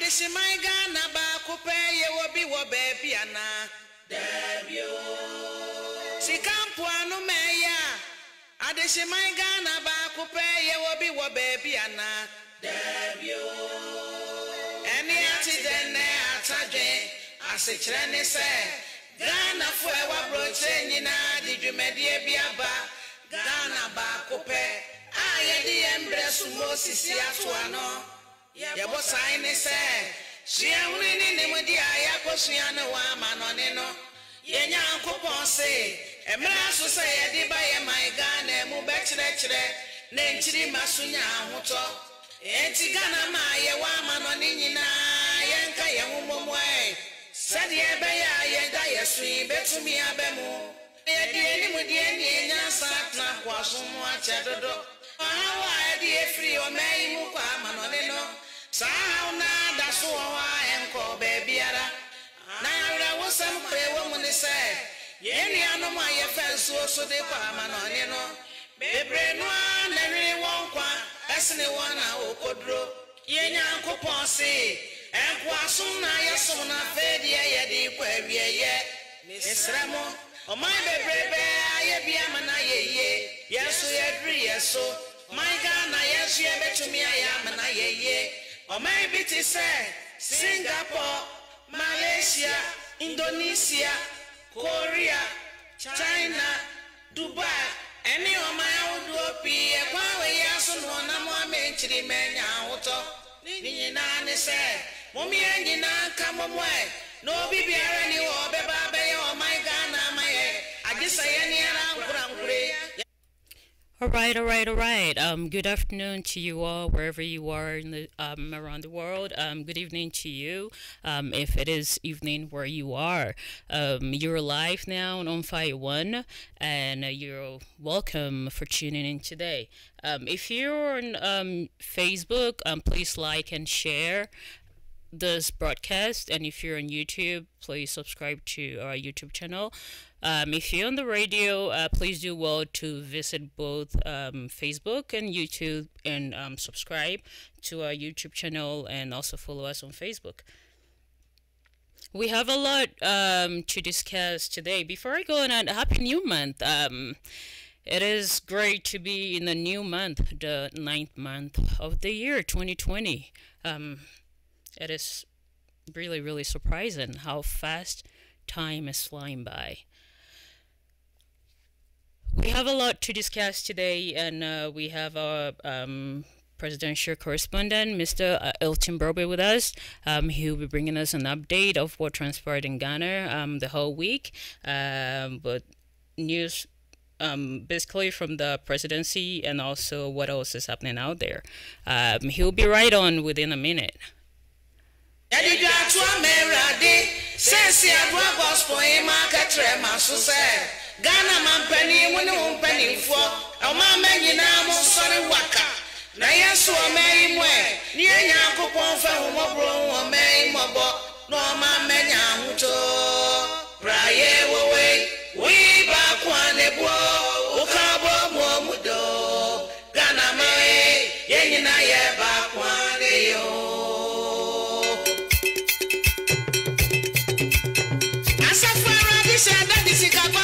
Adishimai Ghana ba kupe ye wobi wobe piana. Debio. Sikampu anu meya. Adishimai Ghana ba kupe ye wobi wobe piana. Debio. Eni ati dene atadwe asikrene se. Ghana fue wa broche nyina di dwumedie biaba. Ghana ba kupe. Aye di embresu Moses atuano. Yabo sign say, she and winning the Mudia Yakosiana Wamanone no. Yenya coupon say, a mass will say, I did buy my gun and move back to that Nenchiri Masunya Muto. Entigana Maya Wamanonina, Yanka Yamumway. Sadia Baya Yenda Yasui, better me Abemu. Yadi Mudian Satna was somewhat chadodo. I dear free or may Muka Manonino. Sauna da suwa enko bebiara na yara wosam kwe woman say yeni anoma ye fenso so de kwa manone no bebre no na ri wonkwa esne wona okodro yenya nkopon se enko asom na yesom na fedi ye de kwa wieye misramo o my bebre be aye bia mana ye yeso yedri yeso my Ghana yeso ye betumi aya mana ye. Or maybe to say Singapore, Malaysia, Indonesia, Korea, China, Dubai, any of my own doopy, a power yasun one more mentioned many auto. Nina say, Mommy and Nina come away. No baby, any or baby or my Ghana, my head. I just say any around Grand. All right. Good afternoon to you all, wherever you are in the around the world. Good evening to you, if it is evening where you are. You're live now on Fire One, and you're welcome for tuning in today. If you're on Facebook, please like and share this broadcast, and if you're on YouTube, please subscribe to our YouTube channel. If you're on the radio, please do well to visit both Facebook and YouTube and subscribe to our YouTube channel and also follow us on Facebook. We have a lot to discuss today. Before I go on, Happy New Month. It is great to be in the new month, the 9th month of the year, 2020. It is really, really surprising how fast time is flying by. We have a lot to discuss today, and we have our presidential correspondent, Mr. Elton Brobe, with us. He will be bringing us an update of what transpired in Ghana the whole week, but news basically from the presidency and also what else is happening out there. He'll be right on within a minute. Ghana man penny when penny for a man menina mo sorry waka. Na yesu o may mwe, near Yankopon for Mobro or may mobo, no man menya muto. Braye way, we back one a boy, Okabo Momudo. Ghana may, Yenina ye back one a yo. As a far as that is a couple.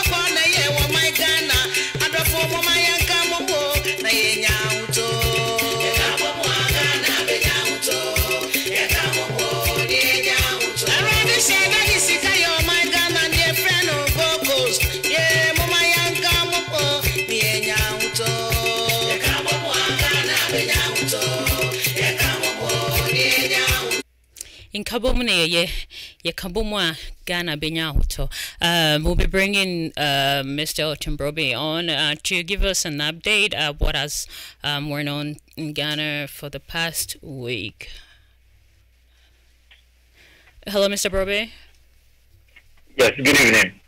In Kabomune, ye Kabomwa Ghana Benyahuto. We'll be bringing Mr. Elton Brobe on to give us an update of what has went on in Ghana for the past week. Hello, Mr. Brobe. Yes, good evening.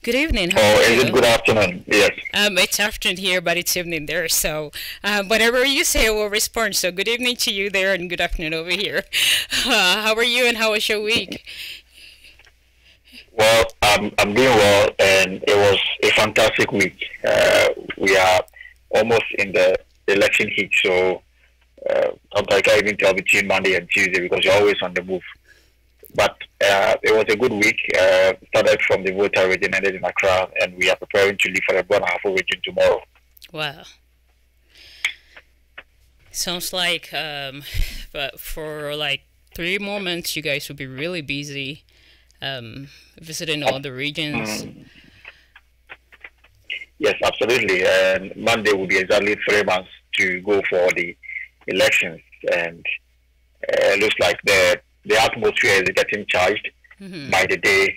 Good evening. How are you? Is it good afternoon? Yes. It's afternoon here, but it's evening there. So, whatever you say, we'll respond. So, good evening to you there, and good afternoon over here. How are you, and how was your week? Well, I'm doing well, and it was a fantastic week. We are almost in the election heat, so sometimes I can't even tell between Monday and Tuesday because you're always on the move. But it was a good week. Started from the Volta region, ended in Accra, and we are preparing to leave for the Bonahafo region tomorrow. Wow. Sounds like but for like 3 moments you guys will be really busy visiting all the regions. Yes, absolutely. And Monday will be exactly 3 months to go for the elections, and it looks like the atmosphere is getting charged by the day.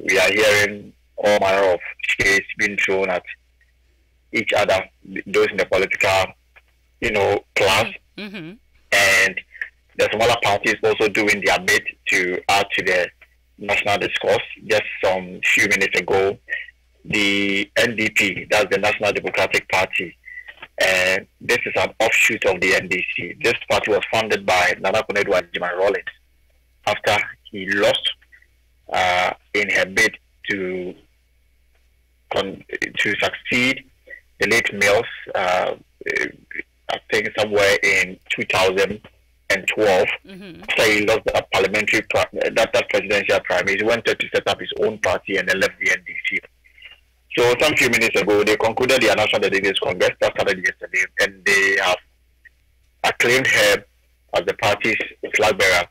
We are hearing all manner of shades being thrown at each other, those in the political, class, and the smaller parties also doing their bit to add to the national discourse. Just some few minutes ago, the NDP, that's the National Democratic Party, and this is an offshoot of the NDC. This party was founded by Nana Konadu Agyeman-Rawlings after he lost in her bid to succeed the late Mills, I think somewhere in 2012. After he lost that that presidential primary, he wanted to set up his own party and then left the NDC. So some few minutes ago, they concluded their National Delegates Congress that started yesterday, and they have acclaimed her as the party's flag bearer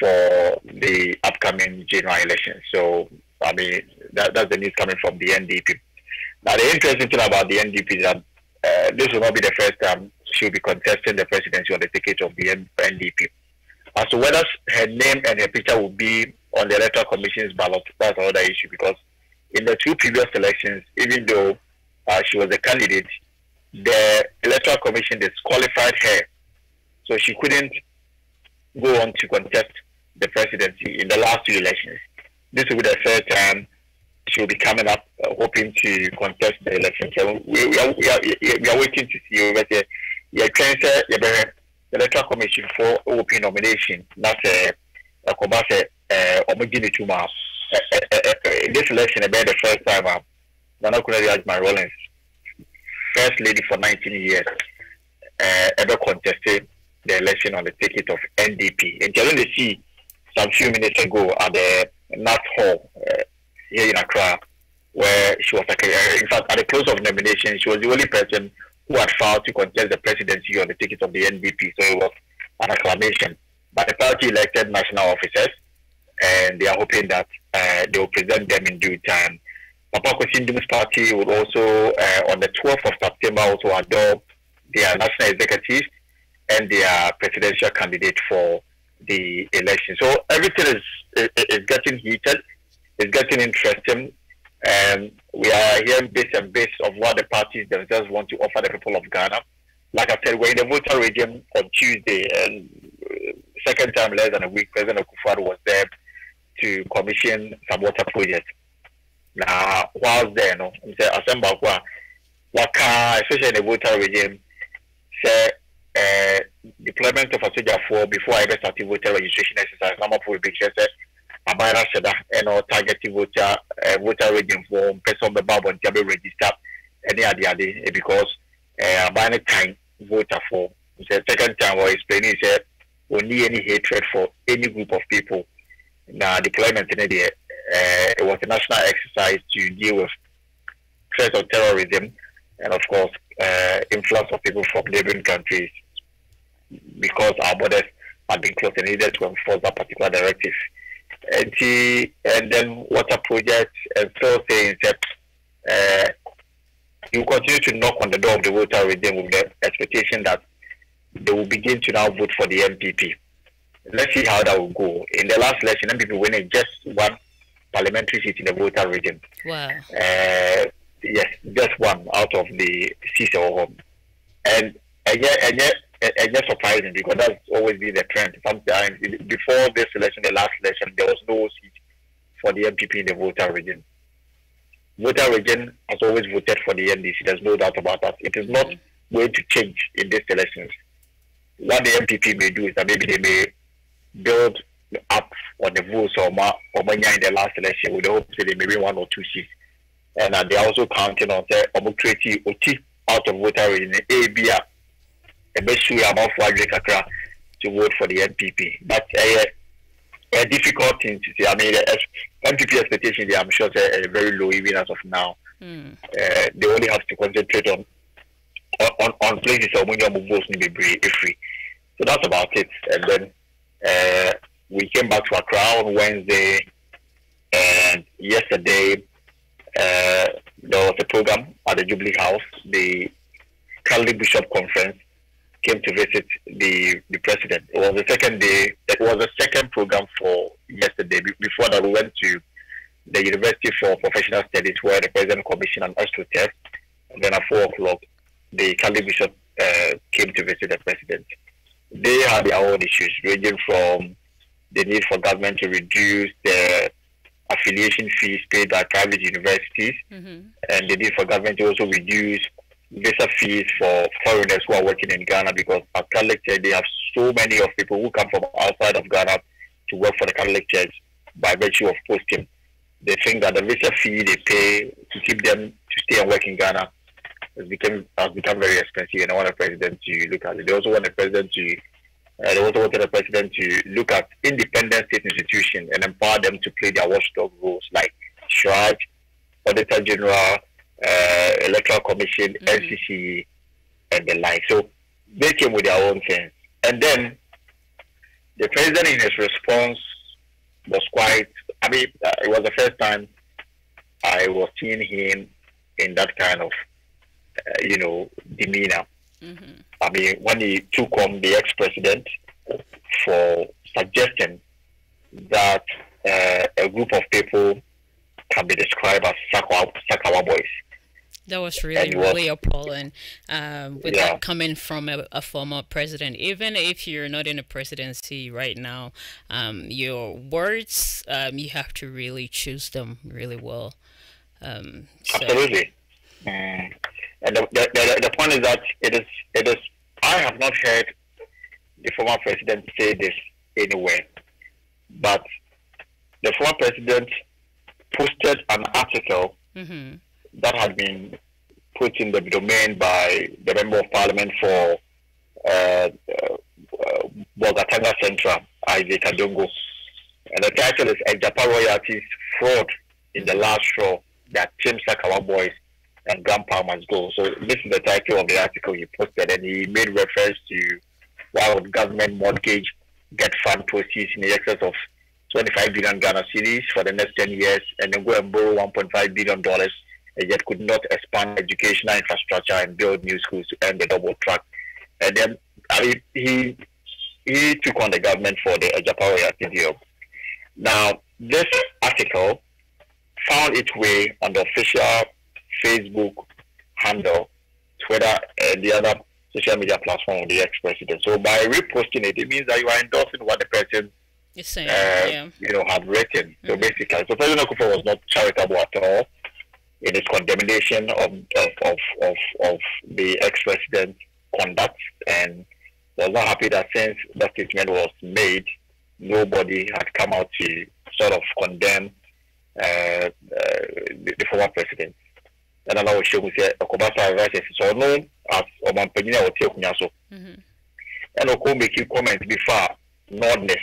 for the upcoming general election. So, I mean, that's the news coming from the NDP. Now, the interesting thing about the NDP is that this will not be the first time she'll be contesting the presidency on the ticket of the NDP. As to whether her name and her picture will be on the Electoral Commission's ballot, that's another issue, because in the 2 previous elections, even though she was a candidate, the Electoral Commission disqualified her, so she couldn't go on to contest the presidency in the last 2 elections. This will be the third time she will be coming up, hoping to contest the election. So we are waiting to see whether the Electoral Commission for open nomination. That's a commercial this election will be the first time Nana Konadu Agyeman-Rawlings, first lady for 19 years, ever contested the election on the ticket of NDP. And during the see some few minutes ago at the Nat Hall here in Accra, where she was in fact, at the close of nomination, she was the only person who had filed to contest the presidency on the ticket of the NDP. So it was an acclamation. But the party elected national officers, and they are hoping that they will present them in due time. Papa Kwesi Nkrumah's party will also, on the 12th of September, also adopt their national executives and their presidential candidate for the election. So everything is getting heated, it's getting interesting, and we are hearing bits and bits of what the parties themselves want to offer the people of Ghana. Like I said, we're in the Volta region on Tuesday, and second time less than a week, President Akufo-Addo was there to commission some water projects. Now, whilst there, especially in the Volta region, say deployment of a soldier for before I ever started voter registration exercise. Some of the big says Abara Seda and targeting voter region for person the Bible and Jabe register any other because by time voter for the second time was explaining said we need any hatred for any group of people. Now deployment in the it was a national exercise to deal with threats of terrorism and of course influx of people from neighboring countries because our borders had been closed and needed to enforce that particular directive. And then water projects and still saying that you continue to knock on the door of the voter region with the expectation that they will begin to now vote for the MPP. Let's see how that will go. In the last election, MPP winning just one parliamentary seat in the voter region. Wow. Yes, just one out of the seats of home. And yet surprising because that's always been the trend. Sometimes before this election, the last election, there was no seat for the MPP in the voter region. Voter region has always voted for the NDC. There's no doubt about that. It is not going to change in these elections. What the MPP may do is that maybe they may build up on the votes or Manya in the last election with the hope that they may win 1 or 2 seats. And they are also counting on the Omukreti Oti out of voter region. a best way about to vote for the NPP. But a difficult thing to say. I mean, NPP expectation, I'm sure, is very low even as of now. They only have to concentrate on places where you votes need to be free. So that's about it. And then we came back to Accra on Wednesday, and yesterday there was a program at the Jubilee House. The Catholic Bishop Conference came to visit the president. It was the second day. It was the second program for yesterday. Before that, we went to the University for Professional Studies, where the president commissioned an astro test. And then at 4 o'clock, the Catholic Bishop came to visit the president. They had their own issues, ranging from the need for government to reduce the affiliation fees paid by private universities, and the need for government to also reduce visa fees for foreigners who are working in Ghana, because at Catholic Church, they have so many of people who come from outside of Ghana to work for the Catholic Church by virtue of posting. They think that the visa fee they pay to keep them to stay and work in Ghana has become very expensive, and I want the president to look at it. They also want the president to wanted the president to look at independent state institutions and empower them to play their watchdog roles, like SHRAJ, Auditor General, Electoral Commission, NCC, and the like. So they came with their own things. And then the president, in his response, was quite, it was the first time I was seeing him in that kind of, demeanor. When he took on the ex-president for suggesting that a group of people can be described as Sakawa boys. That was really appalling. With that coming from a former president, even if you're not in a presidency right now, your words, you have to really choose them really well. Absolutely. And the point is that it is. I have not heard the former president say this anywhere, but the former president posted an article that had been put in the domain by the Member of Parliament for Bolgatanga Central, Isaac Adongo. And the title is Ejapa Royalties Fraud in the Last Straw That Team Sakawa Boys and Grandpa Must Go. So this is the title of the article he posted, and he made reference to why would government mortgage get fund proceeds in the excess of 25 billion Ghana cedis for the next 10 years and then go and borrow $1.5 billion and yet could not expand educational infrastructure and build new schools to earn the double track. And then he took on the government for the Ejapa Royalty deal. Now, this article found its way on the official Facebook handle, Twitter, and the other social media platform of the ex-president. So by reposting it, it means that you are endorsing what the president had written. So basically, so President Akufo was not charitable at all in his condemnation of the ex-president's conduct, and was not happy that since that statement was made, nobody had come out to sort of condemn the former president. And I was showing say Okobasa Rice so no as Omampanyina or Tekunyaso. And Oko make you comment before nordness.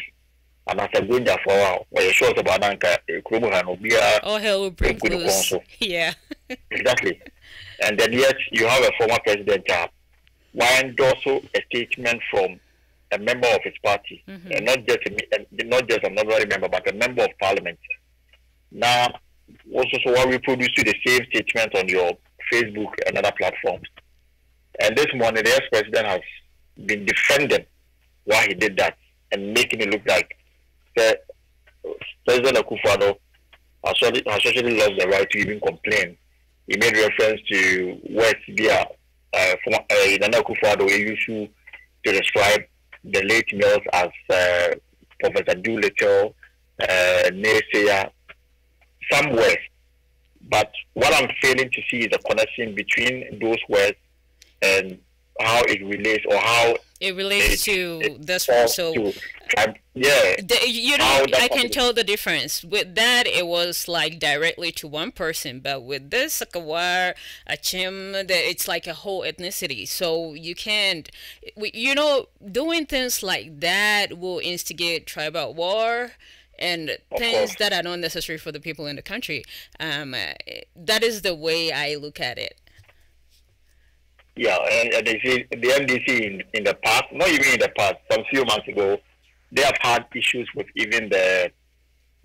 And as a going there for a while, where you show about Nanka, Krumu and Obia. Oh, hell will break loose. Yeah. Exactly. And then yes, you have a former president why endorse a statement from a member of his party, and not just another member, but a member of parliament. Now, also, so what reproduce the same statement on your Facebook and other platforms. And this morning, the ex-president has been defending why he did that and making it look like President Akufo has actually lost the right to even complain. He made reference to words via Nana Akufo used to describe the late Mills as Professor Doolittle, naysayer, some words. But what I'm failing to see is a connection between those words and how it relates or how it relates to this one. falls So to yeah, you how know, that I can particular tell the difference. With that, it was like directly to one person, but with this Sakawar, Achim, that it's like a whole ethnicity. So you can't, you know, doing things like that will instigate tribal war and of things course. that are not necessary for the people in the country. That is the way I look at it. Yeah, and they see the MDC in the past, not even in the past, some few months ago, they have had issues with even the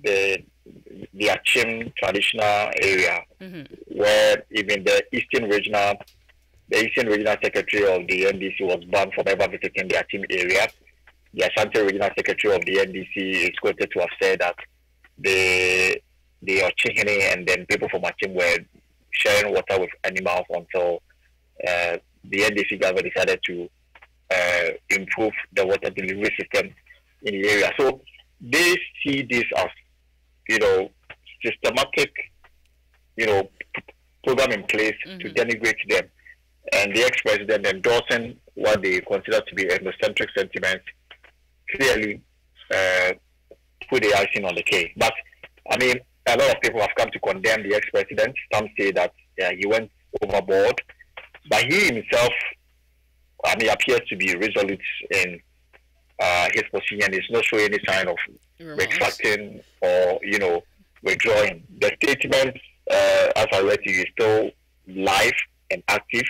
the Achim traditional area, where even the Eastern Regional Secretary of the NDC was banned from ever visiting the Achim area. The Ashanti Regional Secretary of the NDC is quoted to have said that the Ochihene and then people from Achim were sharing water with animals until the NDC government decided to improve the water delivery system in the area. So they see this as, systematic, program in place to denigrate them. And the ex-president endorsing what they consider to be ethnocentric sentiments clearly put the icing on the cake. But, I mean, a lot of people have come to condemn the ex-president. Some say that he went overboard. But he himself, appears to be resolute in his position. He's not showing any sign of retracting or, withdrawing. The statement, as I read to you, is still live and active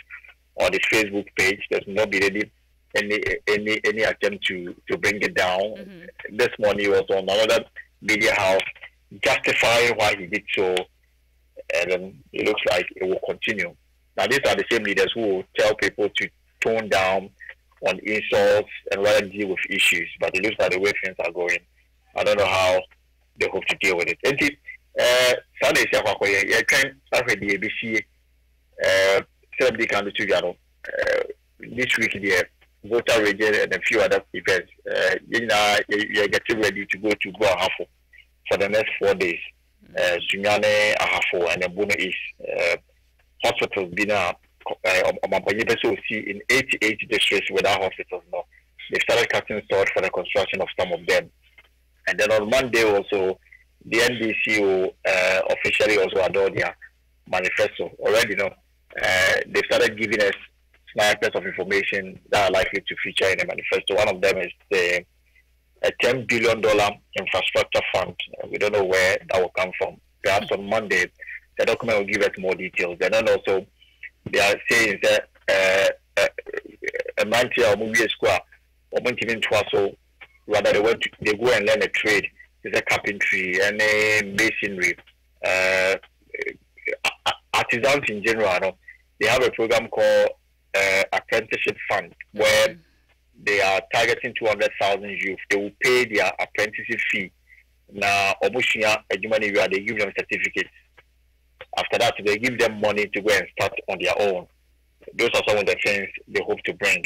on his Facebook page. There's not been any attempt to bring it down. This morning he was on another media house justifying why he did so, and it looks like it will continue. Now, these are the same leaders who will tell people to tone down on insults and rather deal with issues. But it looks like the way things are going, I don't know how they hope to deal with it. And Sunday, you can already ABC. Somebody can do together. This week, the voter region and a few other events. You're getting ready to go to Guahafo for the next 4 days. Sunyane, Ahafo, and the Bono East. Hospitals being in 88 districts without hospitals now. They started cutting salt for the construction of some of them. And then on Monday also, the NDC will officially also adopt their manifesto. Already, they've started giving us snippets of information that are likely to feature in the manifesto. One of them is a $10 billion infrastructure fund. We don't know where that will come from. Perhaps on Monday, the document will give us more details. And then also, they are saying that a man here, movie square, or even so rather they go and learn a trade. It's a carpentry and a masonry. Artisans in general, they have a program called Apprenticeship Fund, where they are targeting 200,000 youth. They will pay their apprenticeship fee. Now, they give them certificates. After that, they give them money to go and start on their own. Those are some of the things they hope to bring,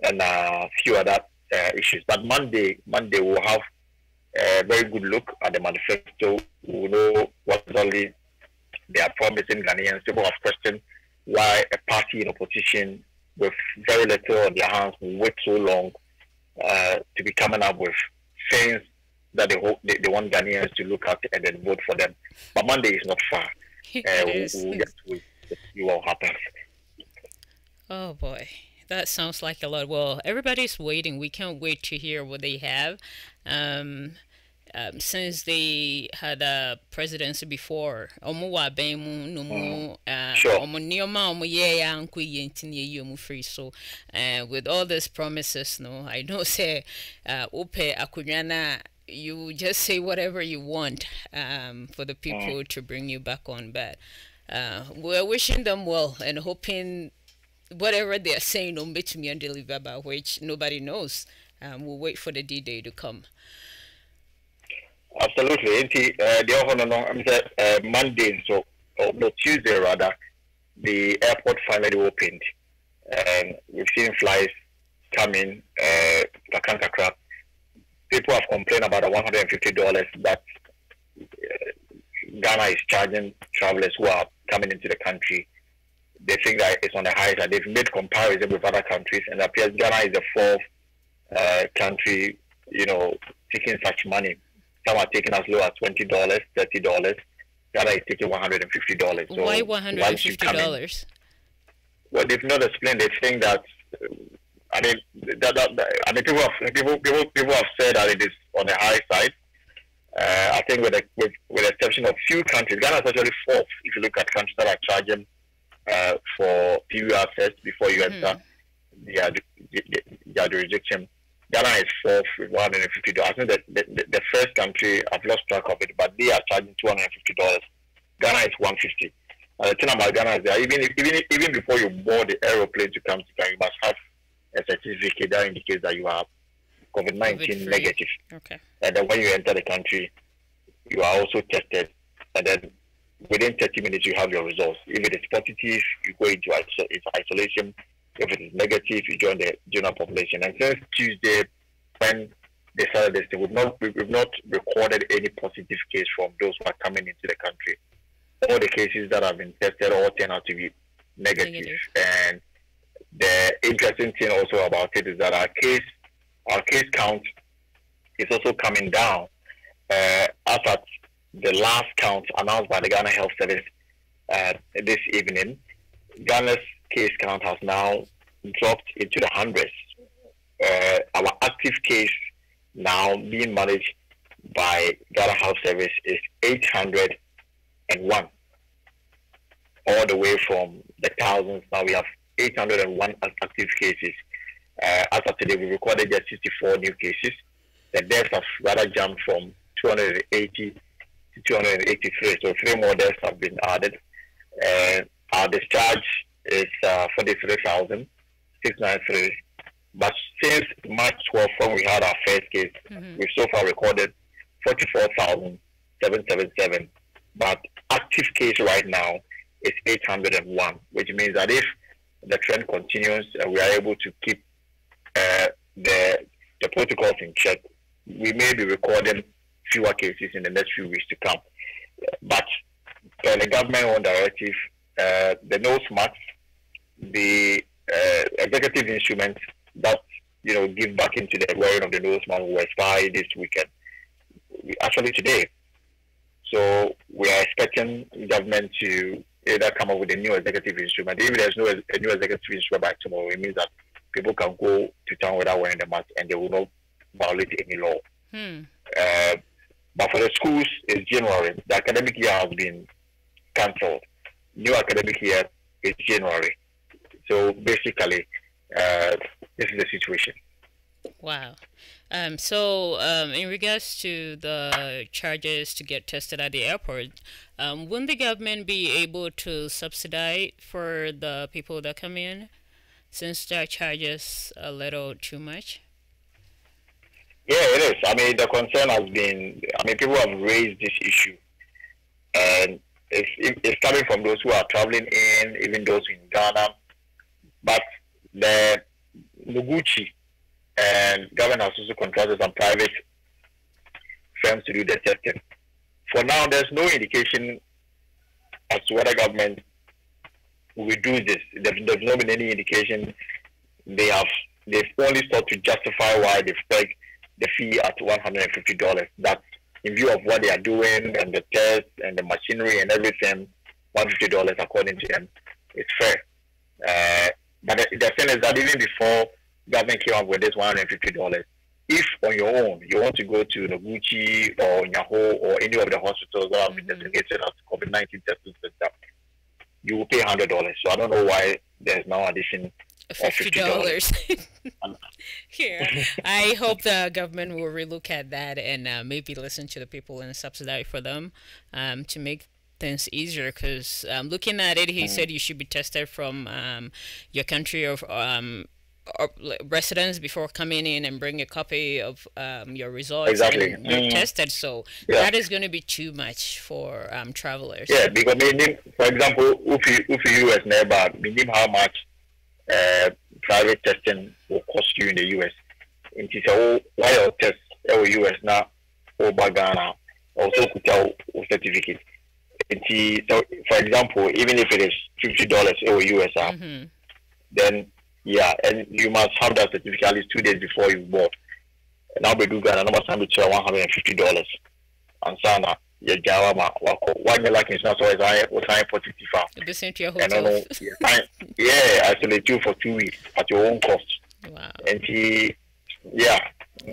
and a few other issues. But Monday we'll have a very good look at the manifesto. We'll know what only they are promising Ghanaians. People have questioned why a party in opposition with very little on their hands will wait so long to be coming up with things that they hope they want Ghanaians to look at and then vote for them. But Monday is not far. We'll get to see what happens. Oh boy, that sounds like a lot. Well, everybody's waiting. We can't wait to hear what they have. Since they had a presidency before, sure. So, with all these promises, I know say, you just say whatever you want for the people to bring you back on. But we're wishing them well and hoping whatever they're saying don't be to me and deliver, about which nobody knows. We'll wait for the D-Day to come. Absolutely. Monday, so no, Tuesday rather, the airport finally opened, and we've seen flights coming. People have complained about the $150 that Ghana is charging travelers who are coming into the country. they think that it's on the high side. They've made comparison with other countries, and it appears Ghana is the fourth country, taking such money. Some are taking as low as $20, $30. Ghana is taking $150. So why $150? Well, they've not explained. They think that people have said that it is on the high side. I think with the exception of few countries, Ghana is actually fourth. If you look at countries that are charging for PU access before you enter their jurisdiction, Ghana is fourth with $150. I think that the first country, I've lost track of it, but they are charging $250. Ghana is $150. The thing about Ghana is that even before you board the aeroplane to come to Ghana, you must have a certificate that indicates that you are COVID-19 negative. Okay. And then when you enter the country, you are also tested, and then within 30 minutes you have your results. If it is positive, you go into isolation. If it is negative, you join the general population. And since Tuesday, when they started this, we've not recorded any positive case from those who are coming into the country. All the cases that have been tested all turn out to be negative. And the interesting thing also about it is that our case count is also coming down. As at the last count announced by the Ghana Health Service this evening, Ghana's case count has now dropped into the hundreds. Our active case now being managed by Ghana Health Service is 801. All the way from the thousands, now we have 801 active cases. As of today, we recorded just 64 new cases. The deaths have rather jumped from 280 to 283, so 3 more deaths have been added. Our discharge is 43,693. But since March 12th, when we had our first case, we've so far recorded 44,777. But active case right now is 801, which means that if the trend continues and we are able to keep the protocols in check, we may be recording fewer cases in the next few weeks to come. But the government-owned directive, the nose masks, the executive instruments that give back into the wearing of the nose mask will expire this weekend, actually today. So we are expecting government to either come up with a new executive instrument. If there's no a new executive instrument by tomorrow, it means that people can go to town without wearing the mask and they will not violate any law. But for the schools, it's January. The academic year has been cancelled. New academic year is January. So basically, this is the situation. Wow. So in regards to the charges to get tested at the airport, wouldn't the government be able to subsidize for the people that come in, since their charges a little too much? Yeah, it is. I mean, the concern has been, people have raised this issue, and it's coming from those who are traveling in, even those in Ghana. But the Noguchi and government has also contracted some private firms to do the testing. For now, there's no indication as to whether government will do this. There's not been any indication. They've only sought to justify why they've pegged the fee at $150. That in view of what they are doing and the tests and the machinery and everything, $150 according to them is fair. But the thing is that even before government came up with this $150, if on your own you want to go to Noguchi or Nyaho or any of the hospitals that have been designated as COVID-19 testing center, you will pay $100. So I don't know why there's no addition of $50. Here, I hope the government will relook at that and maybe listen to the people and subsidize for them to make things easier. Because looking at it, he said you should be tested from your country of residence before coming in and bring a copy of your results. Exactly. And you're tested, so that is going to be too much for travelers. Yeah, because for example, if you US neighbor, meaning how much private testing will cost you in the US. And it's a while test in the US now over Ghana also could tell certificate. So, for example, even if it is $50 or US. Then yeah, and you must have that certificate at least 2 days before you board. And I'll be doing Ghana number time to $150. And sana ya jawa ma wako. One year like insurance was I positive. And I know, yeah, isolate you for 2 weeks at your own cost. Wow. And yeah.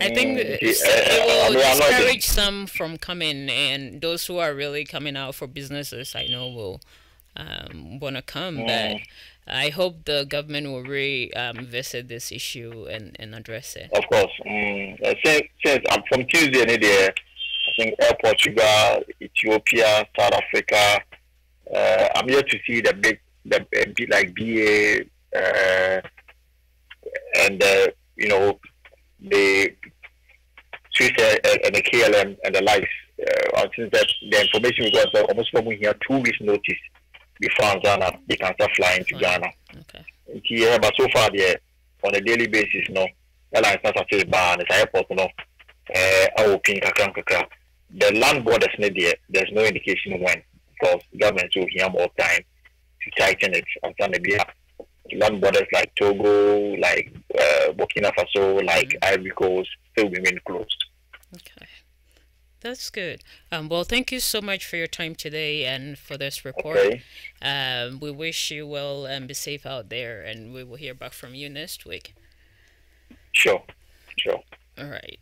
I think it will discourage some from coming, and those who are really coming out for businesses, I know will want to come. But I hope the government will visit this issue and address it. Of course. Since I'm from Tuesday, there, I think Portugal, Ethiopia, South Africa. I'm here to see the big like BA and you know, the Swiss and the KLM and the likes. Since that the information we got almost from here 2 weeks notice before Ghana they can start flying to Ghana. Okay. Yeah, but so far on a daily basis, no. Airlines not say ban the airport, no. The land borders there's no indication when, because government will hear more time to tighten it. And maybe land borders like Togo, like Burkina Faso, like Ivory Coast still remain closed. Okay. That's good. Well, thank you so much for your time today and for this report. Okay. We wish you well and be safe out there, and we will hear back from you next week. Sure. All right.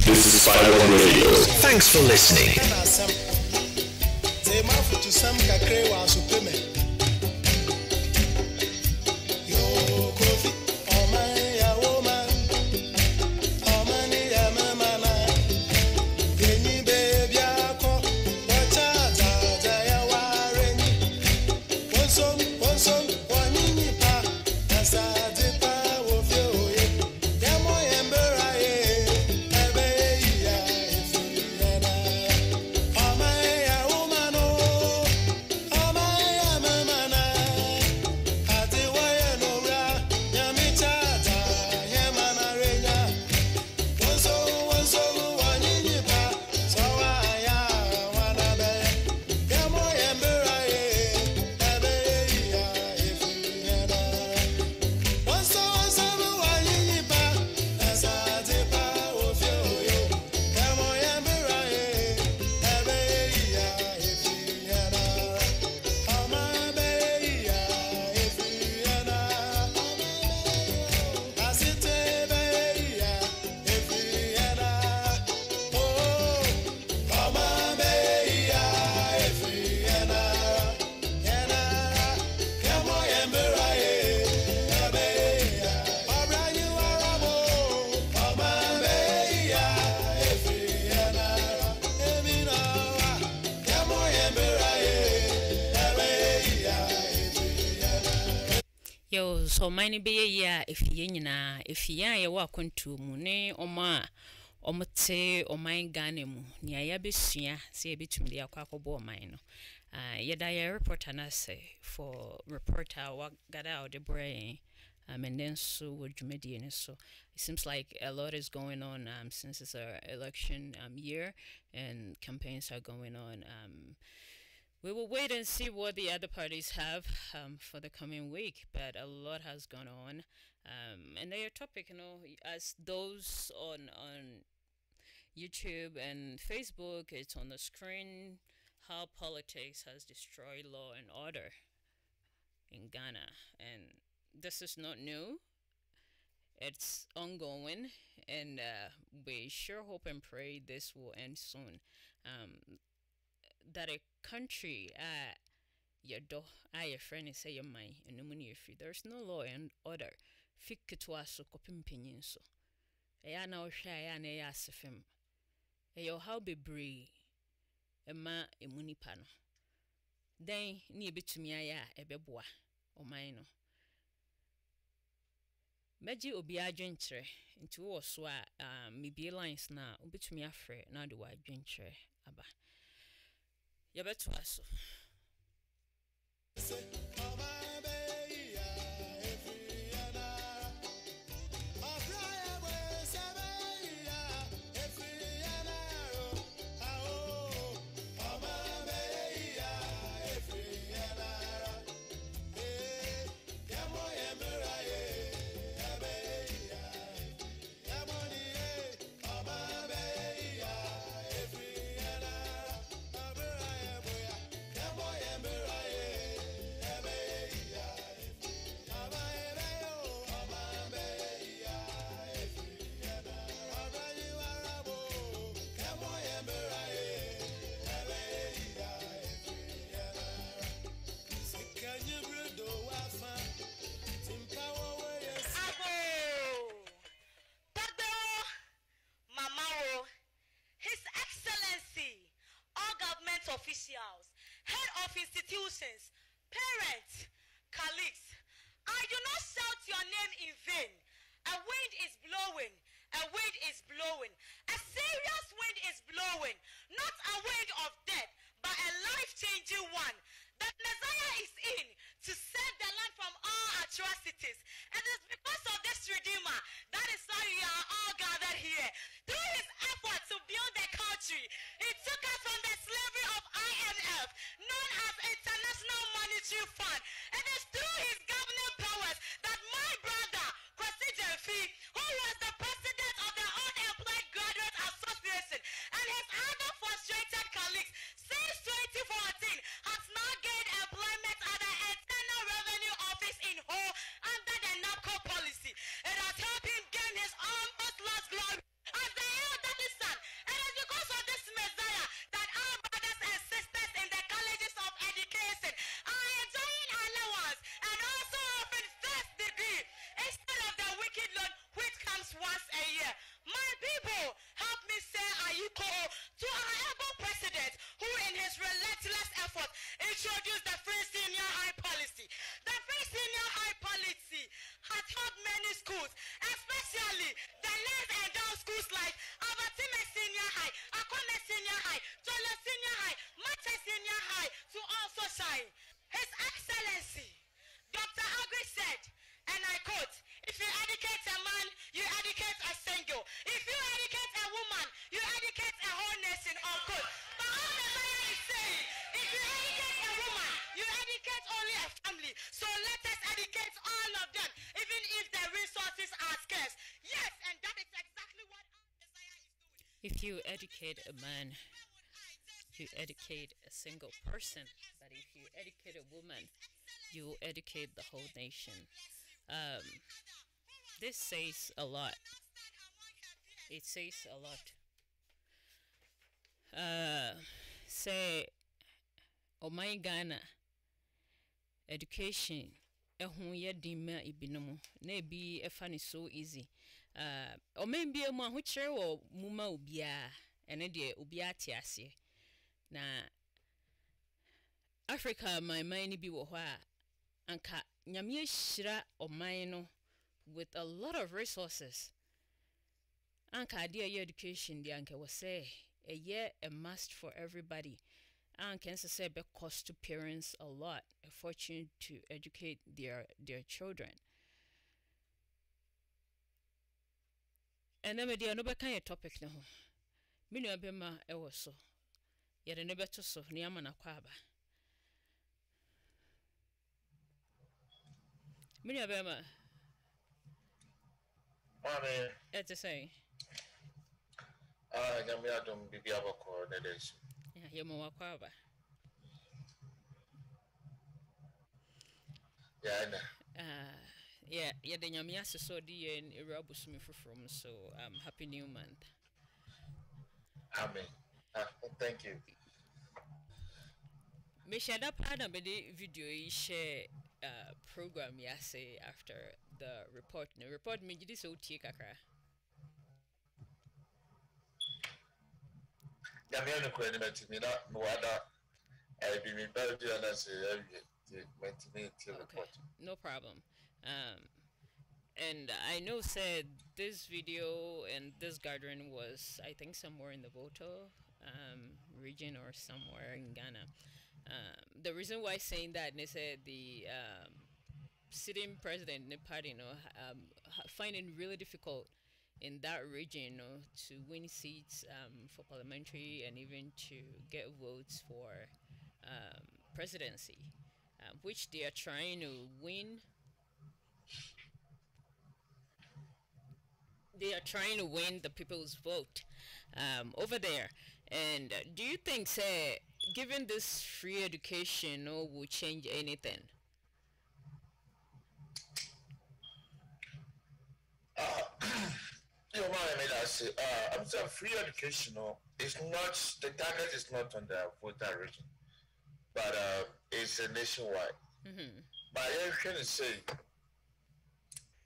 This is Spider Radio. Thanks for listening. So mine be ya if yina if ya wa kwantu mu ne oma omote oman Ghana mu ni aya besua se ebitum de akwakobo oman no yeda ya reporter na say for reporter wa gada out the brain and then so with Jumedian. So it seems like a lot is going on since it's our election year and campaigns are going on. We will wait and see what the other parties have for the coming week, but a lot has gone on. And their topic, as those on YouTube and Facebook, it's on the screen, how politics has destroyed law and order in Ghana. And this is not new. It's ongoing, and we sure hope and pray this will end soon. That a country, your friend is say your mind, and no money free. There's no law and order. Fik it was so copim so. Eya na ohwa ya na ya asefem. Eyo how be bree. Ema emunipa no. Then ni ebetumi aya ebeboa oman no. Meji obi adwenkyere nti wo so a mebie lines na obetumi afre na de wa adwenkyere aba. Yabeto aso. Officials, head of institutions, parents, colleagues, I do not shout your name in vain. A wind is blowing, a wind is blowing, a serious wind is blowing, not a wind of death, but a life-changing one. That Messiah is in to save the land from all atrocities. And it's because of this Redeemer, that is why we are all gathered here. Through his effort to build the country, he took us from the slavery of IMF, known as International Monetary Fund. And it's through his governing powers that my brother, Kwasi Jefi, who was the president of the Unemployed Graduate Association, and his other frustrated colleagues, since 2014, has now gained employment at the Internal Revenue Office in Ho under the NAPCO policy. It has helped him gain his almost lost glory as the elderly son. And it's because of this Messiah that our brothers and sisters in the colleges of education are enjoying allowance and also offering first degree instead of the wicked loan which comes once a year. My people, help me say Ayiko to our able president who in his relentless effort introduced the free senior high policy. The free senior high policy has helped many schools, especially the less endowed schools like Abatime Senior High, Akome Senior High, Jolo Senior High, Mate Senior High to also shine. His Excellency, Dr. Agri said, and I quote, if you educate a man, you educate a single. If you educate a woman, you educate a whole nation, unquote. But all the Messiah is saying, if you educate a woman, you educate only a family. So let us educate all of them, even if the resources are scarce. Yes, and that is exactly what our Messiah is doing. If you educate a man, you educate a single person. But if you educate a woman, you educate the whole nation. This says a lot. It says a lot. Say, oh my Ghana, education. Ehun ye dima ibinom na bi efa ne so easy. O maybe mo ahokyere wo muma obia ene de obia te ase. Na Africa my mind bi wo ho a anka nyame hyira oman no with a lot of resources. Anka dia your education dia anka we say a year a must for everybody. And can say be cost to parents a lot, a fortune to educate their children. And then media no be kan topic no ho. Me nua be ma e wo so. Ye de ne beto so ne ama na kwa aba. Me nua be ma. Mame. It's the same. Nyame adom bibi abako na desu. Yeah, ye mo kwa aba. Yeah, yeah, the nyame aseso di en erabusumi from, so happy new month. Amen. Thank you. Me share that part of the video you share program yase after the report. The report me jidi so tie kakra. Ya me no kwani meti na no wada be me better na say Okay, no problem. And I know said this video and this gathering was, I think, somewhere in the Boto region or somewhere in Ghana. The reason why saying that, they said the sitting president, the party, finding really difficult in that region, to win seats for parliamentary and even to get votes for presidency. Which they are trying to win. They are trying to win the people's vote over there. And do you think, say, given this free education, will change anything? I'm saying free education. It's not, the target is not on the voter region, but it's a nationwide. But I can say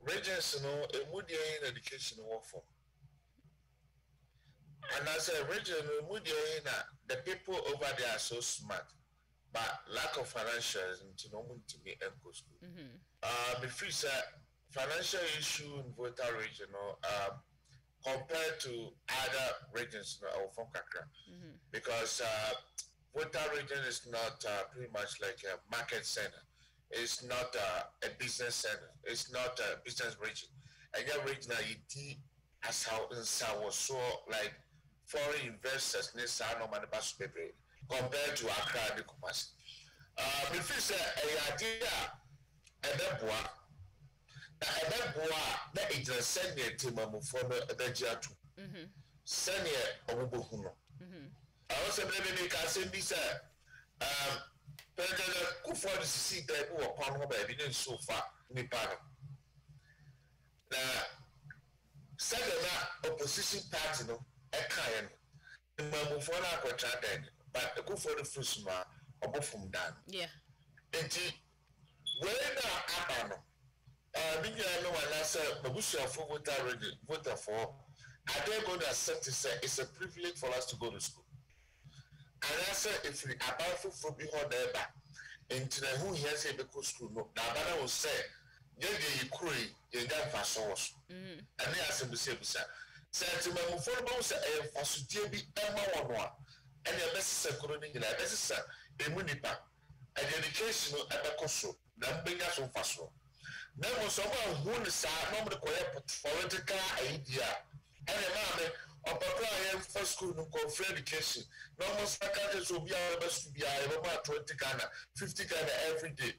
regions, a moody education work for. And as a region, the people over there are so smart, but lack of financials to no to be eco school. Before financial issue in voter region, compared to other regions of Kakra, because voter region is not pretty much like a market center. It's not a business center. It's not a business region. And your region, as how was so like foreign investors need no money compared to Accra and Kumasi. Before say idea and then that is a senior team of former Bejiatu. Senior Obuhuno. I also maybe can say this. President Kufuor see that who upon home evidence so far, Nipano. Now, second opposition party, no, a kind. The Mamufona Quatraden, but the Kufuor the Fusma, or from Dan. Yeah. And where now Apano? I know when I said, Babusha for voter for, are they going to accept it? It's a privilege for us to go to school. And I said, if we are powerful for behold there, into the who hears a because school, no, Nabana will say, you query, you don't pass us. And they asked him to say, said to my football, say, for Sujebi, Emma, and your best security in a best a munipa, and educational at the coso, then bring us on fast. There was someone who is not political idea, and a man. Or for school no for education. No more faculties will be able to be about 20 Ghana, 50 Ghana every day.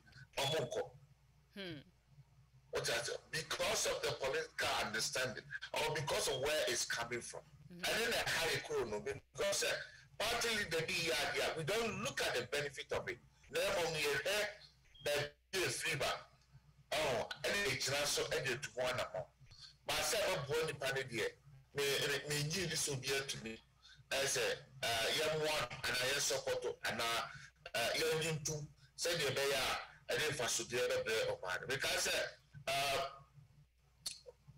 What is it? Because of the political understanding, or because of where it's coming from. And then a high chrono, because partly the idea, we don't look at the benefit of it. Then only that is free back. Oh, and it's not so edit to one amount. But I said, I'm born in here. Me give this will be to me. I say, young one, and I support and young two, say the bear, and then for the other day of mine. Because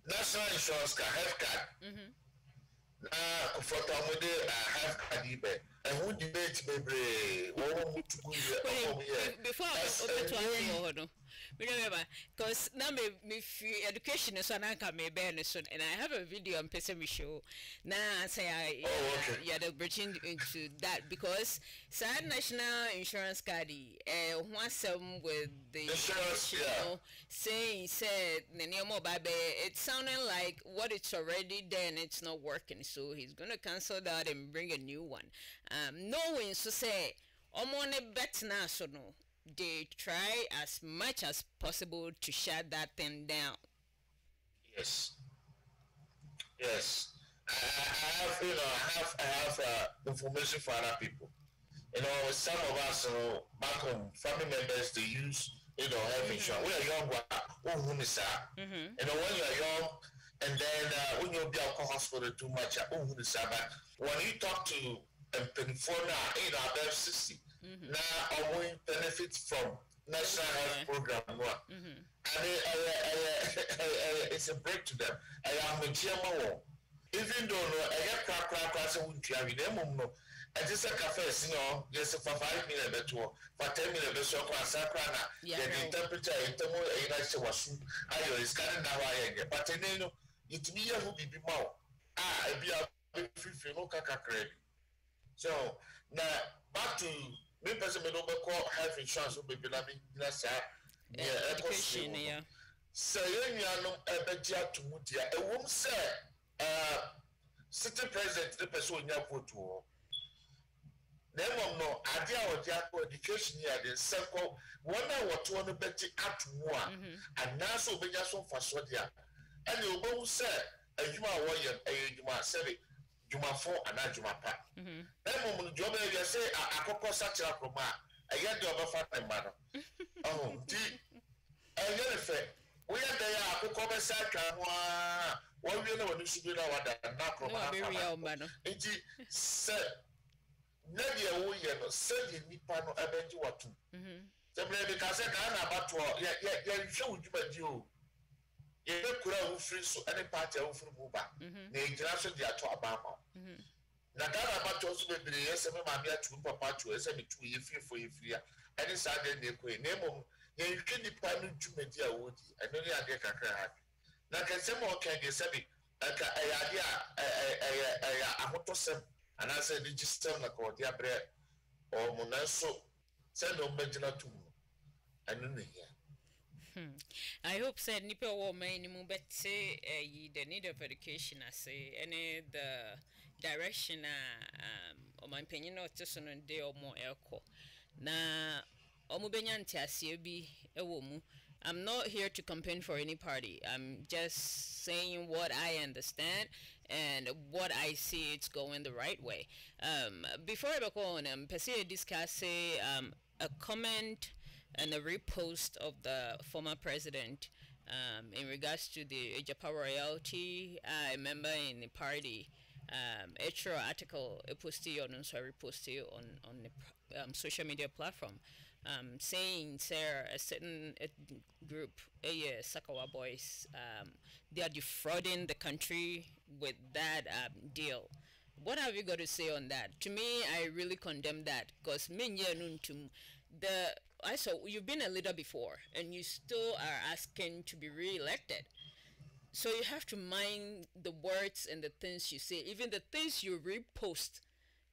national insurance card, health card. For Tomode, health card, and who debate maybe before I remember, because now me education is an anchor me soon, and I have a video on Pesemi show. Now I say yeah, they're bridging into that because sad national insurance card, one some with the insurance, saying said it's sounding like what it's already there and it's not working, so he's gonna cancel that and bring a new one. Knowing so say omone bet na so no. They try as much as possible to shut that thing down. Yes. I have, I have information for other people. Some of us, back home, family members, they use, health insurance. We are young, when you are young, and then when you be at hospital too much, but when you talk to before now, above 60. Now we benefit from national health program and it's a break to them. I am a chairman, even though I get class won't have them. I just a cafe, just for 5 minutes better, for 10 minutes better, the temperature in the more was I is kind of now I get, but it me who be more. I be a free no credit. So now back to me person no be call health insurance be be na me na sa education yeah. So you no ebegia to mu dia e wom say city president the person nya vote wo. Dem no ade a odi akọ education here the second one na what one beti atu a and so obenya so faso dia. And you go say adwuma wo ye adwuma say Jumafo and Jumapa. Then, when you say, I could such a coma, I get the other family man. Oh, dear. I get a fair. We are there, I could come and say, what we know when you should be that not it said, Nadia William said in Nipano Avenue or two. Because I can't about to show you. You don't free so any party of Muba. The international dia to Obama. Nagara about also be the SM Mamia to Papa to SM 2 years for you free. And it's other name. You can depend to media wood and only a deck happy. Now can some more can get Sammy a idea a motosem and I said digital like or dear bread or Monaso send on Benjamin to and in here. I hope said nipa wo man ni mu betse the need of education I say any the direction o man penyin no to so no dey o mo eko na o mu benya ntiase bi ewo mu. I'm not here to campaign for any party. I'm just saying what I understand and what I see it's going the right way. Before I go on, per se discuss a comment and a repost of the former president in regards to the Ejapa royalty. I remember in the party, extra article posted on, so I reposted on the social media platform, saying, sir, a certain group, Sakawa boys, they are defrauding the country with that deal. What have you got to say on that? To me, I really condemn that because I saw you've been a leader before and you still are asking to be re-elected. So you have to mind the words and the things you say, even the things you repost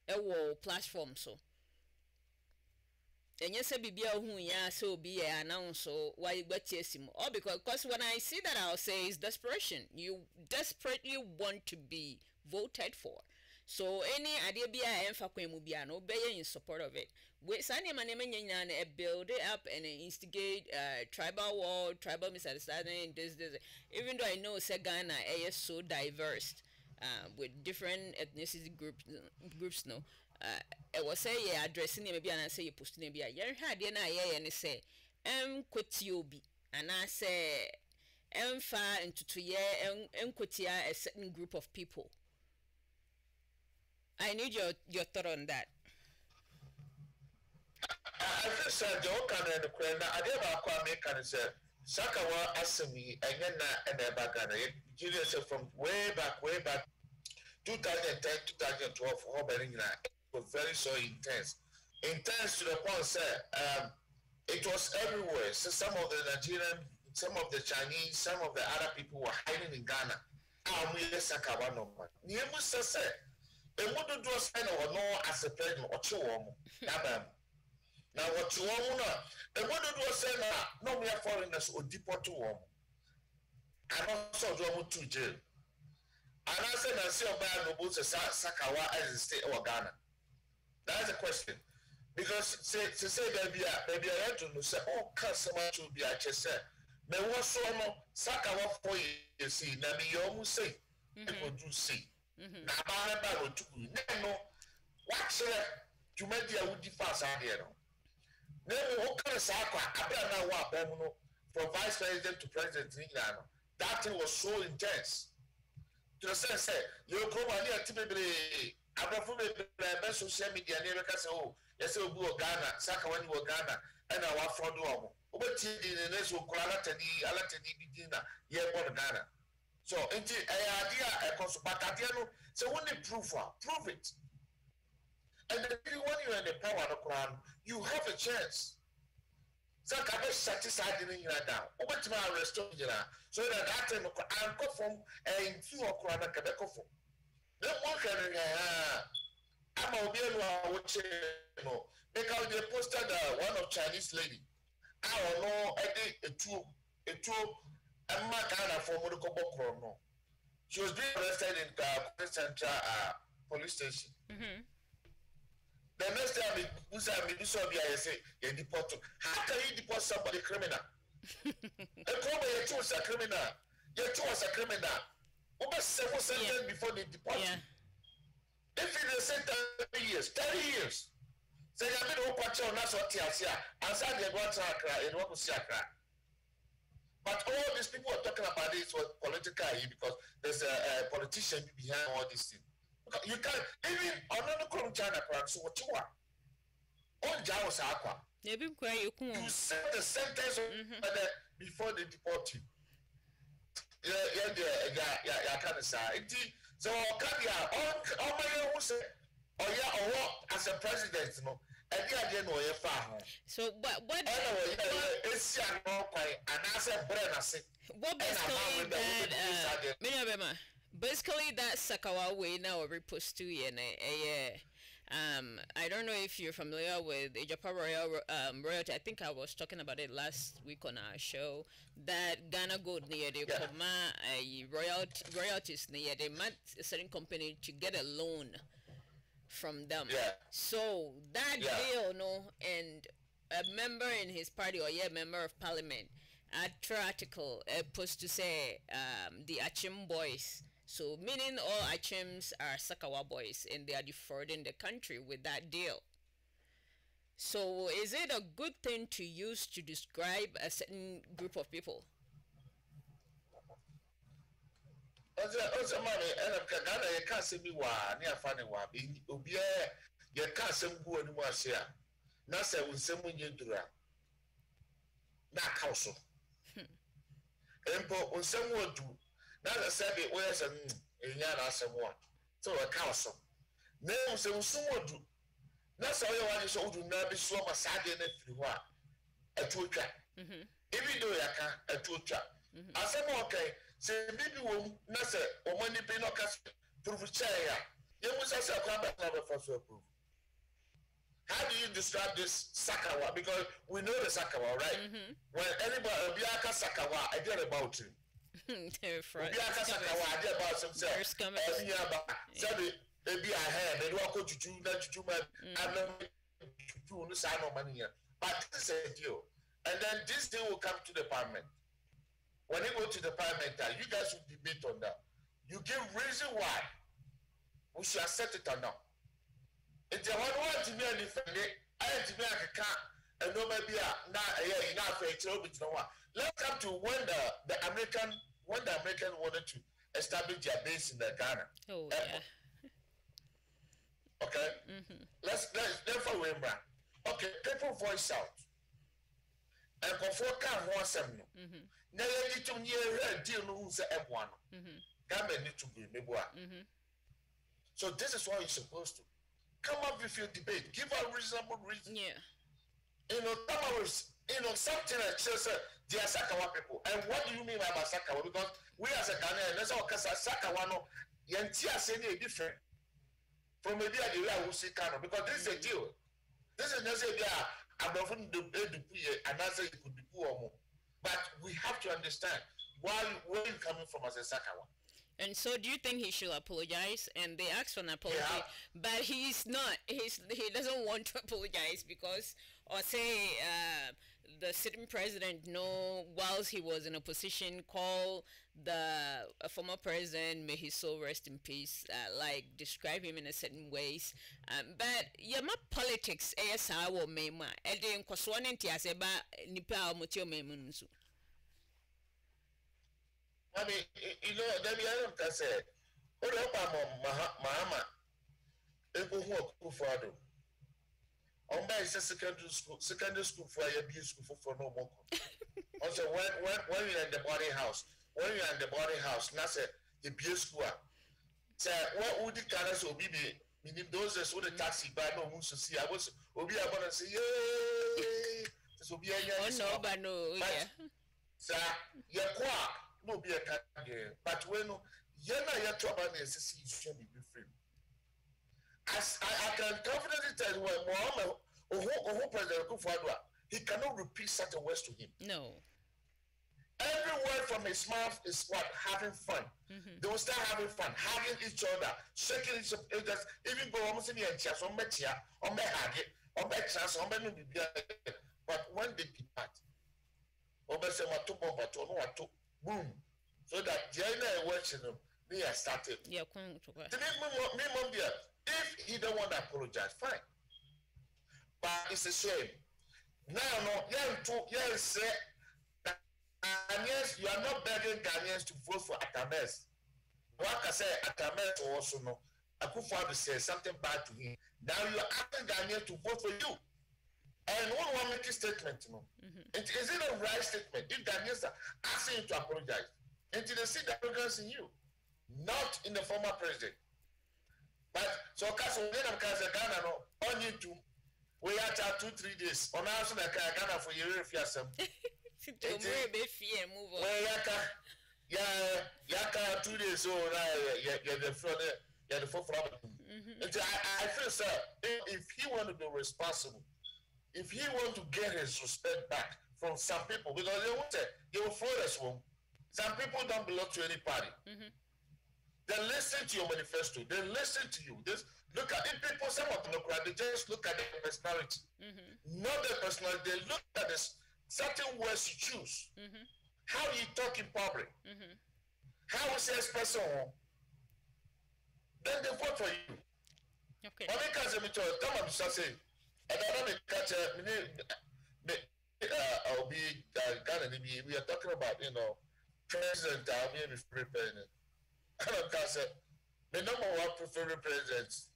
a platform so. And yes, so be announced so why or because when I see that I'll say it's desperation. You desperately want to be voted for. So any idea be no be in support of it. We sani manema build it up and instigate tribal war, tribal misunderstanding, this. Even though I know Ghana is so diverse with different ethnicity groups no. I was say addressing maybe and I say you posting maybe a had and say kwetiobi and I say fa into 2 year kwetia a certain group of people. I need your thought on that. I just said the kind of the I did not make and said Sakawa Asami and Bagana. Julius from way back 2010, 2012 it was very so intense to the point say It was everywhere. So some of the Nigerian, some of the Chinese, some of the other people were hiding in Ghana. Sakawa no man. Niemu sese. Emudu do sign or no as a president or chiwom. Nabam. Now what chiwom na. Emudu do say na no mere foreigners or deport to wom. And also do to jail. And I said I see about no both Sakawa as a state or Ghana. That's the question. Because say baby I had to say oh customer to be a chese. Me was so no Sakawa for you see na me you say people do see. Na ba no to no what to make the would fast here no. No who can say abra na wa bom no from vice president to president in Ghana. That thing was so intense. To the sense say you come on here to be abrafo be social media na be say oh yes obu Ghana saka wani wo Ghana and our fraud omo obeti di ne so kula alatani bidina ye born Ghana so enti idea e koso bakade no say when the proof it and then when you are in the power no kran you have a chance saka be satisfied in you down obeti ma restore you so that time ko anko from ntu okra na kabeko from then one can I'm a no because they posted one of Chinese lady. I don't know a two a man for Monaco no. She was being arrested in Central police station. The next time we saw I say you deport. How can you deport somebody criminal? A criminal. You was a criminal. Over 7 sentences before they deport you. If it is 30 years, say I mean, who patch on us or Tiasia, and said they want to cry and want to see a cry. But all these people are talking about this was political because there's a politician behind all these things. You can't even another come China crowd, so what you want? On Jaws Aqua. You set the sentence before they deport you. Yeah, kind of say. So, Kabia, my say, oh, yeah, or what as a president, no, and the idea no, you're far. So, what it's no quite, and I said, what basically that Sakawa way now repost to you, I don't know if you're familiar with Ijapa royalty. I think I was talking about it last week on our show. That Ghana Gold near the Koma royalties near they met a certain company to get a loan from them. Yeah. So that deal, no, and a member in his party or member of parliament, article supposed to say the Achim boys. So, meaning all Achims are Sakawa boys and they are defrauding the country with that deal. So, is it a good thing to use to describe a certain group of people? Now the Sabi wears a Yana someone. So a council. No, so someone do. That's all you want is old to never show my side in it through what? A two trap. Even though I can, a two trap. I said, okay, say maybe we'll not say, or when you pay no cash, prove a chair. You must have a combat number for to approve. How do you describe this Sakawa? Because we know the Sakawa, right? When anybody, Biaka Sakawa, I get about him. They're friends. About himself. Maybe I had they walk to do that money. But this is a deal. And then this deal will come to the parliament. When you go to the parliament, you guys will debate on that. You give reason why we should accept it or not. If you want to be a defender, I have to be a car and no maybe enough. Let's come to when the American wanted to establish their base in the Ghana. Oh yeah. Okay. Let's remember. Okay, people voice out. And before can want some no. Now you need to hear deal no who's M1. Government need to be maybe. So this is what you're supposed to come up with your debate. Give a reasonable reason. Yeah. You know, come up with something that shows the Sakawa people. And what do you mean by Sakawa? Because we as a Ghanaian, that's all because Sakawa no Yantia say different from maybe a deal who see Kano, because this is a deal. This is not say I'm not going to do another you could do more. But we have to understand where you're coming from as a Sakawa. And so, do you think he should apologize? And they asked for an apology, but he's not. He doesn't want to apologize because, or say, the sitting president, whilst he was in opposition, called the former president, may his soul rest in peace, like describe him in a certain ways. But my politics, I will make my. I didn't cause one entity ba nipa mutio memunsu. I mean, then the other said, "Hold up, Mahama, Ebo Kufado. On by secondary school for a B school for no more. Also, when you're in the boarding house, Nasa, the B school. Say, what would the cars or be? Meaning those that saw the taxi by no moon to see. I was, Obi, I want to say, yay! This will be a young no, but no, yeah. Sir, you're quack. No be a cat, but when Yana Yatoban is should be free. As I can confidently tell you, when Mohammed or President Kufuor, he cannot repeat such a words to him. No. Every word from his mouth is what? Having fun. Mm-hmm. They will start having fun, hugging each other, shaking each other, even go almost in the chest, on Metia, on my hug, on my chance, on my new. But when they depart, on my say, what to boom. So that Jaina watching them, they have started. Yeah, if he don't want to apologize, fine. But it's a shame. Now, yes, Ghanaians, you are not begging Ghanaians to vote for Atames. What I say, Atames also know. Akufo-Addo said something bad to him. Now you are asking Ghanaians to vote for you. And one will make a statement, Is it a right statement? If Ghanaians are asking you to apologize, until they see the arrogance in you, not in the former president. But so, when I'm Ghana, no, on YouTube, we had 2-3 days. On our son, Ghana for your refiasem. Yaka 2 days, so you're the front, you're the forefront. I feel, sir, if he want to be responsible, if he want to get his respect back from some people, because they will follow us home. Some people don't belong to any party. They listen to your manifesto. They listen to you. They look at it. People, some of them, they just look at their personality. Not their personality. They look at this certain words you choose. How you talk in public. How you say express on. Then they vote for you. Okay. And I don't catch I'll be Ghana. We are talking about, president. I'll be free president. I don't catch it. The number one preferred presidents.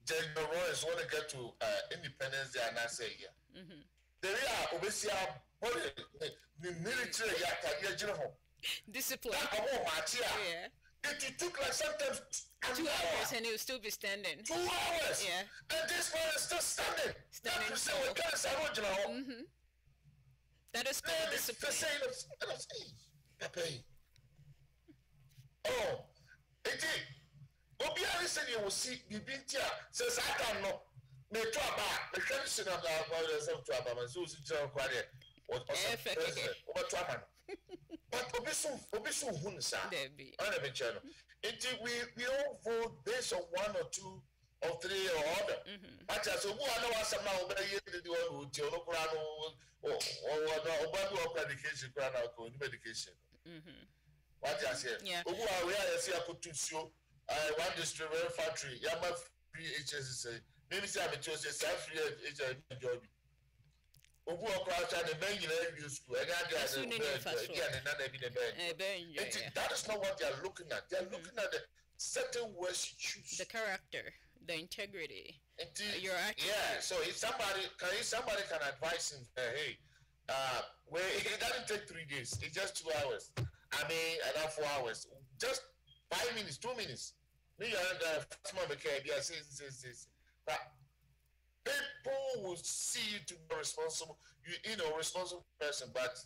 General Royce want to get to Independence Day and I say, yeah. There are obviously the military career discipline. Yeah. It took like sometimes 2 hours and he will still be standing. 2 hours. Yeah. And this man is still standing. Standing. That is called discipline. Oh, it is. Obiara said you will see the Bintia says I can know. Me to about the question of the to about so quiet. What but Obisu Hunsa. We all vote based on 1 or 2 or 3 or other. But as a woman, somehow or medication. What I say? Yeah. I see I put to one district factory, Yama free HSC. Maybe say I'm a free HSC job. Obu Okra and the men you school, and that is not what they are looking at. They are looking at the certain words you choose. The character, the integrity. Your attitude. Yeah, so if somebody can advise him, hey, well, it doesn't take 3 days, it's just 2 hours. I mean, another 4 hours. Just 5 minutes, 2 minutes. Me and first man became say. But People will see you to be responsible, responsible person, but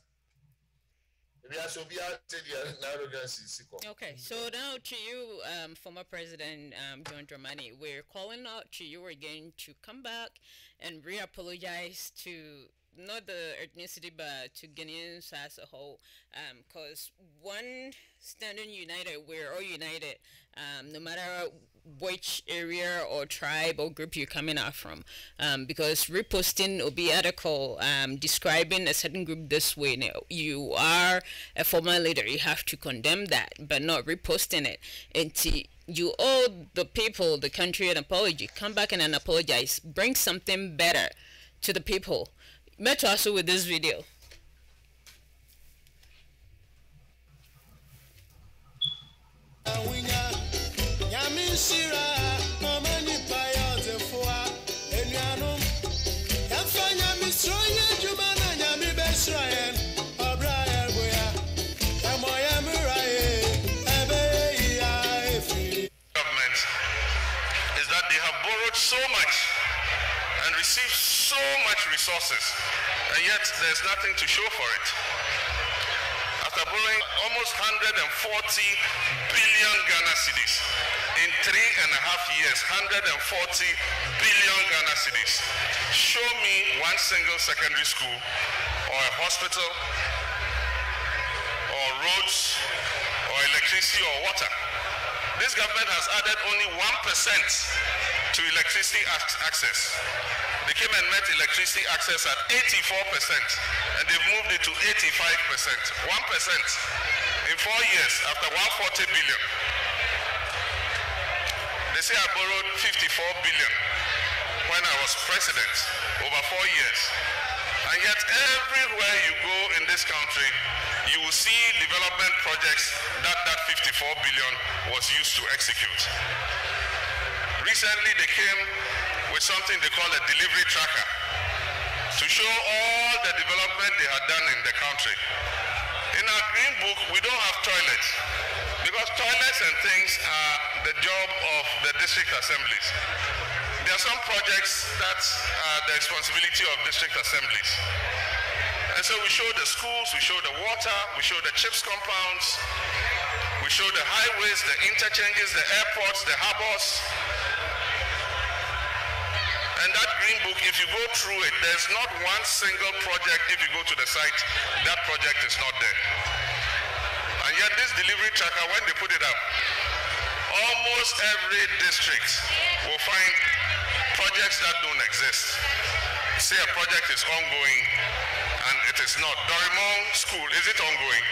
okay, so now to you, former President John Dramani, we're calling out to you again to come back and re-apologize to not the ethnicity but to Ghanaians as a whole, because one standing united, we're all united, no matter which area or tribe or group you're coming out from, because reposting Obi article describing a certain group this way, you are a former leader, you have to condemn that, but not reposting it. And you owe the people, the country, an apology. Come back and apologize. Bring something better to the people. Met also with this video. So much and received so much resources, and yet there's nothing to show for it. After borrowing almost 140 billion Ghana cedis in 3.5 years, 140 billion Ghana cedis. Show me one single secondary school or a hospital or roads or electricity or water. This government has added only 1% to electricity access. They came and met electricity access at 84%, and they've moved it to 85%. 1% in 4 years after 140 billion. They say I borrowed 54 billion when I was president over 4 years. And yet everywhere you go in this country, you will see development projects that 54 billion was used to execute. Recently, they came with something they call a delivery tracker to show all the development they had done in the country. In our green book, we don't have toilets because toilets and things are the job of the district assemblies. There are some projects that are the responsibility of district assemblies. And so we show the schools, we show the water, we show the CHIPS compounds, we show the highways, the interchanges, the airports, the harbors. And that green book, if you go through it, there's not one single project, if you go to the site, that project is not there. And yet this delivery tracker, when they put it up, almost every district will find projects that don't exist. Say a project is ongoing, and it is not. Dorimon School, is it ongoing?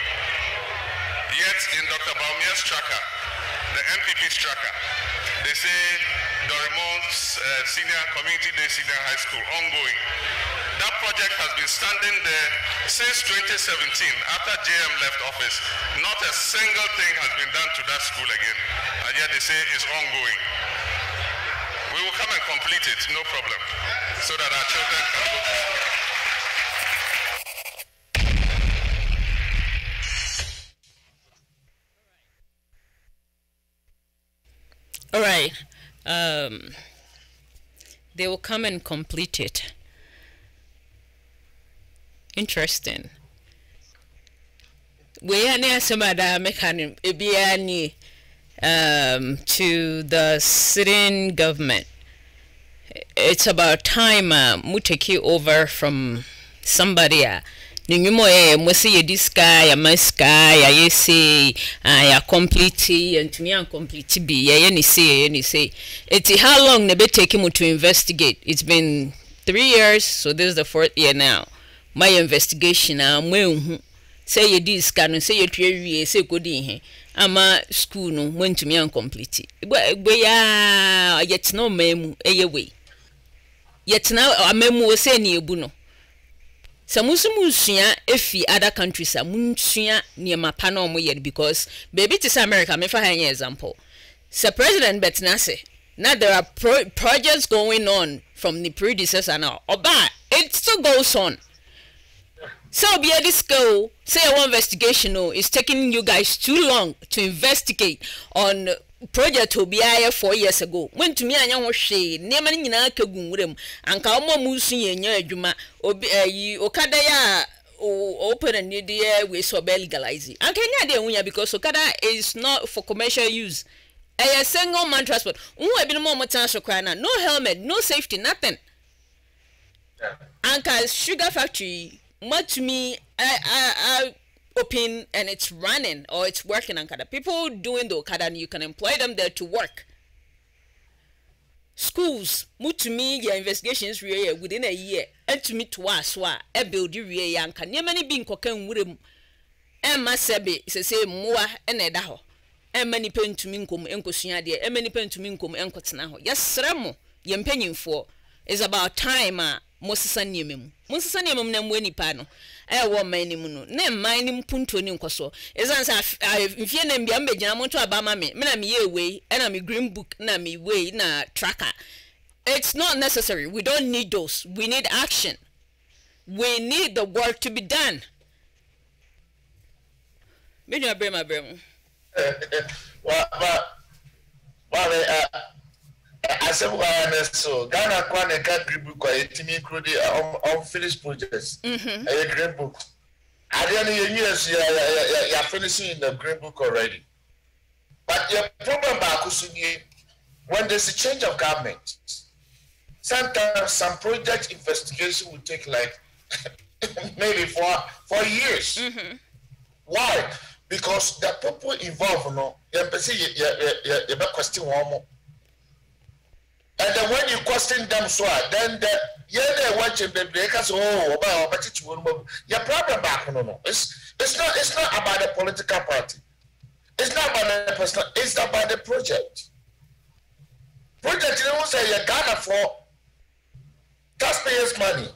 Yet in Dr. Baumia's tracker, the MPP's tracker, they say Dorimon's Community Day Senior High School, ongoing. That project has been standing there since 2017, after JM left office. Not a single thing has been done to that school again, and yet they say it's ongoing. We will come and complete it, no problem, so that our children can go to school. All right. They will come and complete it. Interesting. We are near some other mechanism to the sitting government. It's about time we take you over from somebody. Ninyumo mwesi ye this guy ya my sky ya say ya complete and to me complete be ya ni say it's how long they be taking mu to investigate. It's been 3 years, so this is the 4th year now. My investigation say ye this guy say ye three say go din ama school no when to me complete we ya yet no memu way yet now amemu say ni ebu no. Samusumusua efi other countries amunsuya niema pa na omo yet because baby to America me for an example. So President Betnase, now there are projects going on from the predecessor now. Oba, it still goes on. So be this go say one investigation it's taking you guys too long to investigate on project obi aye 4 years ago when to me anya ho hwe nema ni nyina ka gunwurem anka omo musu yenya adwuma obi yi okada ya open and need we so legalize anka nya de hunya because okada is not for commercial use a single man transport unwa bi no mo tan so kra na no helmet no safety nothing anka sugar factory much me I open and it's running or it's working on Okada. People doing the Okada and you can employ them there to work. Schools, to me, your investigations really within a year, and to me to us, a build you really young can near many being cocaine with him. And my sebi is the same more and a daho. And many pen to minkum and cosia dear, and many pen to minkum and cotsnaho. Yes, Ramo, you're penning for is about time. Mosisanium nem weni pano wo mani mu na mani mpunto ni nkoso ezansa mfie na mbia mbegina monto abama me na me yewe na me green book na me way na tracker. It's not necessary. We don't need those. We need action. We need the work to be done. Menu abrema bremu Asem so Ghana Kwane ka green book etimi include unfinished projects. A green book. At the end of the years you're finishing the green book already. But your problem back when there's a change of government, sometimes some project investigation will take like maybe for years. Why? Because the people involved, you question one more. And then when you question them, so then they're watching the breakers. Your problem back, no. It's not about the political party. It's not about the person. It's about the project. Project, you don't say you're Ghana for taxpayers' money.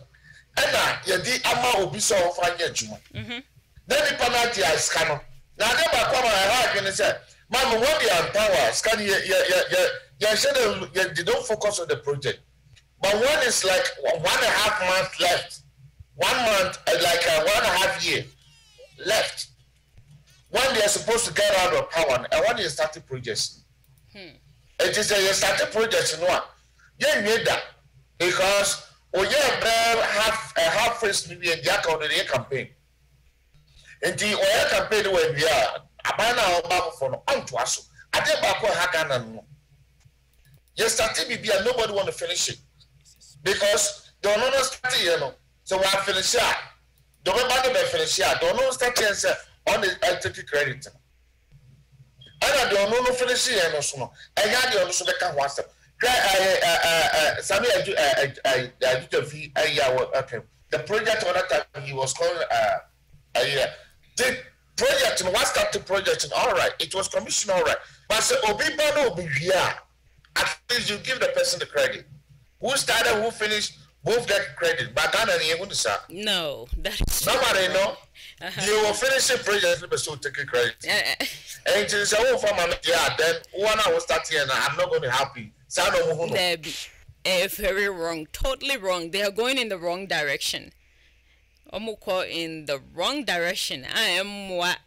And you did ama obi so for your juma. Then the penalty is scan. Now they come and I say, "Mama, what the power scan? They don't focus on the project." But one is like 1.5 months left. 1 month, like 1.5 year left. When they are supposed to get out of power, and when you start the project, it is a started project. No, you need that because half face maybe in the account of the campaign. And the oil campaign when we are abana or for no onto us. I think back what happened. You started maybe and nobody want to finish it because don't know start you know. So we are finish it. Don't nobody finish it. Don't know start and say on the I take credit. I don't know finish it and so. I got you also can WhatsApp. Sammy I okay. The project on that time he was called the project and what started project all right. It was commissioned all right. But say Obiba no be here. At least you give the person the credit. Who started, who finished, both get credit. But no, that's nobody know. You will finish the project, but still take credit. And you say, "Oh, for my then one I will start here, and I'm not going to help you." Very wrong, totally wrong. They are going in the wrong direction. In the wrong direction. I am what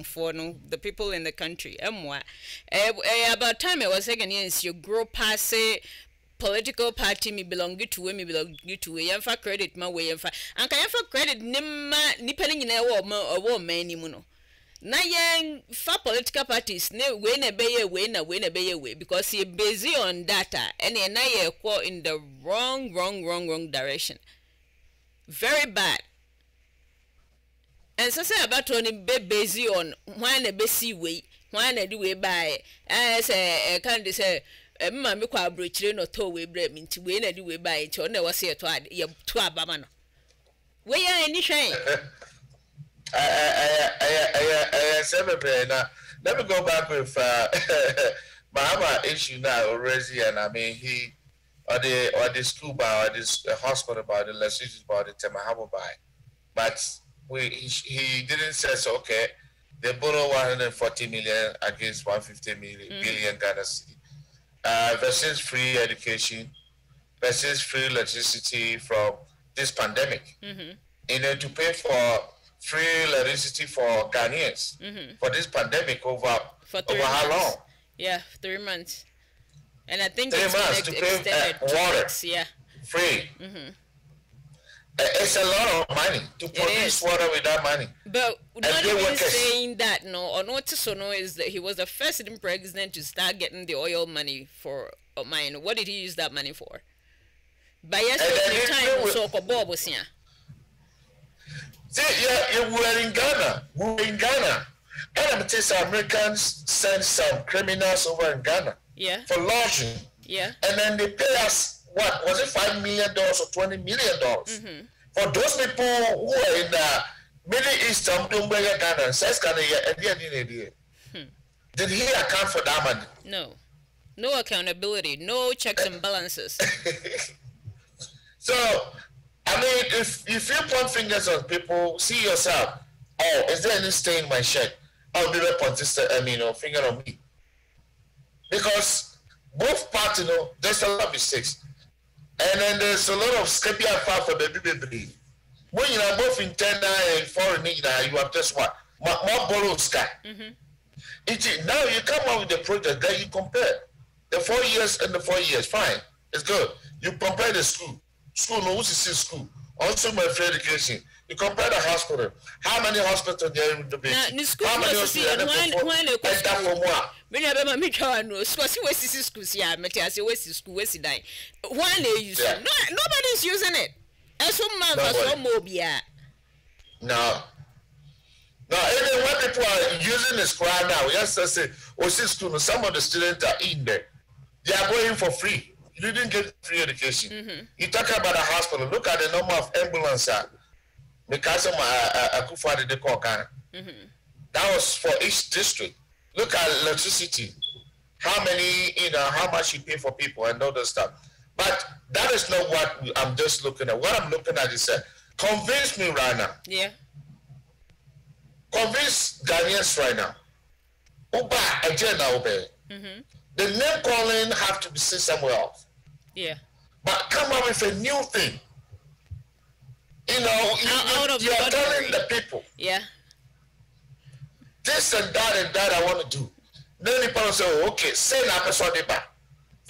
for the people in the country. About time I was saying yes, you grow past political party me belong to we yamfa credit my way yamfa and can yamfa credit nipa ni nyina wo mani mu no na yen fa political parties ne we na beye we because you busy on data and na ye ko in the wrong direction. Very bad. And so say about only be busy on why na be see way why na do we buy as a kind of say Mammy kwa bridge no to we bread me to we na do we buy it on was here to add ye to abamano. We are any shame. Let me go back with Mahama issue now already, and I mean he or the school by or this hospital by the legislation by the Temahabo by, but he didn't say so. Okay, they borrow 140 million against 150 billion Ghana cedi. Versus free education, versus free electricity from this pandemic. To pay free electricity for Ghanaians for this pandemic over how long? Yeah, 3 months. And I think 3 months to pay water free. It's a lot of money to produce water with that money. But not even saying that, no, or not so no, is that he was the first sitting president to start getting the oil money for mine. What did he use that money for? By yesterday time, so Bob was here. See, yeah, we were in Ghana. And I'm telling you, Americans send some criminals over in Ghana for lodging. Yeah. And then they pay us. What was it, $5 million or $20 million? For those people who are in the Middle East, Ghana, did he account for that money? No accountability, no checks and balances. So, I mean, if you point fingers on people, see yourself. Oh, is there any stain in my shirt? I'll be finger on me. Because both parties, there's a lot of mistakes. And then there's a lot of scrappy and for baby. When you are both internal and foreign, you have just what? More borrowed sky. Now you come out with the project that you compare. The 4 years and the 4 years, fine. It's good. You compare the school. School, no, who's in school? Also, my free education. You compare the hospital. How many hospitals there in the base? How many hospitals when you have me can know, so see West school, yeah, Matthias, West school, West die. One day you say, nobody's using it. As some man for some mobile. No, even when people are using the school now, yes, I say, school, some of the students are in there. They are going for free. You didn't get free education. You talk about a hospital. Look at the number of ambulances. Because of Akufo de Ghana. That was for each district. Look at electricity. How many, how much you pay for people and all that stuff. But that is not what I'm just looking at. What I'm looking at is convince me right now. Yeah. Convince Ghanaians right now. Uba agenda obey. The name calling have to be seen somewhere else. Yeah. But come up with a new thing. You are telling the people. Yeah. This and that I want to do. Then the people say, oh, okay, say na person dey ba.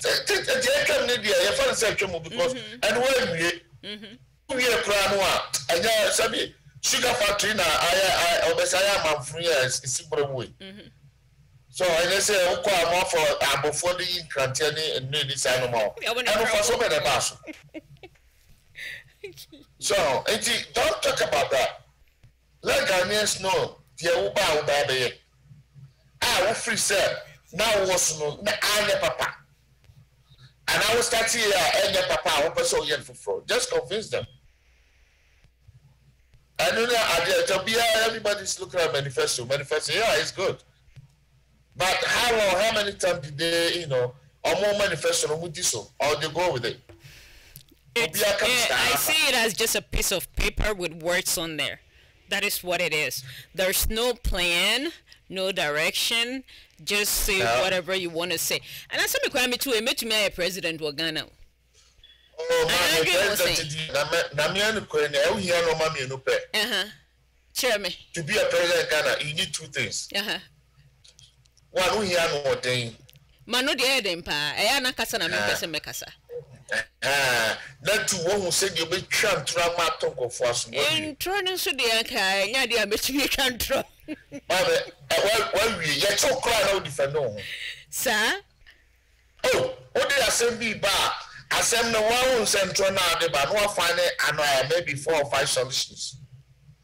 They come need there, you find say because and when we kra no a, anya sabi sugar factory na I obesaya man free is simple way. So I say ukwa am for abofo the krante and need this animal. And for so many bass. So, don't talk about that. Let Ghanaians know the Uba baby. I will free sir. Now was no papa. And I will start here and papa I will person yen for. Just convince them. I don't know everybody's looking at manifesto. Manifesto, yeah, it's good. But how many times did they, or more manifesto or they go with it? I see it as just a piece of paper with words on there. That is what it is. There's no plan, no direction. Just say whatever you want to say. And that's what me too. I met me a president of Ghana. Oh, Chairman. To be a president of Ghana, you need two things. One, who hear no thing. Mano de edempa. I na kasa na me kasa. That to one who said you be trying to talk for us. In trying to the anchor, Nadia, but you can't draw. Well, we yet so cry out if I know. Sir? Oh, what did I say be bar? I send the one who sent to another, but no find it, and I maybe 4 or 5 solutions.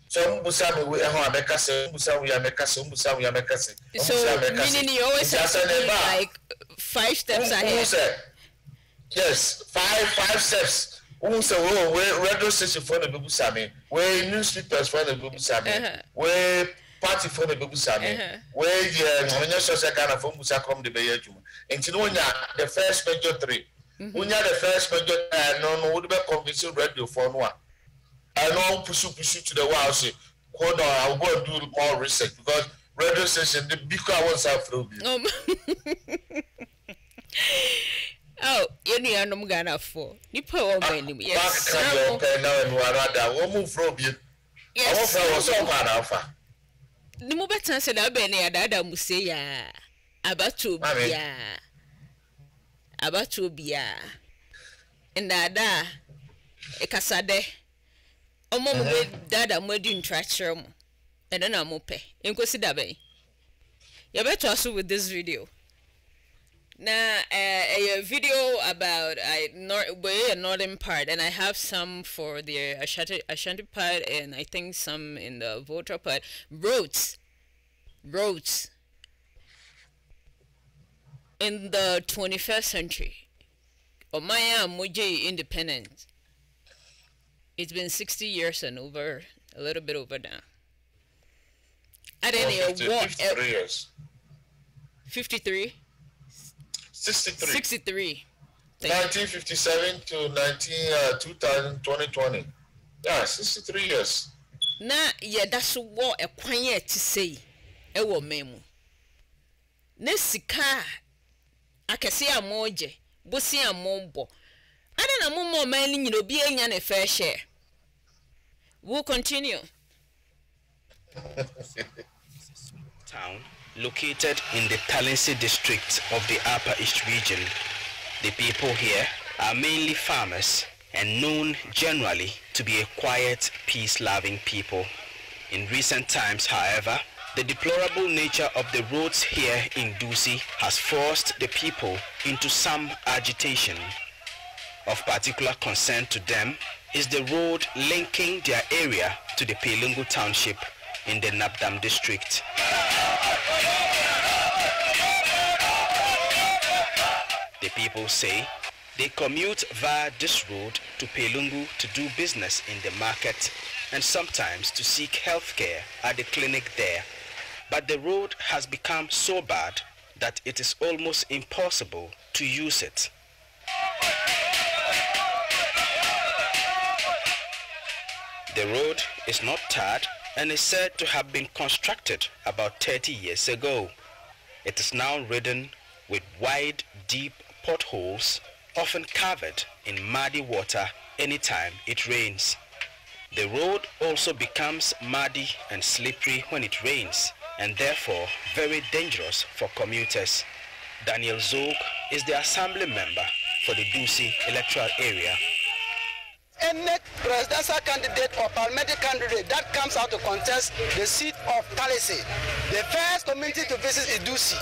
So, Musami, we are make us, Musami, make us, Musami, make us. So, meaning you always have to be like 5 steps ahead. Yes, five steps. Who say, oh, radio station for the Bibu Sami, where newspapers for the Bibu Sami, where party for the Bibu Sami, where the social Ghana for Musa come the Bayajum. And you know, the first major 3. When you're the first major, no, would be convincing radio for one. I know pursue to the wild say, hold on, I'll go and do more research because radio station, the big car wants out through. Oh, any animal Ghana for. You put over any. Yes, move from you. Yes. was so bad alpha. The mobile chance and Albany Dada Musea about to be and Dada Ekasade Omo Dada Modin Trachum and then I'm mope in Cosidabe. You better also with this video. Now, a video about a northern part, and I have some for the Ashanti part, and I think some in the Volta part. Roads. In the 21st century, Omaya Moji independence. It's been 60 years and over, a little bit over now. I didn't know 53 years. 53. 63. 1957 to 2020. Yeah, 63 years. Na yeah, that's what a quiet to say. Ewo memu. Ne sika akese amoje, bosi amombo. Ada na mumo man ni no bi enya ne fair share. We'll continue. Town located in the Talensi district of the Upper East region. The people here are mainly farmers and known generally to be a quiet, peace-loving people. In recent times, however, the deplorable nature of the roads here in Dusi has forced the people into some agitation. Of particular concern to them is the road linking their area to the Pelungu township in the Nabdam district. The people say they commute via this road to Pelungu to do business in the market and sometimes to seek health care at the clinic there. But the road has become so bad that it is almost impossible to use it. The road is not tarred and is said to have been constructed about 30 years ago. It is now ridden with wide, deep potholes, often covered in muddy water anytime it rains. The road also becomes muddy and slippery when it rains, and therefore very dangerous for commuters. Daniel Zog is the assembly member for the Dusi electoral area. Any presidential candidate or parliamentary candidate that comes out to contest the seat of Talensi, the first community to visit is Dusi.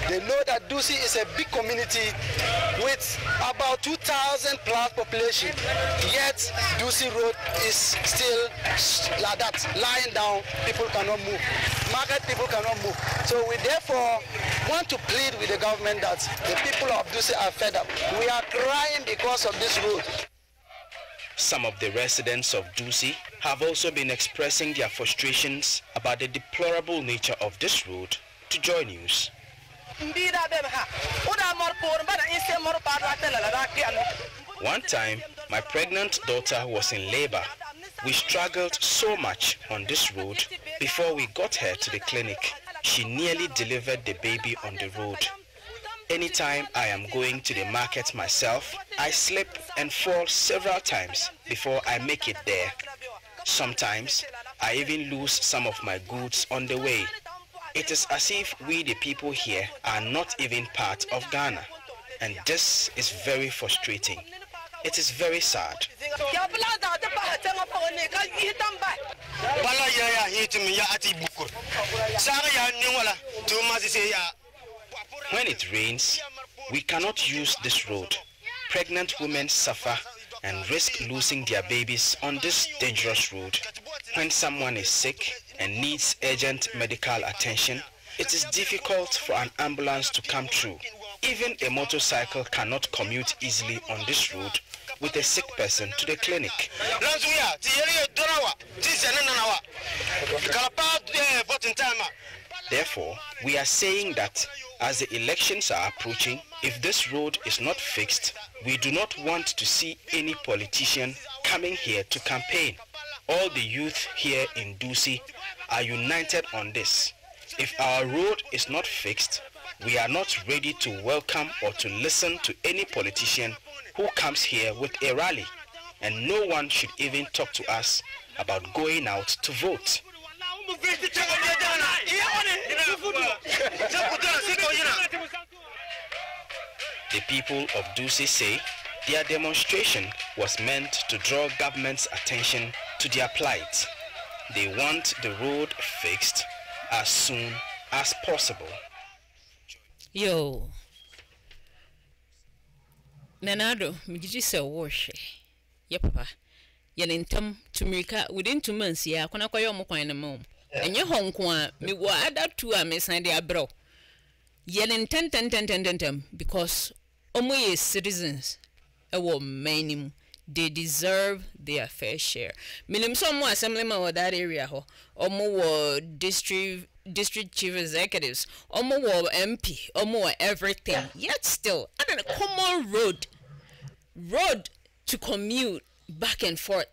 They know that Dusi is a big community with about 2,000 plus population, yet Dusi Road is still like that, lying down, people cannot move. Market people cannot move. So we therefore want to plead with the government that the people of Dusi are fed up. We are crying because of this road. Some of the residents of Dusi have also been expressing their frustrations about the deplorable nature of this road to Joy News. One time, my pregnant daughter was in labor. We struggled so much on this road before we got her to the clinic. She nearly delivered the baby on the road. Anytime I am going to the market myself, I slip and fall several times before I make it there. Sometimes, I even lose some of my goods on the way. It is as if we the people here are not even part of Ghana. And this is very frustrating. It is very sad. When it rains, we cannot use this road. Pregnant women suffer and risk losing their babies on this dangerous road. When someone is sick and needs urgent medical attention, it is difficult for an ambulance to come through. Even a motorcycle cannot commute easily on this road with a sick person to the clinic. Therefore, we are saying that as the elections are approaching, if this road is not fixed, we do not want to see any politician coming here to campaign. All the youth here in Dusi are united on this. If our road is not fixed, we are not ready to welcome or to listen to any politician who comes here with a rally. and no one should even talk to us about going out to vote. The people of Dusi say their demonstration was meant to draw government's attention to their plight. They want the road fixed as soon as possible. Yo. Nanado, mjiji se woshe. Ye papa. Yenintam tumika within 2 months ya kuna kwa yo mkwa na mom. Enye honkwa mi wa ada tu a me san de abro. Yenintam because omo ye citizens ewo manim. They deserve their fair share. Minim so mo assemblyman wa that area ho. Omo wo district chief executives, omo wo MP, omo wo everything. Yet still, and a common road to commute back and forth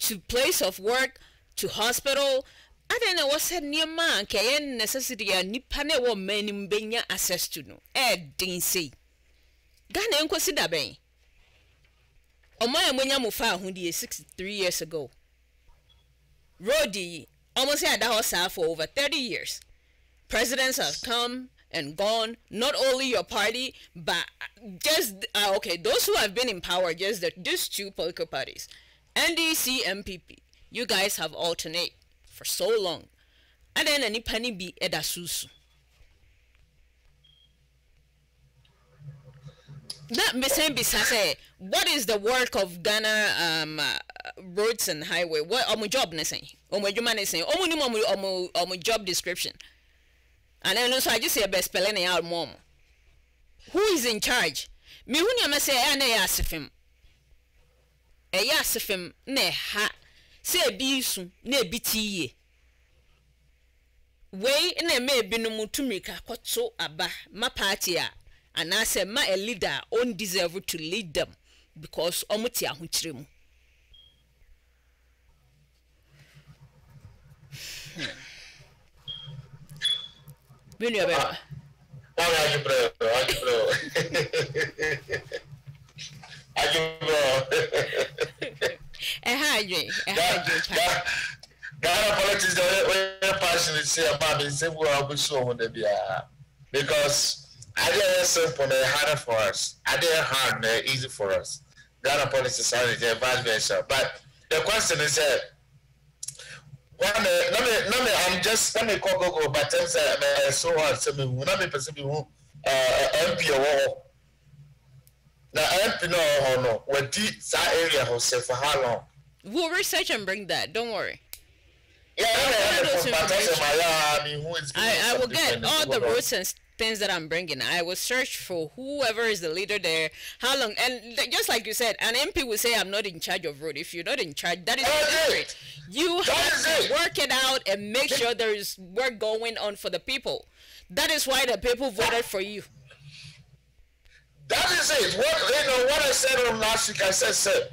to place of work, to hospital. I don't know what's said near man kayen necessity a nipa ne wo manim benya access to no. Din say. Ghana enko sida ben. Omoya mwenya mufa ahudi 63 years ago. Rodi almost had that house for over 30 years. Presidents have come and gone, not only your party, but just, okay, those who have been in power, just these two political parties, NDC, MPP, you guys have alternate for so long. And then any penny be edasusu. That missing say, what is the work of Ghana roads and highway? What omo job ne say? Omo juma ne say? Omo job description. And then also I just say best spelling out mom. Who is in charge? Me hu ni say na ya asefem. E ya asefem na ha. Say bi su na bi tiye. We na me bi no mutumika kwotso aba ma party a. And I said, my leader on deserve to lead them because omuti ahunchiremu. Bini abeba. Ghana politics are passionate say about the same way I so on the because I didn't simple and harder for us. I didn't hard and easy for us. Ghana politics are vice versa. But the question is let me go but so hard so me not be person who MP or now MP no what that area who say for how long? We'll research and bring that, don't worry. Yeah, I will get all the roads and things that I'm bringing. I will search for whoever is the leader there, how long, and just like you said, an MP will say I'm not in charge of road. If you're not in charge, that is great. You have to work it out and make sure there is work going on for the people. That is why the people voted for you. That is it. What I said on last week, I said, say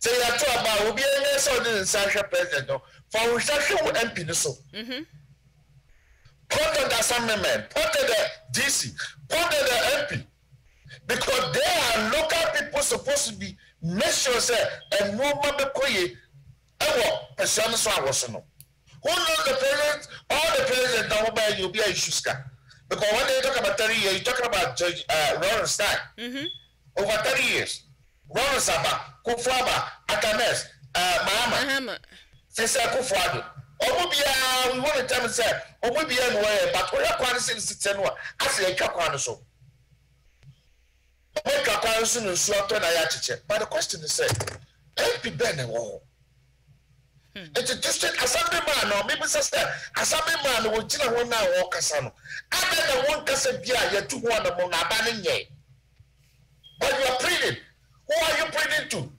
you are talking about will be a social president for social MP so. Put the assemblyman, put the DC, put the MP, because they are local people supposed to be make sure say and no member koye person so awoso. Who knows the president? All the president now by you be a issues because when they talk about 30 years, you're talking about Judge Ronald Stark. Over 30 years. Ronald Saba, Kufaba, Atames, Mahama. Since Kufuado. We want to tell me, say, we be anywhere, but we are quite a citizen. I say, a crack so. Make a question and so on. But the question is, MP Ben and all. It's a district assemblyman, or maybe sister, assemblyman will tell one now or Cassano. I bet one Cassabia, you're 2 among abandoning ye. But you are pleading. Who are you pleading to?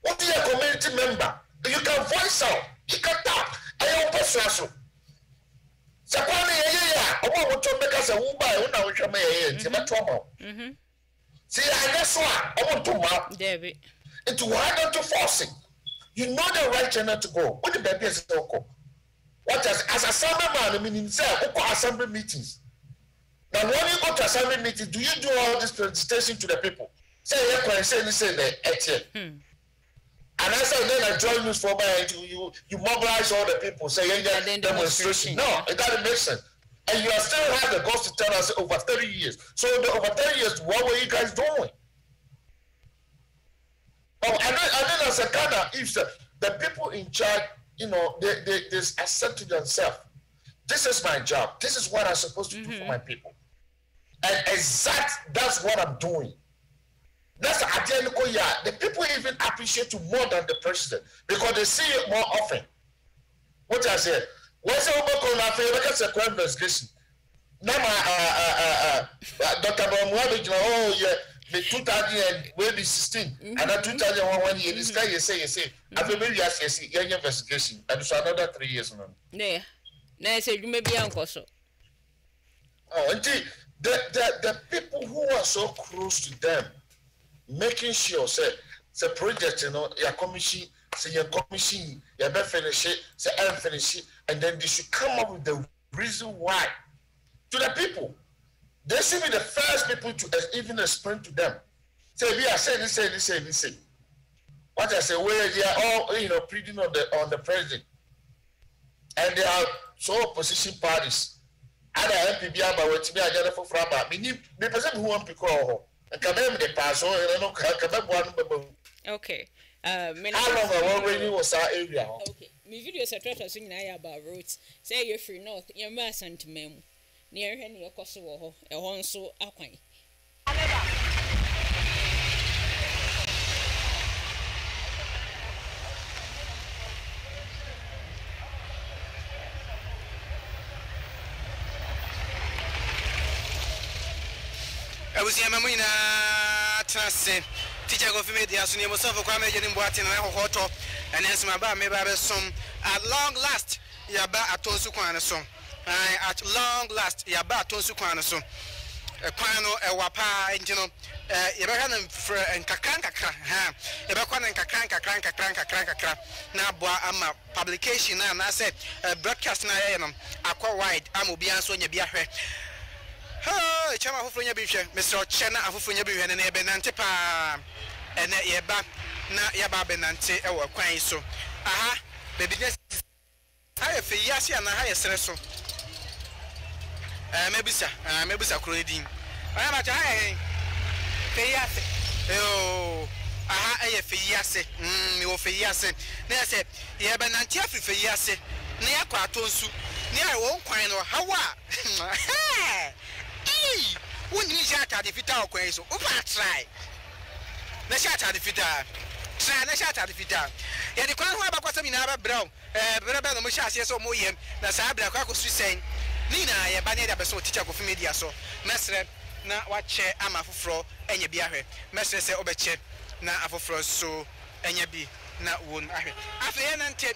What is a community member? You can voice out. You can talk. I am persuasive. Sapani, I want to make us a woman who knows your mayor, trouble. See, I guess what? I want to map. David. It's why don't you force it? You know the right channel to go. What the baby is to go? What as assemblyman, I mean, himself, who call assembly meetings. Now, when you go to assembly meetings, do you do all this presentation to the people? Say, say, And I said, then I join news for my you mobilize all the people, say demonstration. No, it doesn't make sense. And you are still have the guts to tell us over 30 years. So over 30 years, what were you guys doing? Oh, and then as a Ghana, if the people in charge, they accept to themselves, this is my job. This is what I'm supposed to do for my people. And that's what I'm doing. That's at the end of the year. The people even appreciate you more than the president because they see it more often. What I said, what's the look at investigation? Now, Dr. Bamuabe, the 2016 and 2001 year, this guy you say, I've been yes, investigation, and it's another 3 years. Yeah, I said you may be uncle so. Oh, indeed, the people who are so close to them, making sure say project, your commission, say your commission, you better finish it, say I finish it, and then they should come up with the reason why to the people. They should be the first people to even explain to them. Say we are saying this. What I say, where they are all pleading on the president, and they are so opposition parties. Other MPB about what to be a for Fraba. Me person who want to call and come in the pass on and come one. Okay. How long I already was our area? Okay. My videos are taught us in about roads. Say you're free north, you're mass and to memo. Near Henry or Kosovo, a honso aquine. I was here, Mamina Trasse, teacher of media, so you must have a crime in Boatin and Hoto, and as my bar may be some at long last, Yaba at Tosuquana song. At long last, Yaba Tosuquana song. A quano, a wapa, and Yabakan and Kakanka, Yabakan and Kakanka, now boa ama publication, and I said, broadcast na aqua wide, Amobian Sonia Biahe. Oh, Chama Hufunya Bisha, Mr. Chena, Hufunya Bian and Ebenantepa, and Yaba, na Yaba Benante, our quine so. Aha, baby, I have a yassi and a higher stress. Maybe sir, Cronidine. I am at a high Fayase. Oh, aha, I have a yassi, you of a yassi. There said, Yabanantia for yassi, near Quatonsu, near one quine or Hawa. Wouldn't you shut at the Fita or Quaso? Oh, try. Let's shut at the Fita. Try, let's shut at the Fita. Yet the Quan Wabba in our brown, Brabba Mushas, yes, or Moyem, Nasabra Quacos saying, Nina, a banana episode teacher of media so, Mestre, na what chair am a fro, and ye be a head. Mestre say, Obeche, na a fro so, and ye be, not one. After Yanante,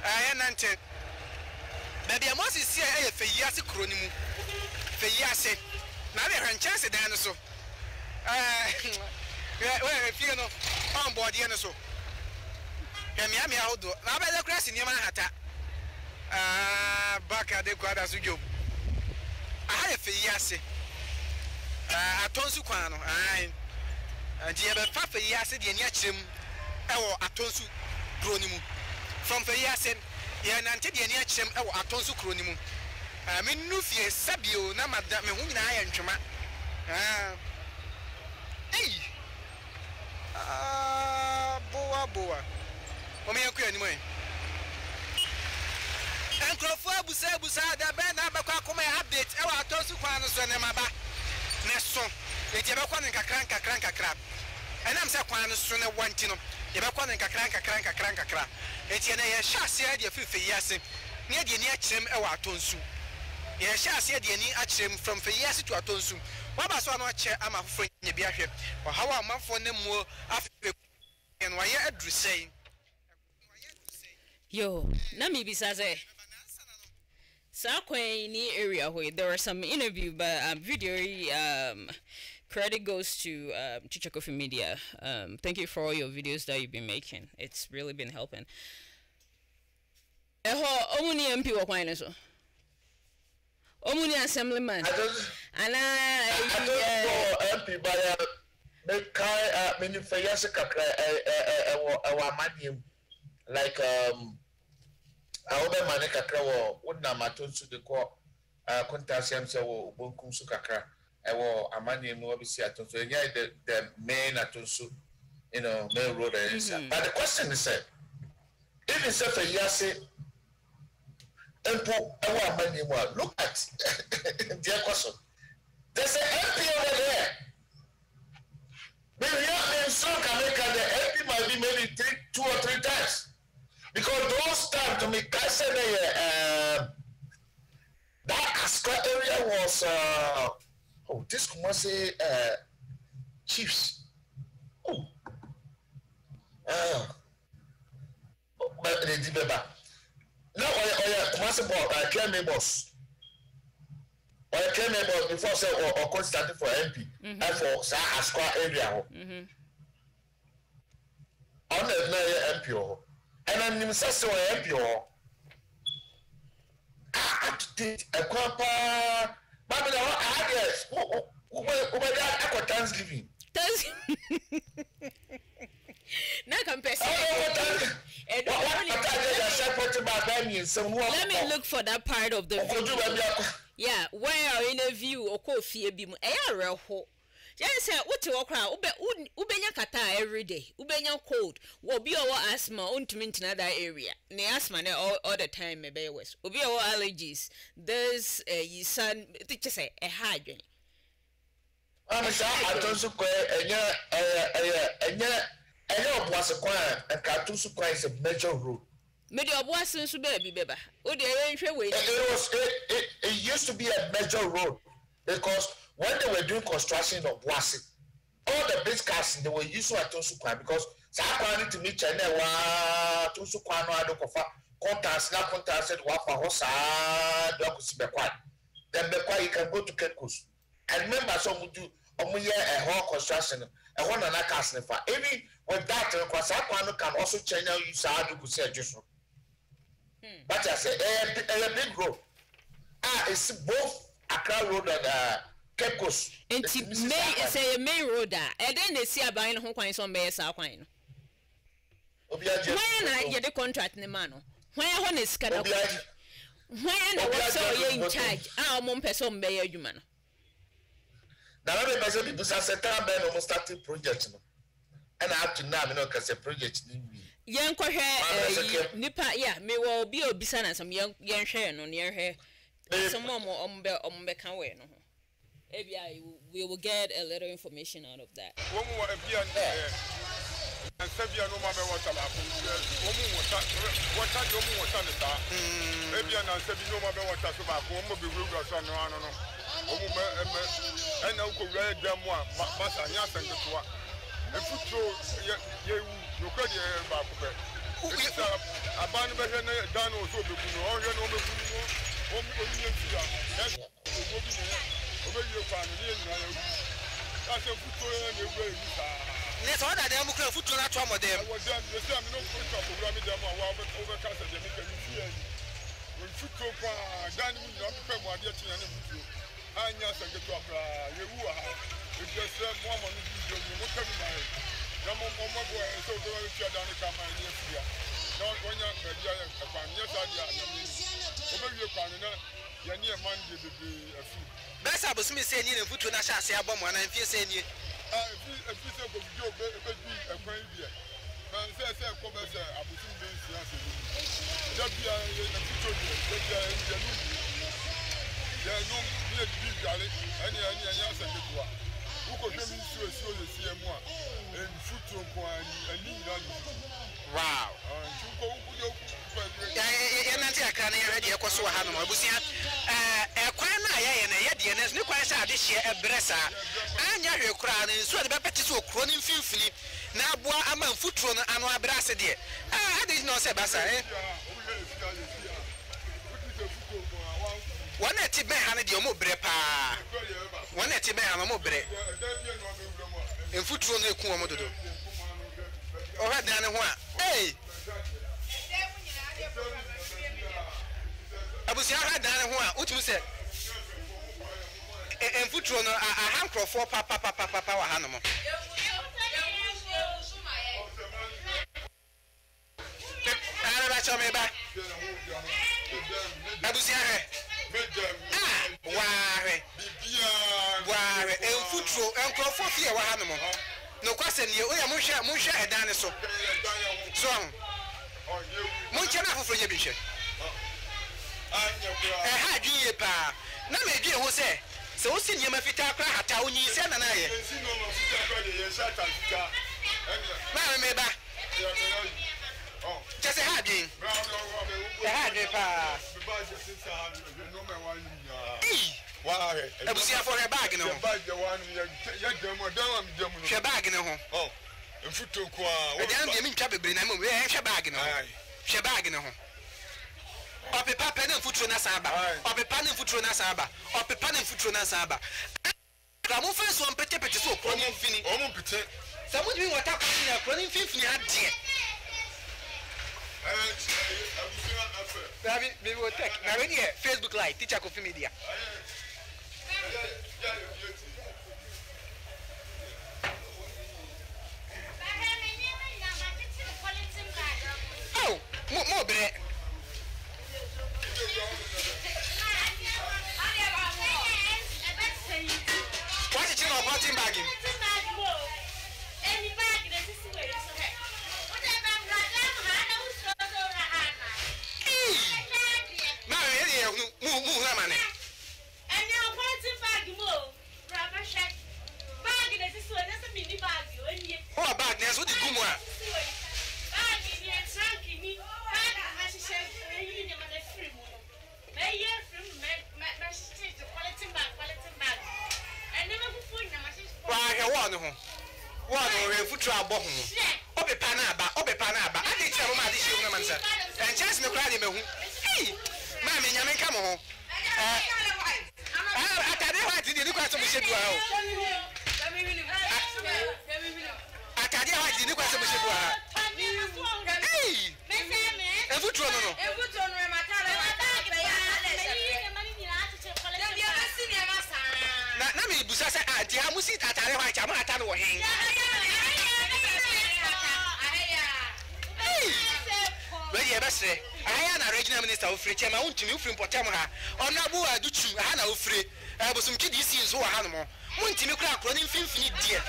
I anante. Baby, I must see a Fayasi Cronimu. Fayase. Now they're in chance of dinosaur. If you know, on board the dinosaur. Yami, I'll do. Now, by the grass in Yamahata. Back at the Quadas with you. I have Fayase. I told Suquano. I dear Papa Yassi, the Yachim, or Atonsu Cronimu. From Fayase. Yan Antidian Yachim, or Atonsu Cronimu. I mean, Nufia Sabio, Namadame, whom I am Chama. Hey, Boa. Omea anyway. And Crawford Busa, the band Abacoma update, our Tosuquanos and Maba. Nesson, the Jabacon and Cranka crab. And I'm Saquanos sooner wanting Jabacon and Cranka crab. It's in a chassis idea 50 years near the Yachim, our Tonsu. Yes, I said the action from Fayas to Atonsu. What was one chair? I'm a friend, or how am I for them more after and why you address saying? Yo, Nami Bisaze. Sakwe in the area where there was some interview, but video. Credit goes to Teacher Coffee Media. Thank you for all your videos that you've been making. It's really been helping. Only MP or Omuni assemblyman. I don't know MP, but make many fayas kakra amanium like Aobe Mane kakra would na matonsu de ko contasium so bunkum su kakra amanium no be see atonsu the main atonsu main road but the question is if it's a fayase look at their question. There's an MP over there. Maybe in some America, the MP might be maybe 2 or 3 times. Because those times to make that Ascra area was this must say chiefs. But they did better. Now claim me boss. Or claim me boss before say or constantly for MP and for Asqua area. On the MP and I'm in such a MP a grandpa Babylon address who Thanksgiving. Now compare. Let me look for that part of the video. Yeah, where interview or coffee beam air ho. Just say what you crowd ubenya kata every day. Ubenya cold. Will be our asthma on to mint in another area. Ne asthma all the time maybe was. Will be our allergies. There's a son teacher say a hygiene. I'm sorry, I don't so I know was a choir and cartoon supply is a major road. Maybe a wasn't so baby, Beba. It used to be a major road because when they were doing construction of Wasi, all the big cars they were used to Atosuqua because Sakwa to meet China to Suquano Adokofa, contacts, not contacts at Wapa Hosa, Docus Bequan. Then Bequa you can go to Kekus. And remember, some would do a whole construction, a one and a cast. Even with that, Sakwa can also change how you saw to say just. But I say a big road. It's both Accra Road and Cape Coast. It's a main road, and then they see a buying home coins on Bay Southwine. When I get the contract in the man, when I want to scan up, when I was so in charge, our mom person Bay human. Now, I remember people say, "I'm almost starting project." And up to now, I know because a project. Young Nipa, yeah, may well be a bisana some young share on your hair. Some more ombe can wait. Maybe we will get a little information out of that. And Sabia no matter what happened. What time you want to start? Maybe I'm not saying no matter what that's about. One will be rude or something. I don't know. And Uncle Red Demois, Massa Yasan, and put you could hear about it. It's a band better than also the all your normal that's a foot and a way. Let's order them who foot to that one of them. Was done the same no foot of them overcast and make a when foot to Dan will not become what yet in any foot. I just get to you. If you serve one money, you will come by. Come on, my boy, so go to your down the camera in your not when you're a fan. Yes, I am. Over your partner, you're near Monday to be a few. Best I was missing in a foot to Nasha say about one and feel saying you. If you say, go be a friend here. Man says, come as a Abusim Base. That be a future. There are no near to be Galley, any answer to one. Who could come into a show the CM1 and foot to and need on. Wow. Yeah, I can't hear a Kosovo Hanum. I was here. A quana, and a Yadianas, no question this year a Bressa. And you're crying, so the Baptist will croning filthy. Now, boy, I'm a foot run and one brassa dear. I didn't know Sebasa, eh? One at Tibet, Hannah, more brepa. One at Tibet, I'm more bread. And foot run the Kuamodo. All right, Dan, hey. I was here, what you said. And foot run a handcroft for Papa Animal. cho me ba abusia he ware enfutro enkrofo fie wa ha no mo no kwase ne o ya monhwe edan ne so monche na afoforo nye bi hwe ha dwie pa na me dwie ho se o si nyema fita kra hata onyi se na na ye na me ba just ha dwie pa ebusia for her bag no she bag no ho mfuto kwa edan de mi ntwa bebre na mo she bag no she bag no ho opepa pe na mfutro na saba opepa na mfutro na saba opepa na mfutro na saba ka mo fa so mpete pete so kro ni mfini o mo mpete sa mo dwi wata kwa ni kro ni mfini ade Baby will take. Now when you Facebook Live, Teacher Coffee Media. Oh, more bread. What did you know about him bagging? Oh, bag, there's what the good one. Minister Ofre Chema untimi ufri potem ha onabu aduchu ha na ofre bosumki disi nso ha no mo untimi kura akro ni mfimfini die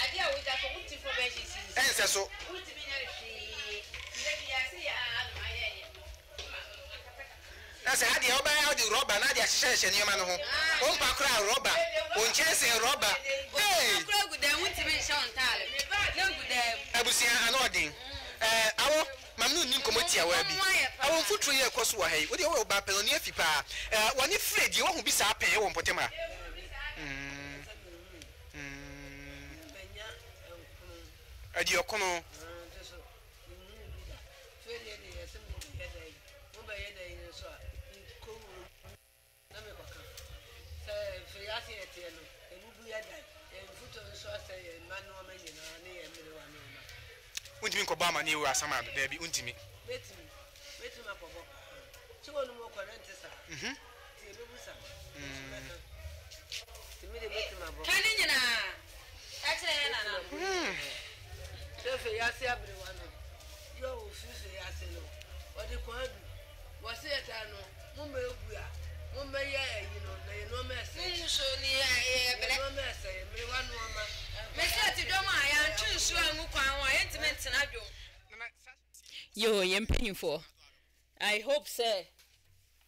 adia we da ko unti for benches ense so untimi nya hwe na se adia oba ya di rubber na adia hye ni ma no ho o mpa kura rubber on chance rubber hey kura gudan untimi hye on tale na gudan abusia anodin awo mamnu ni nkomotia wa bi awo mfutro ye koso wa hai wo de wo ba pe ni afi pa woni fredi wo hu bi sa pe wo mpotema adi okono untimi ko ba ma ni wa sama da bi untimi betimi akobo ti wonu mo ko rent sa ti be busa ti mi de betimi abo kani nyina ta chere na na sefe ya se abre wanu yo ofife ya se no odi ko adu wo se eta no mo me egua mo me ye yi no na ye no me se so ni ye bele no me se me wanu ma me se ti do ma ya ntun so angu kwan wa intimate na dwo yo ye mpanyinfo I hope say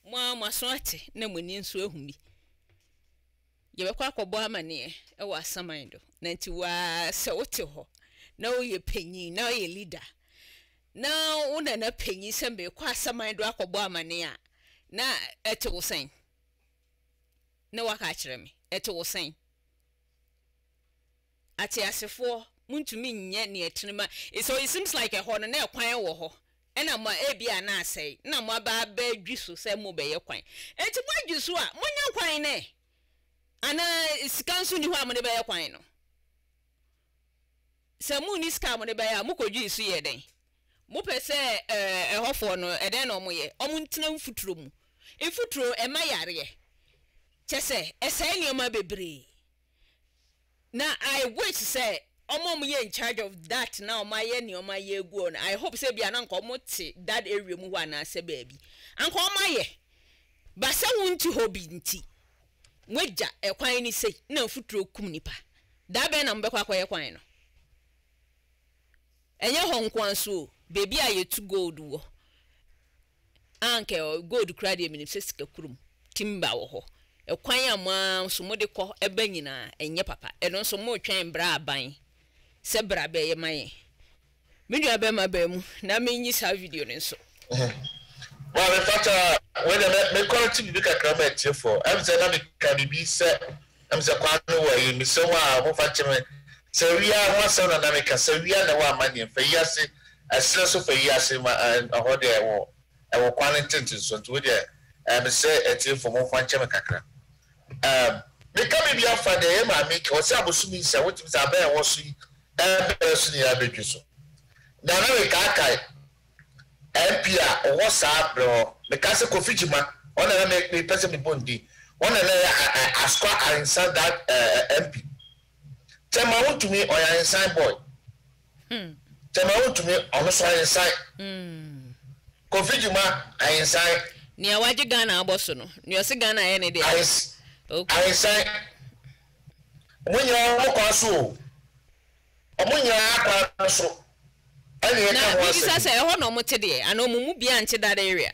mo so ate na mo ni nso ehun bi ye be kwa akobo amane e wa asaman do na nti wa se wote ho na o ye panyin na o ye leader na una na panyin se be kwa asaman do akobo amane a na ete wo sen na waka kire me ete wo sen ate asefo muntumi nye ne etinima so it seems like a hono na ekwan wo ho ena ma ebia na asai na mo ba dwiso se mo be ye kwan enti mo dwiso a monya kwan ne ana sikansu ni ho a mo ne be ye kwan no se mu ni ska mo ne be ya mo kodwiso ye den mo pese ehofo no eden no mo ye omo ntena mfuturo mu ifuturo ema yare chese esay nioma bebre na I wish say omom ye in charge of that now my ye nioma ye gu on I hope say bia na nko mote that area mu wa na se baabi anko ma ye ba se wunti hobi nti mweja ekwan ni sei na futuro kum nipa da be na mbekwa kwaye kwan no enye honkwan so baby aye to gold wo anke gold crade minim se sika kurum timba wo ho ekwan ama so mode kɔ eba nyina enye papa eno so mo twen bra aban se bra be ye man me be ma ba mu na me nyi sa video ne so well in fact when me quality bi kakra ma tie for am say na me can be say am say kwa no wa me so wa mo fa cheme say we are one son na me ka say we are na wa mani fa yase asira so fa yase ma ho de e wo quality so to we de am say etie for mo fa cheme kakra me ka be afa de e ma me ka o say abosumi say what say aban wo so yi e so ni abedwu so na na we ka kai empia o whatsapp bro me ka se kofijima ona na me pese me bondi ona na askwa answer that MP tema want to me or your inside boy tema want to me on so inside kofijima inside ni awaje Ghana aboso no ni o se Ghana ye ne de okay inside munyo mo kwa so omunyo akwa so na bisa say ho no mo tede ana omumu bia nche that area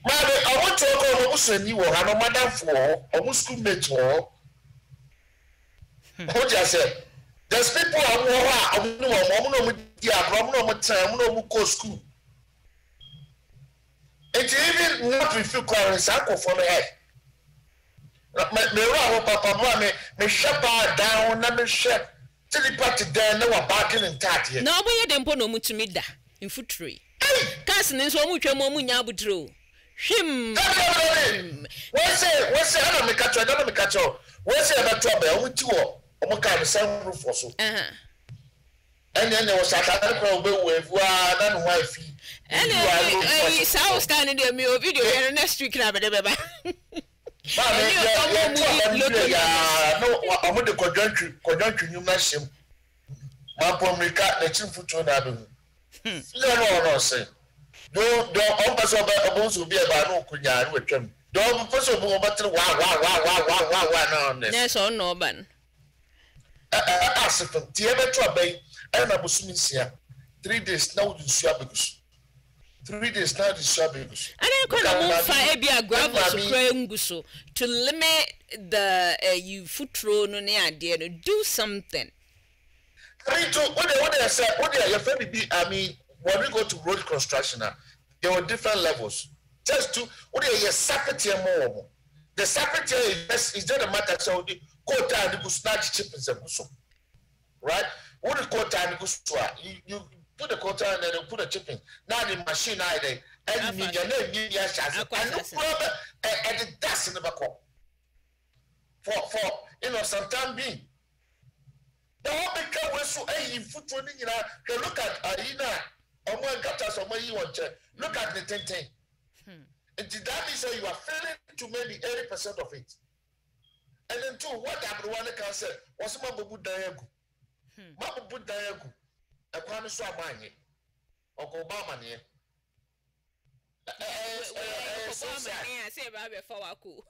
ma be owo to ko omo busani wo ha no madam for omo school mate wo ho just say there's people who are omo no di abro omo no mo tan omo no mo go school it even not with you quarrels akọ for me head me ro papa mo me shepa down na me shep tell party there na wa barking in tat here na oboye dempo no mutumi da in futuri kas ne so omutwa mo munya abudro hwim we say ana me kacho we say na to ba o ti wo o ka me san roof for so ene wo saka na be we vua na no wa fi ene south scan de me o video here next week na be de beba no omo de kodwantwi nyuma hyem ma pomika na chimfuto na be no say do on pass obo bi e ba no kunya no atwam do pass obo batre wa no ne so no ban asifam tie beto abai e na bosumi sia 3 days na wo nsu abegusu 3 days now the shabbos. And then call a fire ebia gravel so to limit the you foot throw no near idea to do something. I mean, what they said, what they your family be. I mean, when we go to road construction now, there were different levels. Just to what they your secretary more. The secretary is just a matter so the quota and the snatch chip is a guso. Right? What the quota and the guso you put the quota and then put a chip in. Now the machine either and you need and the dust in the back for some time being. The whole big car was so foot running look at Arena or more gutters or more you want to look at the 10. And that is you are failing to maybe 80% of it. And then two, what everyone can say was Mabu Diago. Mabu Diago. A crime is so mine. Or Obama near. I say about before I cool.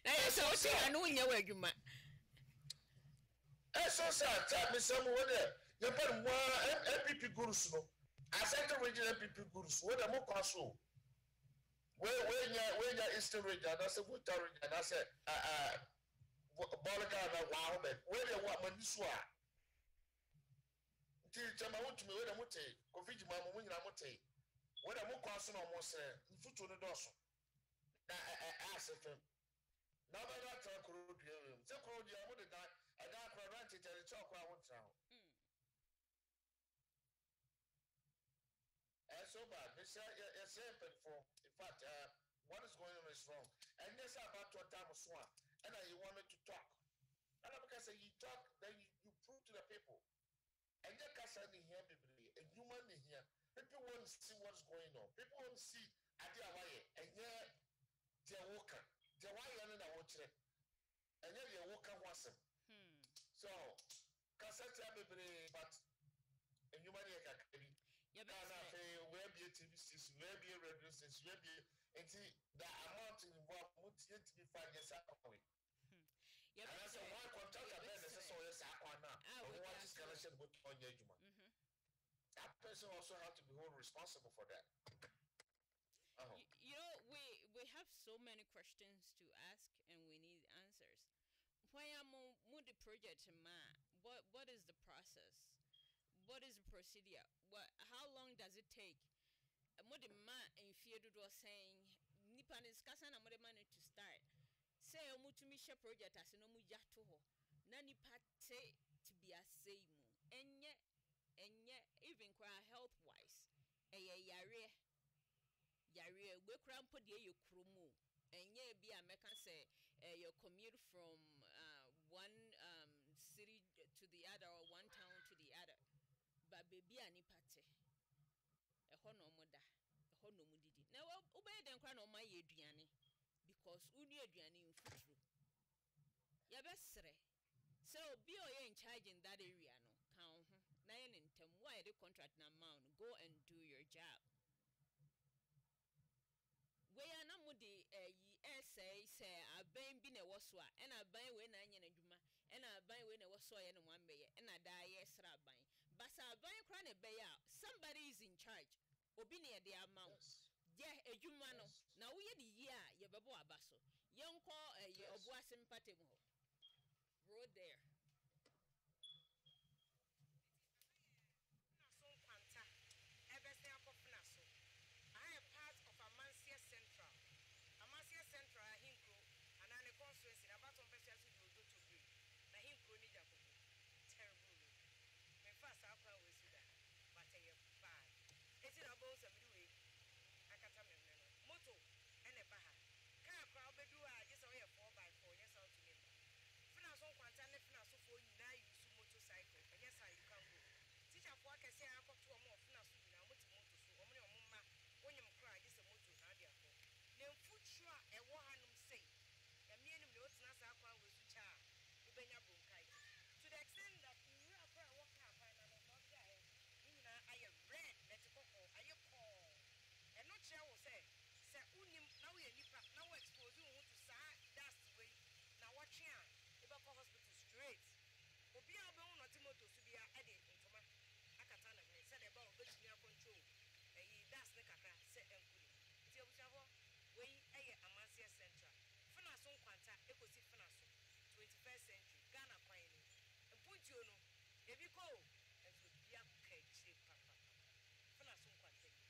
I know you where you might. So sad, tell me somewhere there. You put one MPP gurus. I said to region MPP gurus, where the more castle. Where you're Eastern region, that's a good region, and I said, Bolaka, wow, where they want Maniswa. Tell me what to me, where the Mute, Covid Mamma, when I'm Mute, where the more castle almost foot to the dorsal. I asked him. Now that I could do him, so cold, you would have done. I got my ranch and talk I want to. So bad. They say it's happened for. In fact, what is going on is wrong. And yes, about to a time of swan. And you want me to talk. And because you talk, then you prove to the people. And you can't say here, a human in here. People want to see what's going on. People want to see idea why. And yet, they're walking. They're why you're in a watch. chire enye ye wo ka ho asem so kasata bebre but enyuma ne kakari ya ba na fe we be TV station we be radio station we be enti the amount involved mutie to be 5 years away. Yeah, that's why contractor ben so yes akwana or what is connection with on judgment. That person also has to be held responsible for that. You know, we have so many questions to ask and we need answers. Why am I the project what is the process? What is the procedure? How long does it take? What the man in Field was saying, Nipan is Kassan and what money to start. Say a mutumisha project as no mujatoho. Nani pate to be a same. And yet, even qua health wise, yare, we cramp put ye your chromo. And ye be a mecha say, your commute from one city to the other or one town to the other. But baby, ani pate. A hono moda, a hono mudidi. Now, obey them crown on my Adriani because uni Adriani in futuro. Yabesre. So be in charge in that area, no count 9 and 10. Why the contract now amount? Go and do your job. We are not with the say I bang been a waswa and I buy when I and Juma and I buy when I was so and 1 bay and I die yes rabbi. But I buy a crown a bay out. Somebody is in charge. Obinia the amount. Yeah, a Jumano. Now we are the year, your babo abaso. Young call a boasim patimo. Road there. I am part of Amasia Central. Amasia Central, Hinko, and I'm a constituency about on Pesha to go to Green. The Hinko need a terrible. My first outcome was that, but I am bad. It's in a bones of Louis. I can't tell me. Moto and a baha. Car crowd do I just away 4x4 years out to him. Finance on Quantana, finance for you now use motorcycle, and yes, I can go. Teacher for I can say I got to a more finance now, what's motor so only a mumma. When you cry, this is a motor, Nadia. Then future a one say, a minimum notes Nasa with which are Ubenya Bunkai. To the extent that you are walking up and not there, I have read that I have call. And not shall say, Sir Unim, now we are now exposed you to sad dust way. Now watching Ibaka Hospital straight. Obia Bon or Timoto to be added into my Akatana said about Virginia control. That's the Kaka set and good. We a Amasia Central. Finason Quanta, Ecosi Finaso, 21st century, Ghana Quine. And put you know, if you go and to be a cake shape, Papa. Finason Quanta.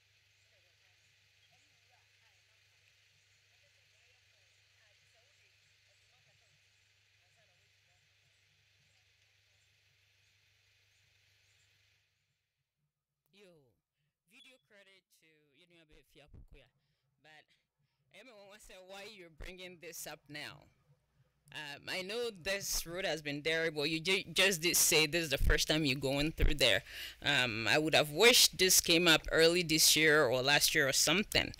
Yo. Video credit to Fiapukuya, but everyone wants to say why you're bringing this up now. I know this road has been there, but you just did say this is the first time you're going through there. I would have wished this came up early this year or last year or something,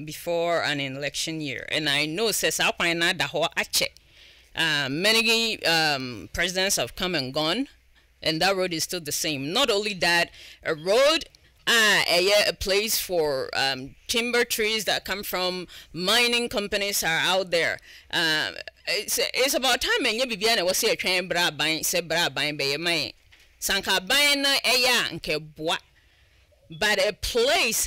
before an election year. And I know many presidents have come and gone, and that road is still the same. Not only that, a road a place for timber trees that come from mining companies are out there. It's about time and you began was a train bra buying se bra buying by my sanka buying a nke boa. But a place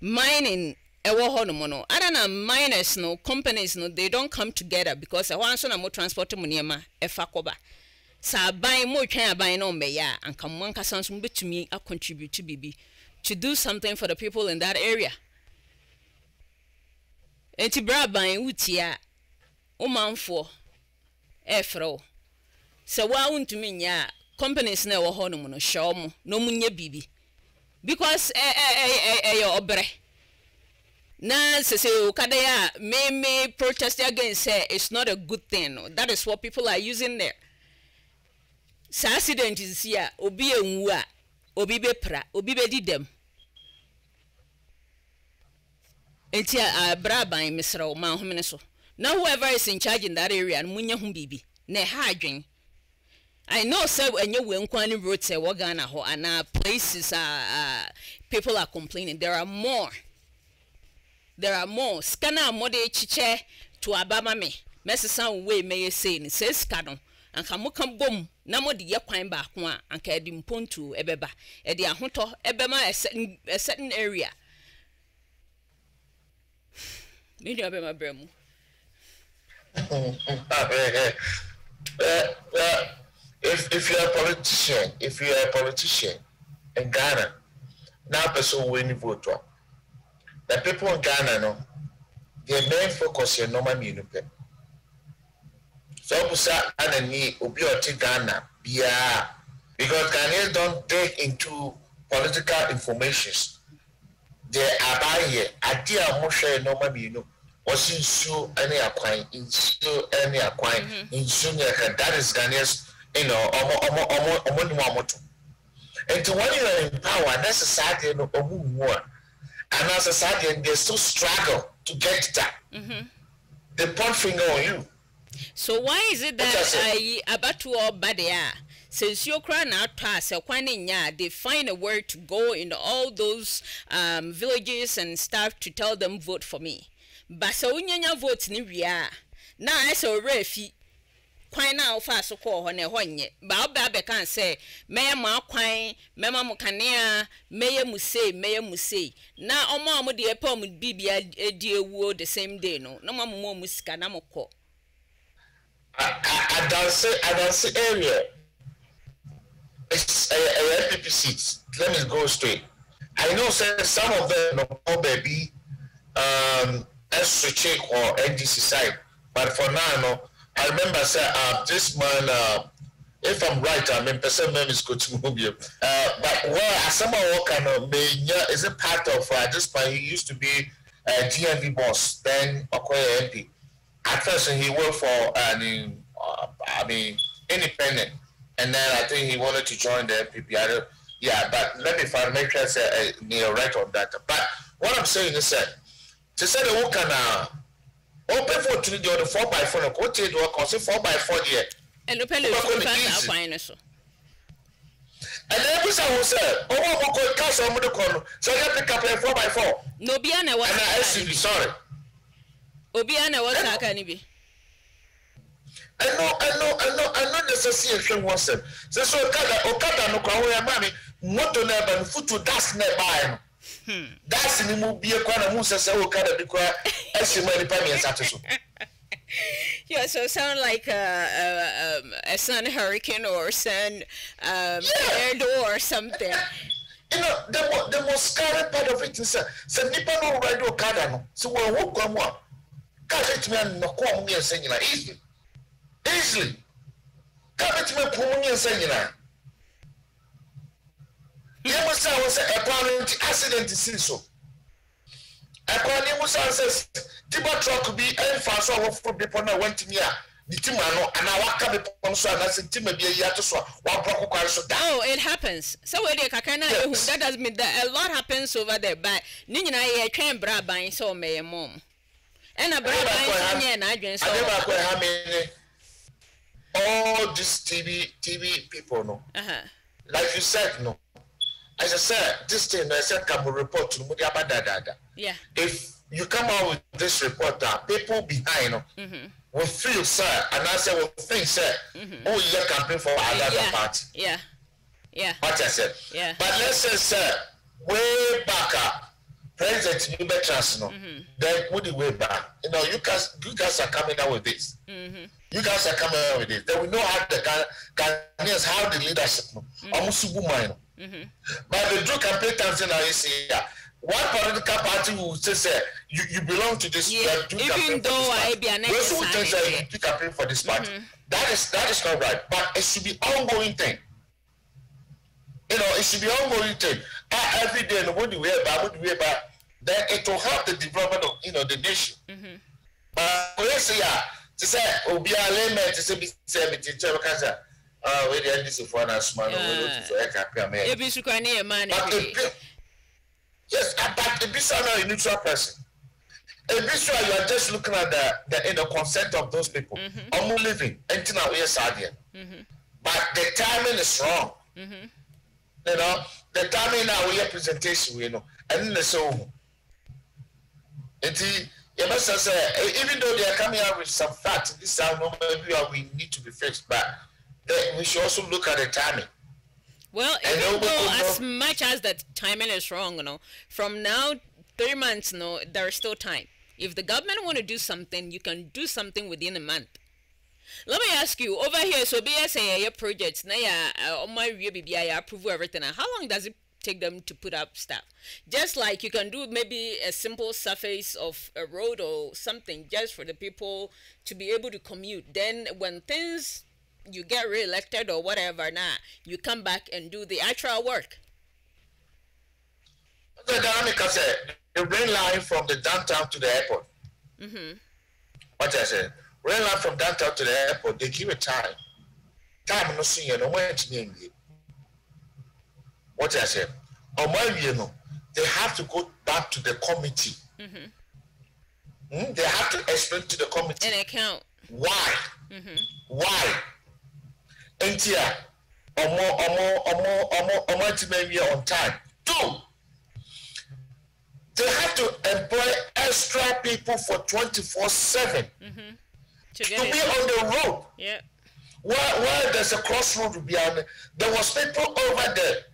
mining I don't know miners no companies no they don't come together because I want some more transport money ma efakoba. Sa buying more train buying on me and come one person to me a contribute to BB to do something for the people in that area. And to bra buying utia man for efro. So why won't mean ya companies never honor no show no munya BB because obre. Na se kadaya me protest against say it's not a good thing. That is what people are using there. Sa accident is here obi enwu a obi bepra obi bedi dem enti a bra ban mesra o man homene so Now whoever is in charge in that area and munya humbibi ne hadwin. I know sir when you went kwani road say wagana ho and places people are complaining. There are more. Scanner mode chiche to abama me. Messesan way may say ni says scadon and kamukam boom namo di yakwan ba ho an ka di mpontu ebeba e di ahoto ebema a certain area. Me di abema bremu. If you're a politician in Ghana, now person winning vote. The people in Ghana, no, their main focus is normal minupe. So, I need Obioti Ghana, because Ghanaians don't take into political informations. They are by here. Idea Moshe normal minu was in so any acquaint, in so any acquaint, in Sunya. That is Ghanaians. You know, and to when you are in power, that's society no more. And as a society, they still struggle to get that. They point finger on you. So why is it that about to all badia? Since you're crying out past they find a word to go in all those villages and stuff to tell them vote for me. But so unya vote ni ria. Now I saw refi. Kwan na ofa so ko ho na ho nye ba oba be kan say meye ma kwan mema mo kanea meye musei na omo de epa mo bibia edi ewu the same day no na mo musika na mo ko I don't say area it's a NPP seats. Let me go straight. I know some of them no baby SHK or NDC side, but for now no. I remember this man, if I'm right, I mean, person name is Coach Mubio. But where someone is a part of this man, he used to be a GMV boss, then Okoye MP. At first, he worked for independent, and then I think he wanted to join the MPP. But let me make sure I say right on that. But what I'm saying is that to say the who can open for to the 4x4 no ko te do ko se 4x4 there and open the fine so and then we say oh ko cash on the corner so you pick up a 4x4 no bia na what sorry obia na what aka ni bi I know necessary one say so okada no kwa ho ya mami moto na ba futu das na ba that's the move be a corner who says, oh, kind of because as you might pay me a satisfaction. Yeah, so sound like a sun hurricane or sun tornado or something. You know, the most scary part of it is Nippon no ride or Cadano. So we'll walk on one. Catch it man no call me and saying easily. Catch me pulling and saying that. There was a apparent accident in so. According to says, Tiba truck be and fast off from people now went to me. The Timano and I walk up on so and I said, Timothy, Yatoso, oh, it happens. So, that does mean that a lot happens over there, but Nina, I can't brab buying so may a mom. And a brab and I didn't know how many all these TV people know. Like you said, no. As I said, this thing I said come report to Mudiabada. Yeah. If you come out with this report that people behind will feel sir and I say will think sir oh you're campaign for another party. Yeah. Yeah. What I said. Yeah. But let's say sir, way back up, President Nubetras no. Then put the way back. You know, you guys are coming out with this. You guys are coming out with this. Then we know how the Ghanaians how the leadership no. Almost Subumaino. But the do campaign times now you see one political party will say you belong to this even though I be an you campaign for this party. That is not right. But it should be ongoing thing. You know, it should be ongoing thing. Every day nobody way back, then it will help the development of the nation. But let's say to say Obi Aleme to say cancer. We the NDC for an asman yes, but the Bissau a neutral person. This way, you are just looking at the consent of those people. I'm living until now, yes, but the timing is wrong. You know, the timing now we have presentation, you know, and the so. Even though they are coming out with some facts, this time maybe we need to be fixed, but we should also look at the timing. Well, even though as much as the timing is wrong, you know, from now 3 months, no, there is still time. If the government want to do something, you can do something within a month. Let me ask you, over here, so BSA your projects, now my BBI approve everything. How long does it take them to put up stuff? Just like you can do maybe a simple surface of a road or something just for the people to be able to commute. Then when things you get re-elected or whatever, now you come back and do the actual work. The dynamic, I said, the rail line from the downtown to the airport. What I said, rail line from downtown to the airport, they give a time. Time no see no when to name it. What I said, they have to go back to the committee. They have to explain to the committee an account why. Why? And here, on time. 2, they have to employ extra people for 24/7 to be on the road. Yeah. Where there's a crossroad beyond, there was people over there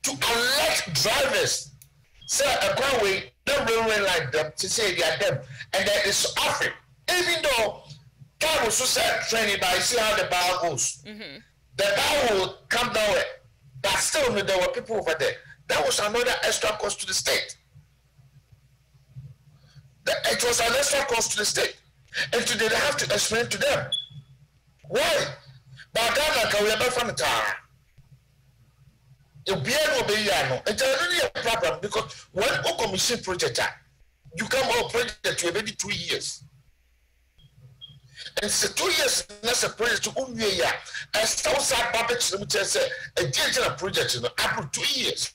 to alert drivers. Say a way, the railway line them to say they are them, and there is Africa. Even though car was so training, but I see how the bar goes. The bar will come down, but still there were people over there. That was another extra cost to the state. It was an extra cost to the state, and today they have to explain to them why. But Ghana can we ever find it? It's really a problem because when a commission project, you come on project to maybe 2 years. And it's 2 years that's a project to year. And Southside Public say a digital project after 2 years.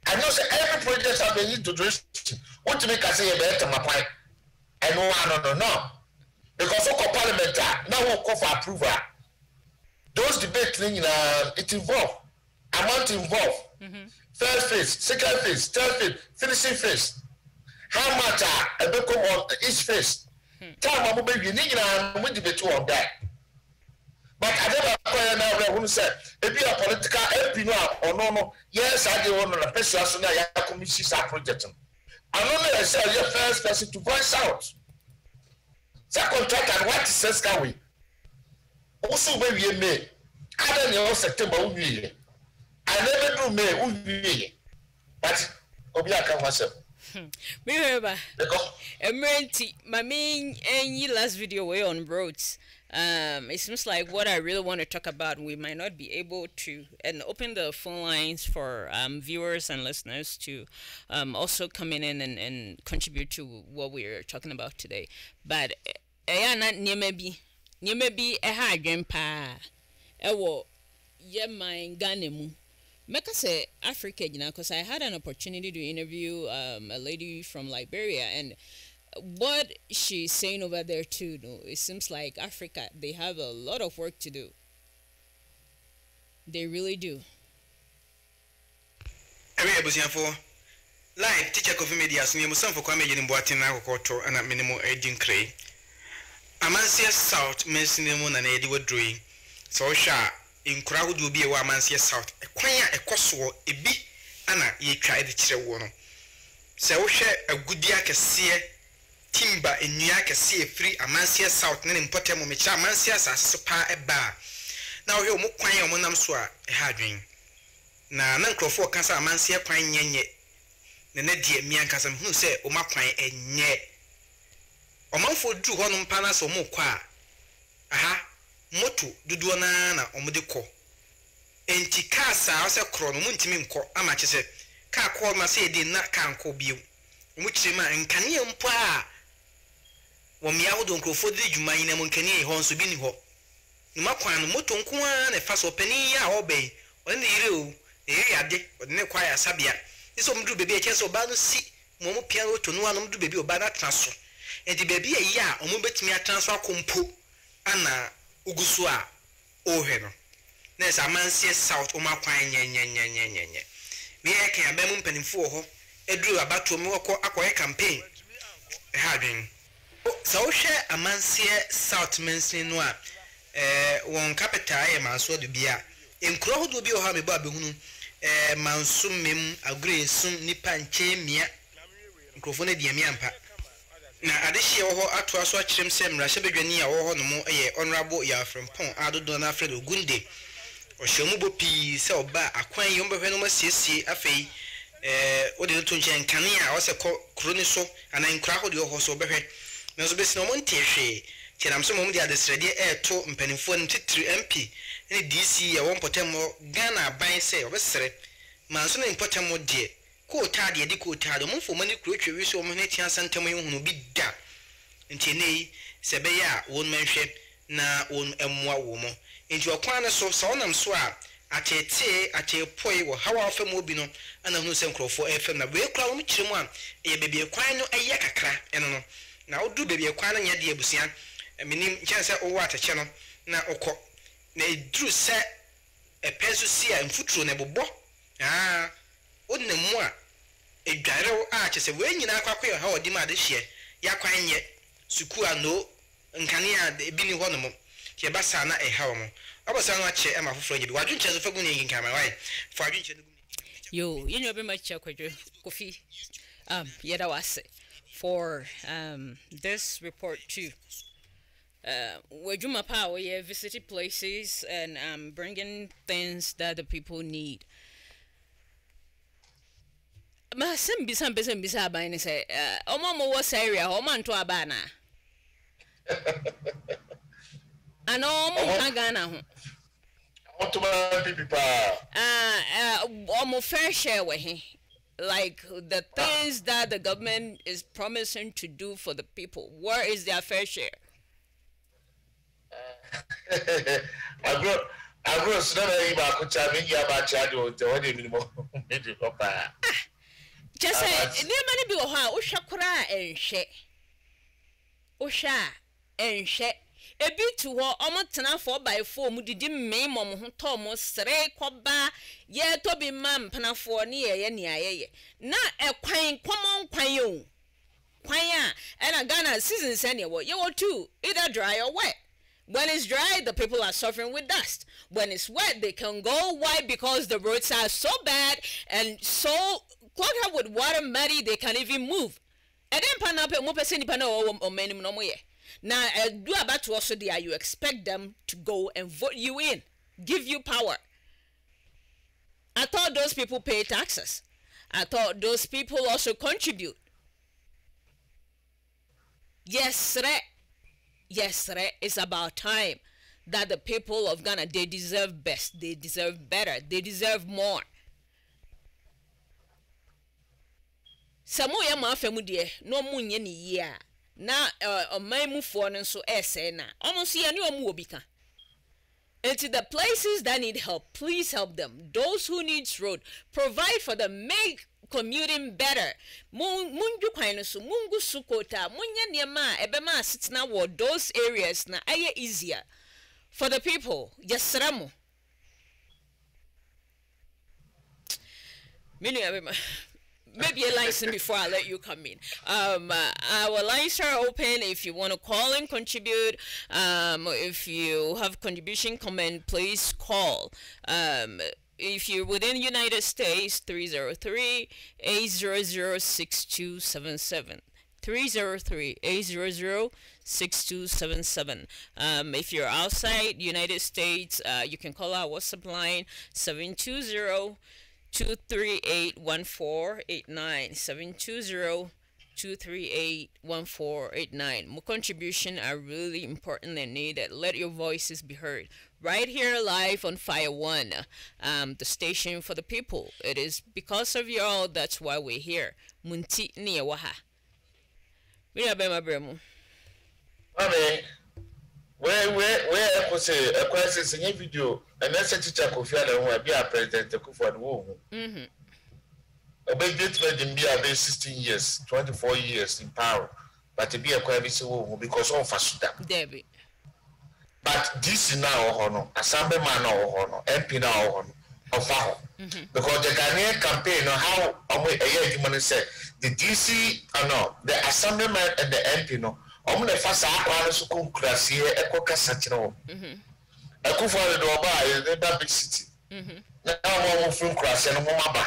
I know say every project have been into direction. What to make us say better my point? I know no. Because we call parliament now we call for approval. Those debates it involve amount involved. First phase, second phase, third phase, finishing phase. How much I become on each phase? Time I'm baby we debate on that. But I never call now who said if you are political MP no, yes, I do want to person as I commission project. I don't know say your first person to voice out. Second track and what says can we? Also when we may I don't know September we I never do me but Obiaka myself. Remember, my main last video way on roads. It seems like what I really want to talk about, we might not be able to, and open the phone lines for viewers and listeners to also come in and contribute to what we're talking about today. But not maybe a hard grandpa. My Ghanaian. Make us say Africa, you know, because I had an opportunity to interview a lady from Liberia, and what she's saying over there too, it seems like Africa, they have a lot of work to do. They really do. Live teacher coffee media, so you for Kwame Yinboatin Nakoto and a minimum aging cray. Amansia South, Messinemo and Eddie were doing so sharp. In crowd will be a Wamansia South, a quaya, a coswo, a bee, Anna, ye tried the children. So share a good yak a seer, timber in New York a sea free, Amansia South, and in Potamo Micha, Mansias as sopa a bar. Now you mock quaya monam swa, a hardring. Now, Nanko for Casa Amansia quine ye. The Nedia Miancasam who say, O my quine a ye. O monfo drew honum panas or more qua. Aha. Motu duduana na omudiko enti kasa asa kro no muntimi nko amache se ka call ma se di na kan ko biu omuchire ma nkane mpo a wo me awodo nkrofo di djuma yin na mo nkane e ho nso bi ni ho no makwan no moto nko a na fa so pani ya ho ben o ne ire o ire ade o ne kwa ya sabia iso mdu bebe e che so ba no si mo piano to no anom do baby oba na transfer enti baby ayi a omo betimi atransfer kompo ana ugusu a ohwe no na esa mansie south oma kwan nye me e kan abem mpanimfo ho eduru abato me woko akoye campaign ha dwen so hwe amansie south mensin no a won capital e manso de bia enkro ho do bi o ha me ba behunu mansum mem agre sum nipa nche mia mikrofone de mia mpa na adehie wo ho ato aso akirem sem ra hye bedwani a wo ho no mo honorable ya frempon adodo na Alfred Ogunde o hwemu bopi se oba akwan yi ombehwe no masiesie afei o de to nche nkane a wo se kroni so ana nkra ho de ho so obehwe na so besi no mo ntehwe tiram so mo de adesrede to mpanimfo no titiri MP ni DC ya won potemo Ghana ban se obesere manso na potemo de ko taade de ko taade mo fo mani kro twa wi so mo ne tia santem yi hunu bi da nti nei se be ya won manhwe na won emwa wo mo nti okwan so so onam so a atepoi wo hawa afem obi no ana hunu se nkrofo FM na we kra wo mkiremu a ye bebie kwan no eye kakra eno no na odu bebie kwan no nya de abusia minim nkyɛn o wa tache no na okɔ na edru sɛ epenso si a mfuturo na bobɔ onnamu a edwarew a kyese we nyina akwakoy ha odi ma de hye yakwan nye suku ano nkane a ebi ni hɔ no mo ke ba sa na ehaw mo abasa no ache e ma foforo nyi bi wadwu nkyɛ so fagu ne nkin kama wai fa wadwu nkyɛ no yo yenyo be ma kya kwadwo kofi yeda wase for this report too. Wajuma power, yeah, visiting places and bringing things that the people need. Ma sem bisa ba ni say omo was area omo nto abana. Ano omo kagana ho. Omo people omo fair share we he. Like the things that the government is promising to do for the people. Where is their fair share? I brought some about Kuchami about Chado, the only minimum. Just say, near many be ha, Ushakura and she. Usha and she. A bit to her almost 4x4 mudidim me mom who Thomas Sre Quaba, ye Toby Mam Panafo near ye. Na a quine common quine. Quine and a Ghana seasons anyway, you will too, either dry or wet. When it's dry, the people are suffering with dust. When it's wet, they can go. Why? Because the roads are so bad and so clogged up with water, muddy, they can't even move. And then panape mo person pano o menim no mo ye. Now do about to also there you expect them to go and vote you in, give you power. I thought those people pay taxes. I thought those people also contribute. Yes, sir. Yes, sir, it's about time that the people of Ghana, they deserve best, they deserve better, they deserve more. Samo ya mafemu die no munye ni ya na omaimu fo no so ese na almost ya ni omu obika. Into the places that need help, please help them. Those who needs road, provide for them, make commuting better. Mungu kwano so mungu sukota munya niema ebema sitina wo those areas na aye easier for the people. Yesramo. Maybe a license before I let you come in. Our lines are open if you want to call and contribute. If you have contribution comment, please call. If you're within the United States, 303-800-6277. 303-800-6277. If you're outside the United States, you can call our WhatsApp line 720-238-1489. 720-238-1489. More contribution are really important and needed. Let your voices be heard. Right here live on Fire One, the station for the people. It is because of y'all that's why we're here. Munti niya waha. Mira be mabremu. Mami, where I say a question in video and that's a teacher Kofi Annan who be a president Kufuor wo. obey in be about 16 years, 24 years in power, but to be a quite because of Fasuda. Debbie. But this is now honor, assemblyman or honor, MP now honor, of our. Because the Ghanaian campaign, how a year human said, the DC, no, the assemblyman and the MP, no, only the first hour to come class here, Echo Cassatino. Echo for the Doba, the big city. Now, one from Crass and Momaba.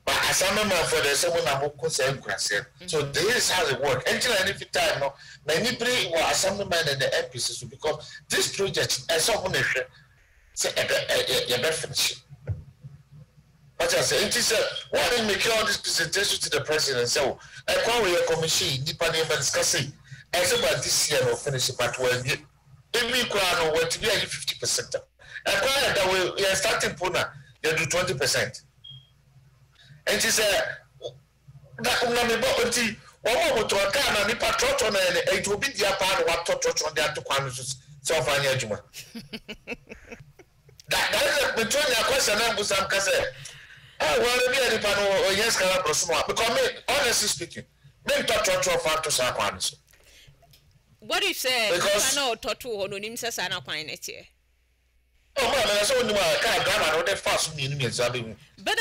But assemblyman for the seven and concern Crass. So this is how it works. Until any time, no, many bring assemblyman and the MPs because this project, as someone say, a definition. But I say, it is why didn't make all this presentation to the president? So, I call your commission, depending on discussing. I said, but this year, no finish it, but when you, every crown, what to be 50%. I call it that we are starting Puna, you do 20%. And she said, that will not be bought until one to a can and if and it will be the part of what touch on the other quantities. So, fine, Juma. That is between your question and Busam Kase. Well, maybe any panel or yes, because honestly speaking, maybe touch on factors are quantities. What if say because I know Totu or Nimsa Sana Quinity? Oh, well, there's only one kind of grammar or the fast means. But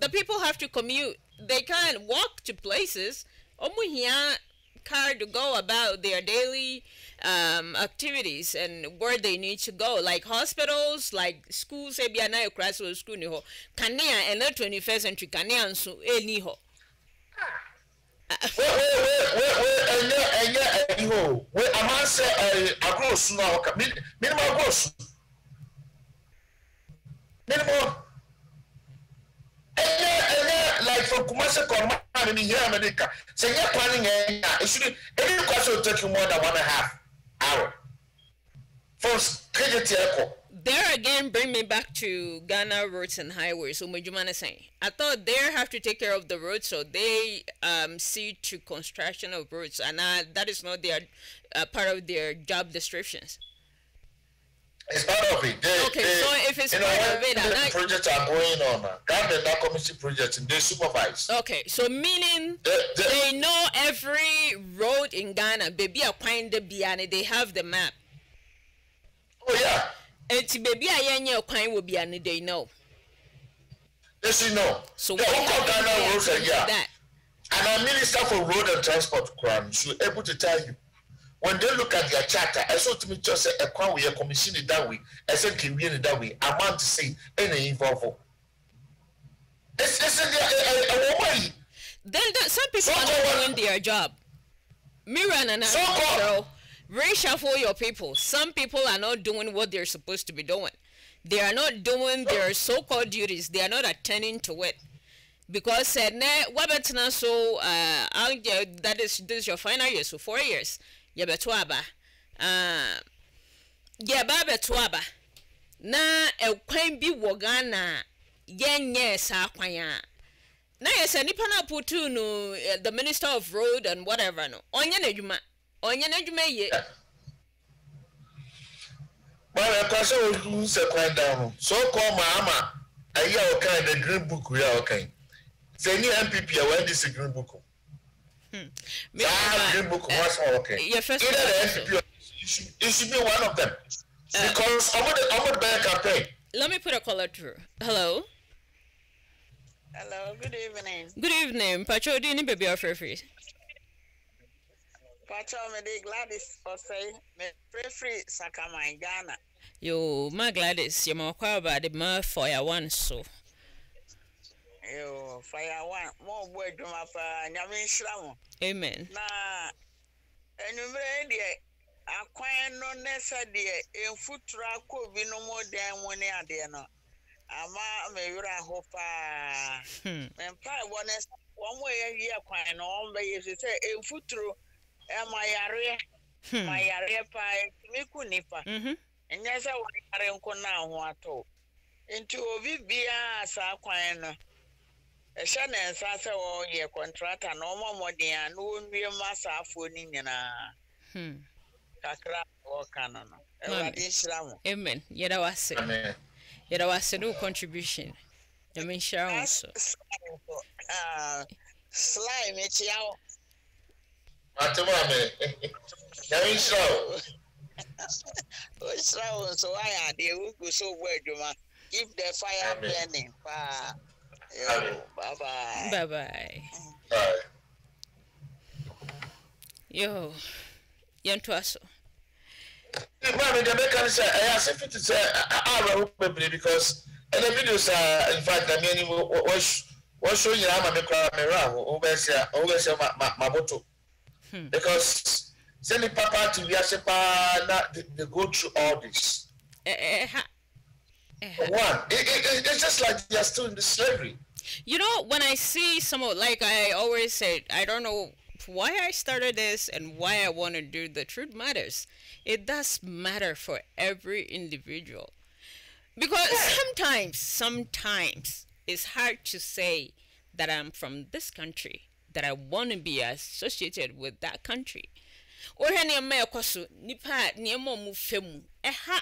the people have to commute, they can't walk to places. Here, car to go about their daily activities and where they need to go, like hospitals, like schools. Maybe I know class or school. Kania and the 21st century Kania so anyhow. Where a man say a gross now, minimal gross. Minimal. Like from commercial command in here, America. So you're planning it should any question will take you more than 1.5 hours. First, there again, bring me back to Ghana roads and highways. So, Mujumana saying, I thought they have to take care of the roads, so they see to construction of roads, and that is not their part of their job descriptions. It's part of it. So if it's part of it, projects are going on. Government community projects, they supervise. Okay, so meaning they know every road in Ghana. Baby, they have the map. Oh yeah. It's baby I will be and they know. Yes, you know. So the whole Ghana roads are here. And our Minister for Road and Transport should be able to tell you when they look at their charter, I saw to me just say a crown we are commissioned that way, I said can we in that way. I want to say any involved. It's a way. Then some people are not doing their job. Miran and I reshuffle your people. Some people are not doing what they're supposed to be doing. They are not doing their so-called duties. They are not attending to it. Because so that is this is your final year, so 4 years. Yabetwaba. Yababetwaba. Na ekwan bi wogana yenye sa kwanya. Na yesa nipa na putu no the Minister of Road and whatever no. Onye na adwuma. Onye na adwuma ye. Well, because we say quite down. So call mama. Aya okay the green book we are okay. Say ni MPP when this green book. Green book was okay. Your first it should be one of them. Because I'm the bear campaign. Let me put a caller through. Hello. Hello, good evening. Good evening. Pacho, do you need baby or free? Pacho, me de Gladys for say me free Sakama in Ghana. Yo, my Gladys, you more quite about the more fire one so. Yo, fire one more word to my Yamin Shram. Amen. Na, and you ready? Acquire no necessary in foot track could be no more than 1 year there. No, Ama me hopa. And probably one way a year quite no, but if you say in foot through, my area pie, Mikunipa. And yes, I want to now what to. Into Vibia Saquina. A shannon sasa or your contract and no more than no real massa for Nina. Kakra or canon. Amen. Yet I was saying, yet I was a new contribution. I mean, sure. slime chiao. Matemame. Yamin show. So I are there. We go so well, Juma. Keep the fire burning. Bye bye. Bye bye. Bye. Yo, Yantuaso. Mami, the American say, I asked if it is our baby because and the videos are in fact I mean was showing you I'm a camera over my motto. Because sending papa to Yasepa they go through all this. One, it's just like they are still in the slavery. You know, when I see someone, like I always said, I don't know why I started this and why I want to do the truth matters. It does matter for every individual. Because sometimes it's hard to say that I'm from this country, that I want to be associated with that country. Or any Americasu, Nipa, Niemo Mufemu, Eha,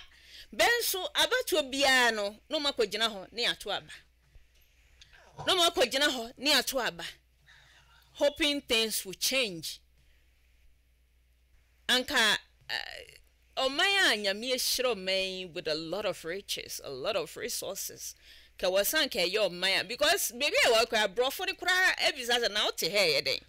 Benso, Abatu Biano, no Makojinaho, near Tuaba. No Makojinaho, near Tuaba. Hoping things will change. Anka, Omaya Nyami Shiro May with a lot of riches, a lot of resources. Kawasanke yo Maya, because maybe I work I brought for the cry every Saturday now to hear it.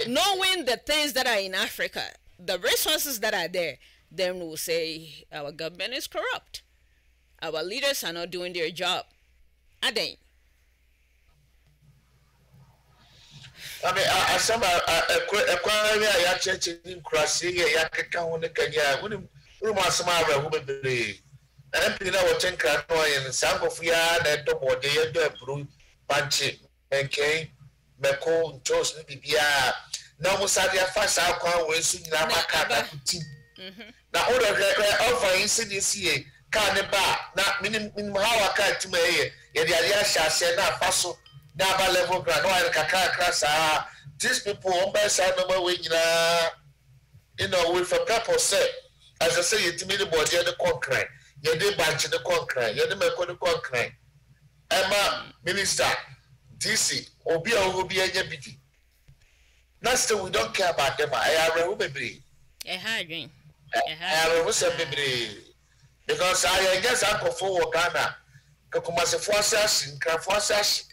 Knowing the things that are in Africa, the resources that are there, then we'll say our government is corrupt. Our leaders are not doing their job. Are they? I mean, I some a church in Crassi, Yakaka, Kenya, wouldn't some who be. And I'm watching Cranoy and some of Yan and Tomo, they brew, Panchi, Menkay, Meko, Toast, Bibia. Now, Musadia fast alcohol when soon Namaka. Now, all the offer incidents here, Carniba, not meaning how I can't to me, yet the Aliasha said not Faso. Naba level grant, no, I these people on by side number with with a purpose set. As I say, you made the body of the concrete. You did bunch in the concrete, you didn't make the concrete. Emma, Minister, DC, Obia will be a deputy. Not still, we don't care about them. I are a baby. A hard I was a baby. Because I guess I go for Ghana. Kakumasa Forces in Crafosas.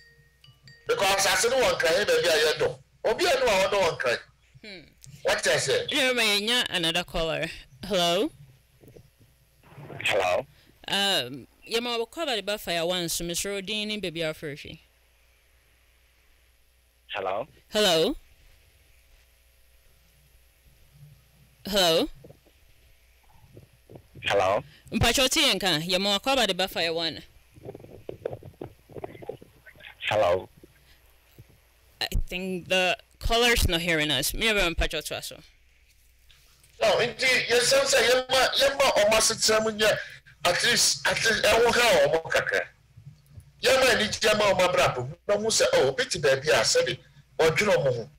Because I said, one cry, baby, I don't. Obia, no, I don't cry. What I said? Here, may another caller. Hello? Hello? Yama will call the Buffalo once to Miss Rodini, baby, our Furfy. Hello? Hello? Hello? Hello? Mpachotienka, Yama will call the Buffalo one. Hello? I think the caller's not hearing us. Me and Pachotraso. No, indeed, yes, say, Yama or Master at least, I won't have a mocker. Yama need Yama or my brother. No more say, oh, pity baby, I said it, or Juno.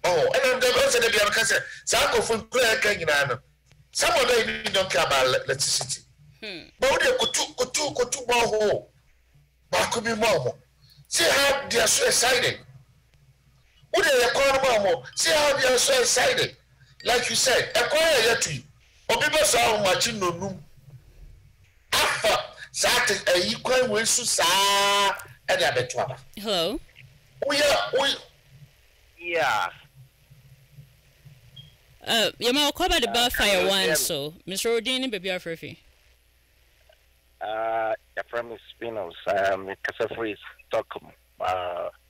Oh, and I'm the answer that you have said, Sako from Claire Kangana. Some of them don't care about electricity. But they could two more hole. But could be more. See how they are so excited. What are they calling mom? See how they are so excited. Like you said, acquire yet to you. Or people saw watching no room. After Saturday, a equal way to sa and a bit. Hello? Yeah. Yama call by the Buffalo one, so Mr. Rodini, baby, our Furfy. The premise Spinos, Casafris, Stockholm,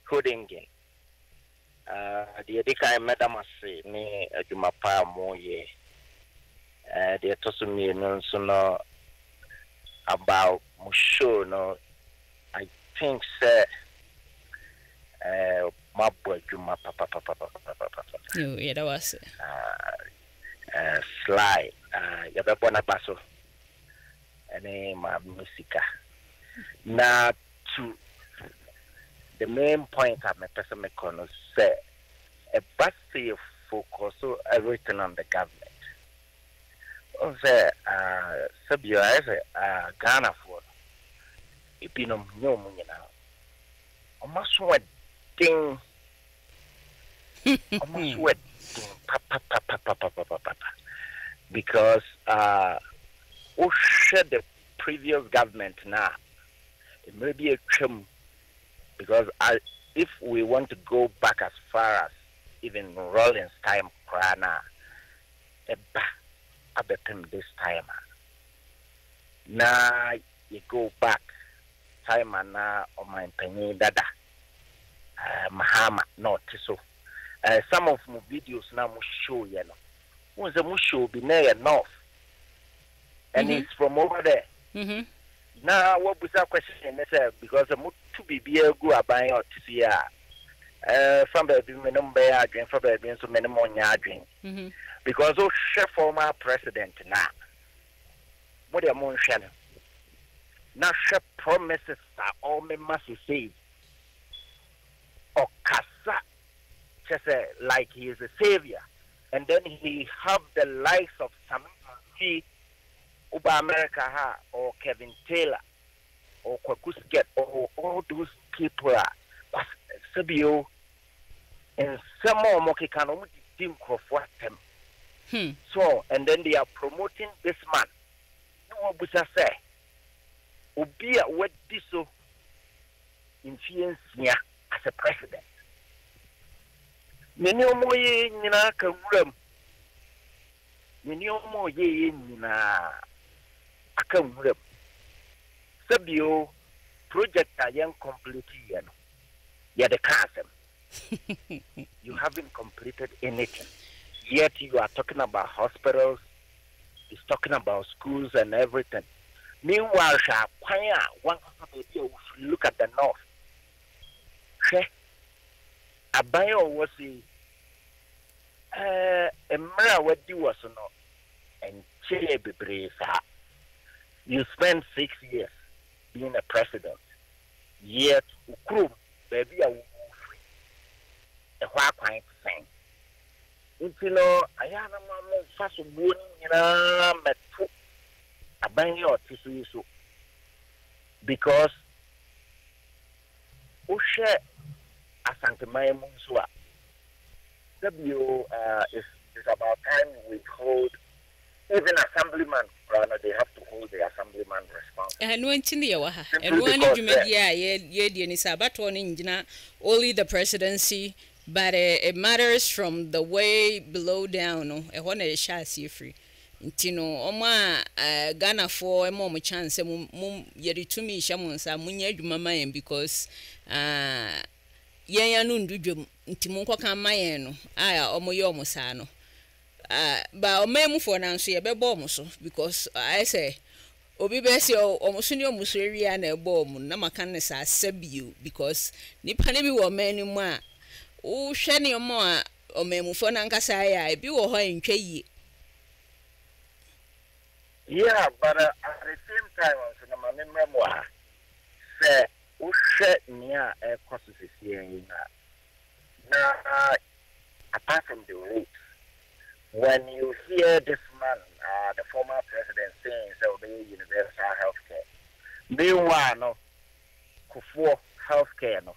Hoodingen. The Edika Madamasi, me, Jumapa, Moye. They told me no sooner about Musho, no, I think, sir, my boy, Juma, papa. No, yeah, that was it. Sly, Yababona Basso. And my musica. Now to the main point I'm a person to say a basic focus so everything on the government. The Sabia as a Ghana for ebinom nyom nyina omaso wedding almost wedding papa because the previous government now it may be a trim because if we want to go back as far as even Rollins time prana this time now you go back time and now on my penny dada Mahama not so some of my videos now must show you know was a show be near north and it's from over there. Now what was that question because the to be a good buying out to see from the minimum bear drink for the so many more drink because those chef former president now what are more channel now chef promises are all me must say or kasa just like he is a savior and then he have the likes of some Uber America or Kevin Taylor or Kwakusket or all those people are Sabio and some more Mokikano team for them. So and then they are promoting this man. No Busa say Ubia what this so influence as a president. Many more nina kawuram. Many more ye nina akawuram. Sabio project are young completely you're the cousin. You haven't completed anything. Yet you are talking about hospitals, he's talking about schools and everything. Meanwhile, one look at the north. Abayo was a mera what you was no and Chile Bibrisa. You spent 6 years being a president. Yet Ukrum, baby, I will free. A white pint thing. Until I am a fast warning in a metro. Abayo Tisu because Ushe Asante Maya Munsua. Is about time we hold even assemblyman. They have to hold the assemblyman responsible. And when Tindia, and when you only the presidency, but it matters from the way below down. I want to share free. Tino Oma Ghana for a moment chance, yet to me, Shamonsa, Munya Mamayan because Yanundum Timonko Kamayano, I Omoyo Mosano. But memo for an answer, Bebomoso, because I say, Obibesio, Omosunio Musiri and a bomb, Namakanesa, Sebu, because Nipanibi were many more. Oh, Shani or more, or memo for Nankasaya, I be or in Kay. Yeah, but at the same time, my memoir say, Ushe near air courses here in now, apart from the roots, when you hear this man, the former president saying so be universal health care, meanwhile, no, Kufu health care, no,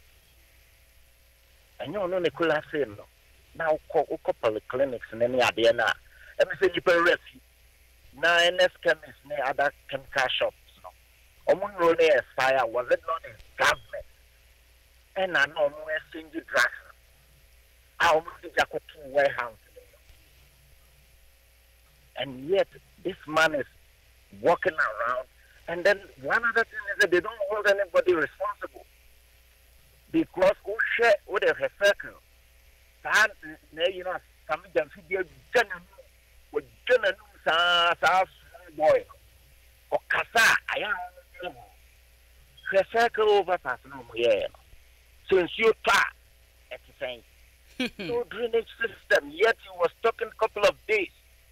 and you know, Nicola say no, now couple clinics and any idea now, and we say you pay rescue. Now, NS chemists, other chemical shops, no. Omun expire, was it not in government? And I know more exchange drugs. How much Jacob warehouse? And yet, this man is walking around. And then one other thing is that they don't hold anybody responsible. Because who share with a circle? You know, some of them figure general boy or Kasa, I am the circle over personal. Since you try at the same no drainage system, yet you was talking a couple of days.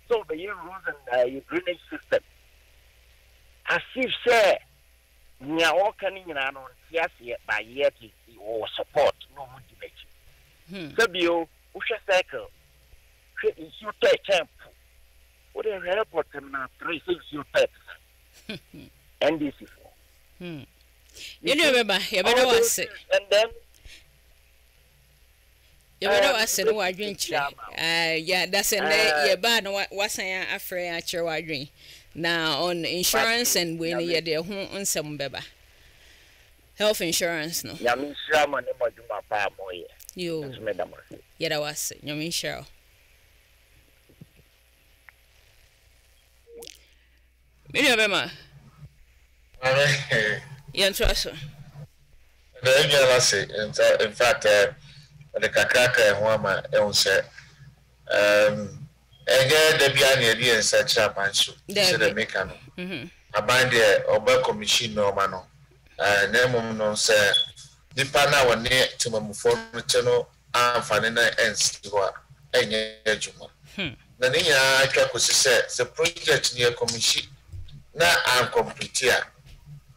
So the year rules and your drainage system. As if say, we are all coming in on yes, by yet or support no motivation. Sabio, Usha circle, you take temp. What a airport terminal 3 6 you pet. NDC4. You know, remember, you better was it. And then You better was it. What drink? Yeah, that's it. Yeah, bad. What's I afraid at your drink now on insurance and when you're there, who on some beba health insurance no. Ya mi shira mo ne mo duma pa mo ye. You. Yeah, that was it. You mean sure. Me remember. Yeah, trust. In fact, the kakaka Huama Elsa again the Biani and such a bunch of the mechano. A bind there or Belco machine no mano. Nemo no sir. The pana were near to my phone channel and Fanina and Siwa and Yajuma. The Nia Kakusi said the project near commission. Now I'm complete here.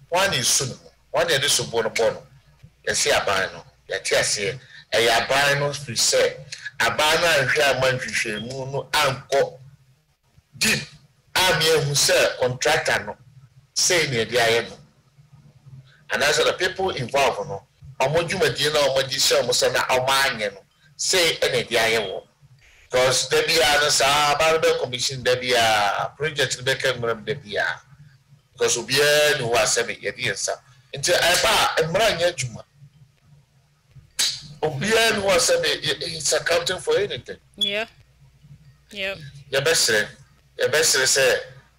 One is soon. One is bono bono. You see a bino. You see a bino free say. A bino and here man moon uncle. Deep. I'm here who say contractor no. Say near the IM. And as the people involved no. Omojuma dina omojisha musana omanye no. Say any the IM. Because there be a Bible commission, there be a project in the Cameron, there be a. Because we are no one seven years. Until I buy a man Juma. Obian was it's accounting for anything. Yeah. Yeah. Your best say,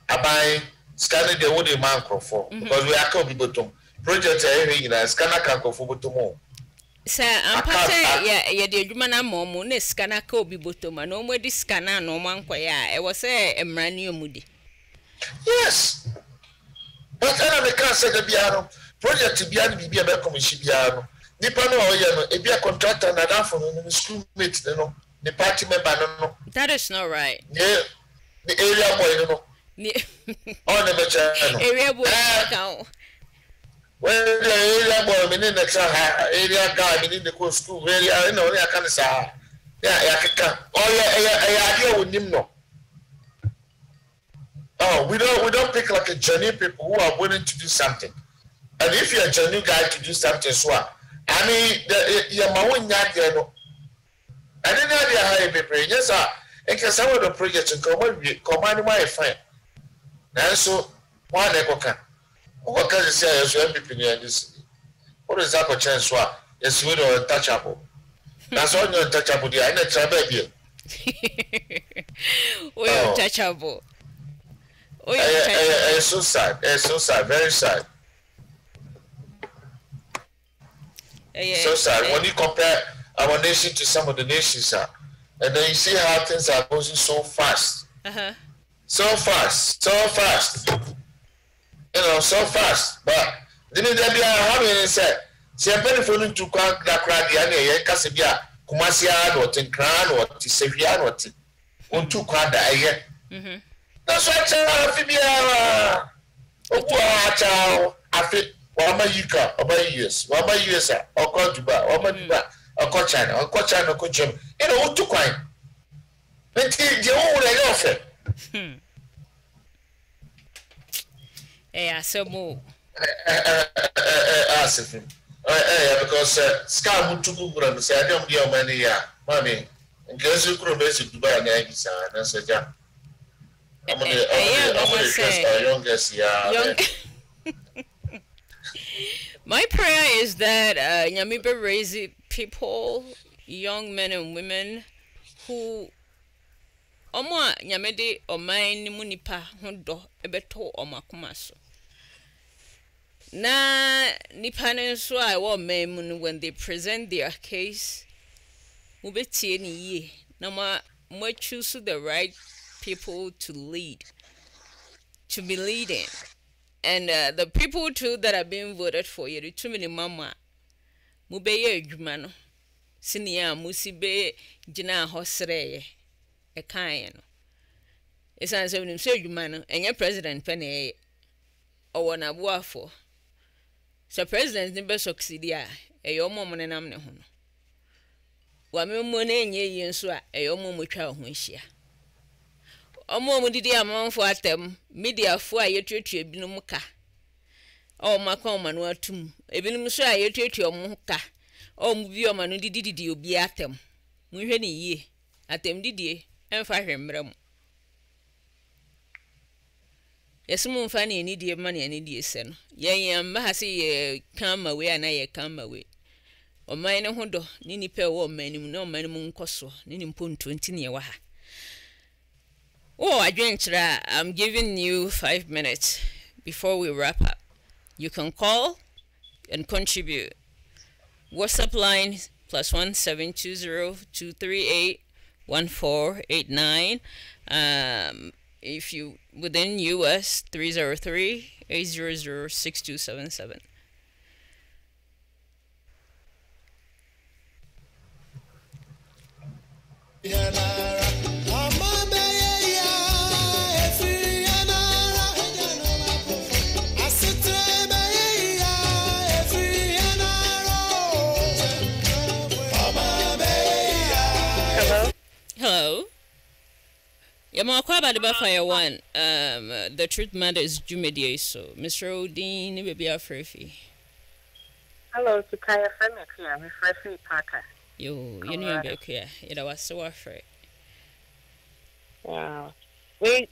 I buy scanning the woody man for because we are coming bottom. Project in a scanner can go for bottom. Sir, I'm passing, yeah, the human ammo, ne scanner could be bottom, and no more this scanner, no man, it was a brand new moody. Yes. But I can't say the piano project to be a commission piano. Nipano, a beer contractor and a from the schoolmate, the party member. That is not right. Yeah, the area boy, on the area boy. Well, the area boy, meaning the area guy, meaning the school, really, I know, I can't say. Yeah, I can't. Oh, yeah, with him, no. Oh, we don't pick like a genuine people who are willing to do something. And if you're a genuine guy to do something, so I mean, you're my own yard, no. I didn't know the high paper. Yes, sir. And can some of the projects and command my fine. Now, so one echo. What can you say as you have been in this? What is that for chance? Yes, we don't untouchable. That's all you're untouchable. I know trouble. We're untouchable. It's so sad. It's so sad. Very sad. So sad. When you compare our nation to some of the nations, and then you see how things are going so fast. So fast. You know, so fast. But didn't there be a having said, see a benefit to crack the crowd, the Casabia, Kumasian or Tinkran or Tisavian or T. On two crowd, that's what I feel. I feel Wama Yuka, or by years, Wama USA, or Kojuba, or Maduba, or Kochana, or Kochana, or Kojum. You know, to crime. But you all offer. Yeah, so move. Ask him. Because Scam to Google and say, I don't get money, mommy. And guess you could basic to buy an egg, and I said, yeah. I'm going to youngest, yeah. My prayer is that Nyamibe raise people, young men and women who Oma Nyamede or mine Munipa Hondo Ebeto or Makumaso. Na Nipanen so I want men when they present their case. Ubeti any ye. Nama more choose the right people to lead, to be leading. And the people too that are being voted for, you too many mama. Mubeye Jumano, Sinia Musibe Jina Hosre, a kind. It's answering him, say Jumano, and your president Penny or one a waffle. So, President never succeed, a your woman and I'm no one. Woman money ye and so a your mom with child when she. Omo mu didi amon for atem media for ayetutu ebinomuka oh makon manu atum ebinim so a yetuetu omo ka oh mu bi omanu didi obi atem mu hwe ne yie atem didie emfa hwemrem yesimu mfa ne ni die ma ne ni die se no yen ma ha se ye kama we ana ye kama we oman ne hodo ni nipa wo manim na oman mu nkoso ni mponto ntine ye wa ha. Oh, Adventure, I'm giving you 5 minutes before we wrap up. You can call and contribute. WhatsApp line +1 720 238 1489. If you within US 303 800 6277. Hello. Yama kwa ba de ba fire one. The truth matter is Jumedie so. Mr. Odin baby afrefi. Hello, to Kaya Family here. I'm Freddie Parker. You know be here. It was so afraid. Wow. We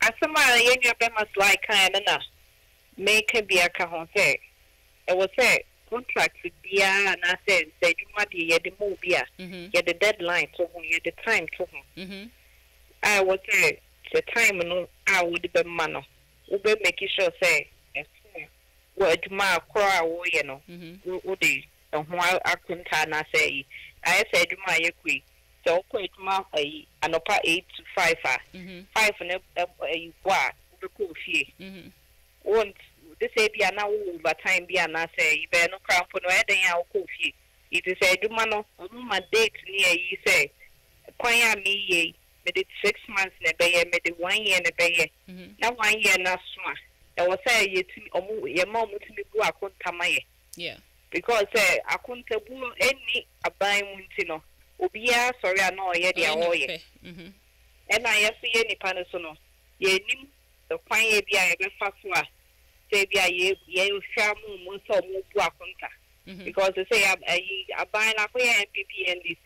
asama yenye be must like kind na. Make be aka ho say. It was say contract bia na say dwuma de ye de mo bia. Ye the deadline to who ye the time to who. I would say the time no I would be man no. We be make sure say what dwuma akora wo ye no. Wo de ho akunta na say I said dwuma ye kwi. So quite ma anopa 8 to 5 5 na wa we ko fie. Won't this say bia na wo over time bia na say you be no cramp no e den ya wo ko fie. It is say dwuma no ma date ni yi say kwan ya mi ye me de 6 months na be ye me de 1 year na be ye. Na 1 year na so a e wo say ye ti omu ye ma omu ti bu akonta ma ye. Yeah. Because akonta bu eni aban mu nti no Obia sorry no ye dia oye. And I see any panel no. Ye nim the kwan ye bia ye befa so a say bia ye hwamu mo so mo bu akonta. Because they say I buy na ko ye MPP NDC.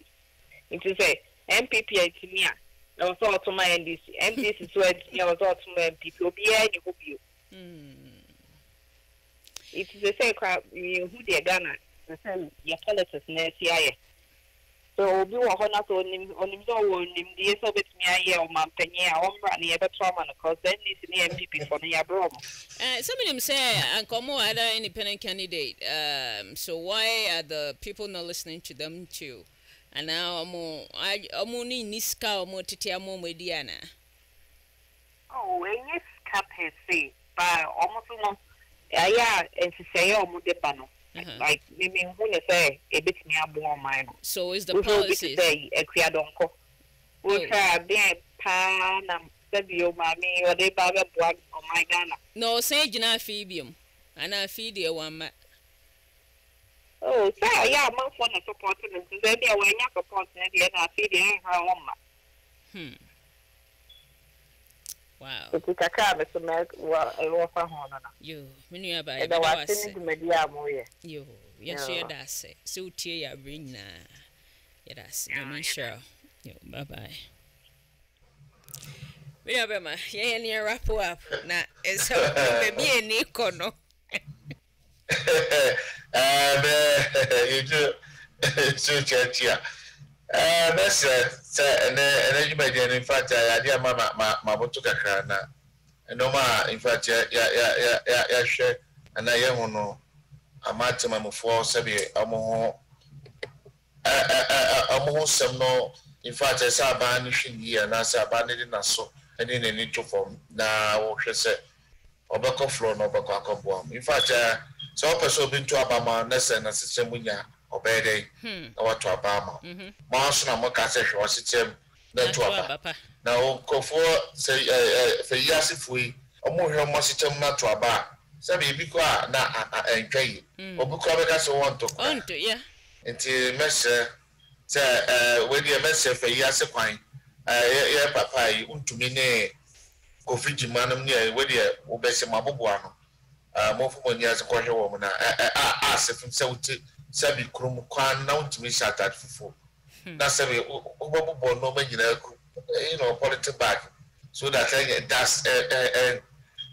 It say MPP etimia. Na so to my NDC. NDC so etimia was to my MPP. Obia ni hobio. It is the say who the Ghana. The same your politics na CIA. So we were on so nim the so bit me aye o man penye a omra na ye betrauma no cause then this near MPP for na yabro. Some of them say Ankomo other independent candidate. So why are the people not listening to them too? And now omo ni niska omo tete amo mediana. Oh, yes cap he say but almost no yeah and to say omo de bano. Like maybe who say a bit me abo mine. So is the policy say a kriadonko. We say be pa na sabio mami or de baba boag on my Ghana. No say jina fibium. And I feed you one ma. Oh, say yeah, man for the support and say be when you support and I feed you her one ma. Wow. So kaka so make wa fa ho na. You, menu aba e da wa tin di media mo ye. You, yes you da say. So tie ya bring na. Ya da say. Me sure. Yo, bye bye. We aba ma, ye ni wrap up na so be bi eni kono. You do so chatia. That's and you may in fact I dear my botu kakra na no ma in fact ya share and I am no amatima for sabi amoho some no in fact I saw ban here and I saw ban it na so and in any to form na wo say obeko floor no obeko akobom in fact so person been to abama na say na system munya obede na watu abama ma so na mo ka say hwe system na to abama na okofo say feyasifui omo hwe mo system na to abama say be ko na entwai obuko abeka so want to yeah nti message say we dey message feyase kwan ya papa yi untumi ne kofi jimanam ne we dey obese mabobo ano Mofu Monias Quaha woman, ask if himself to Sabi Krum Kwan now to me shot at Fufu. That's a no man, political back. So that that's a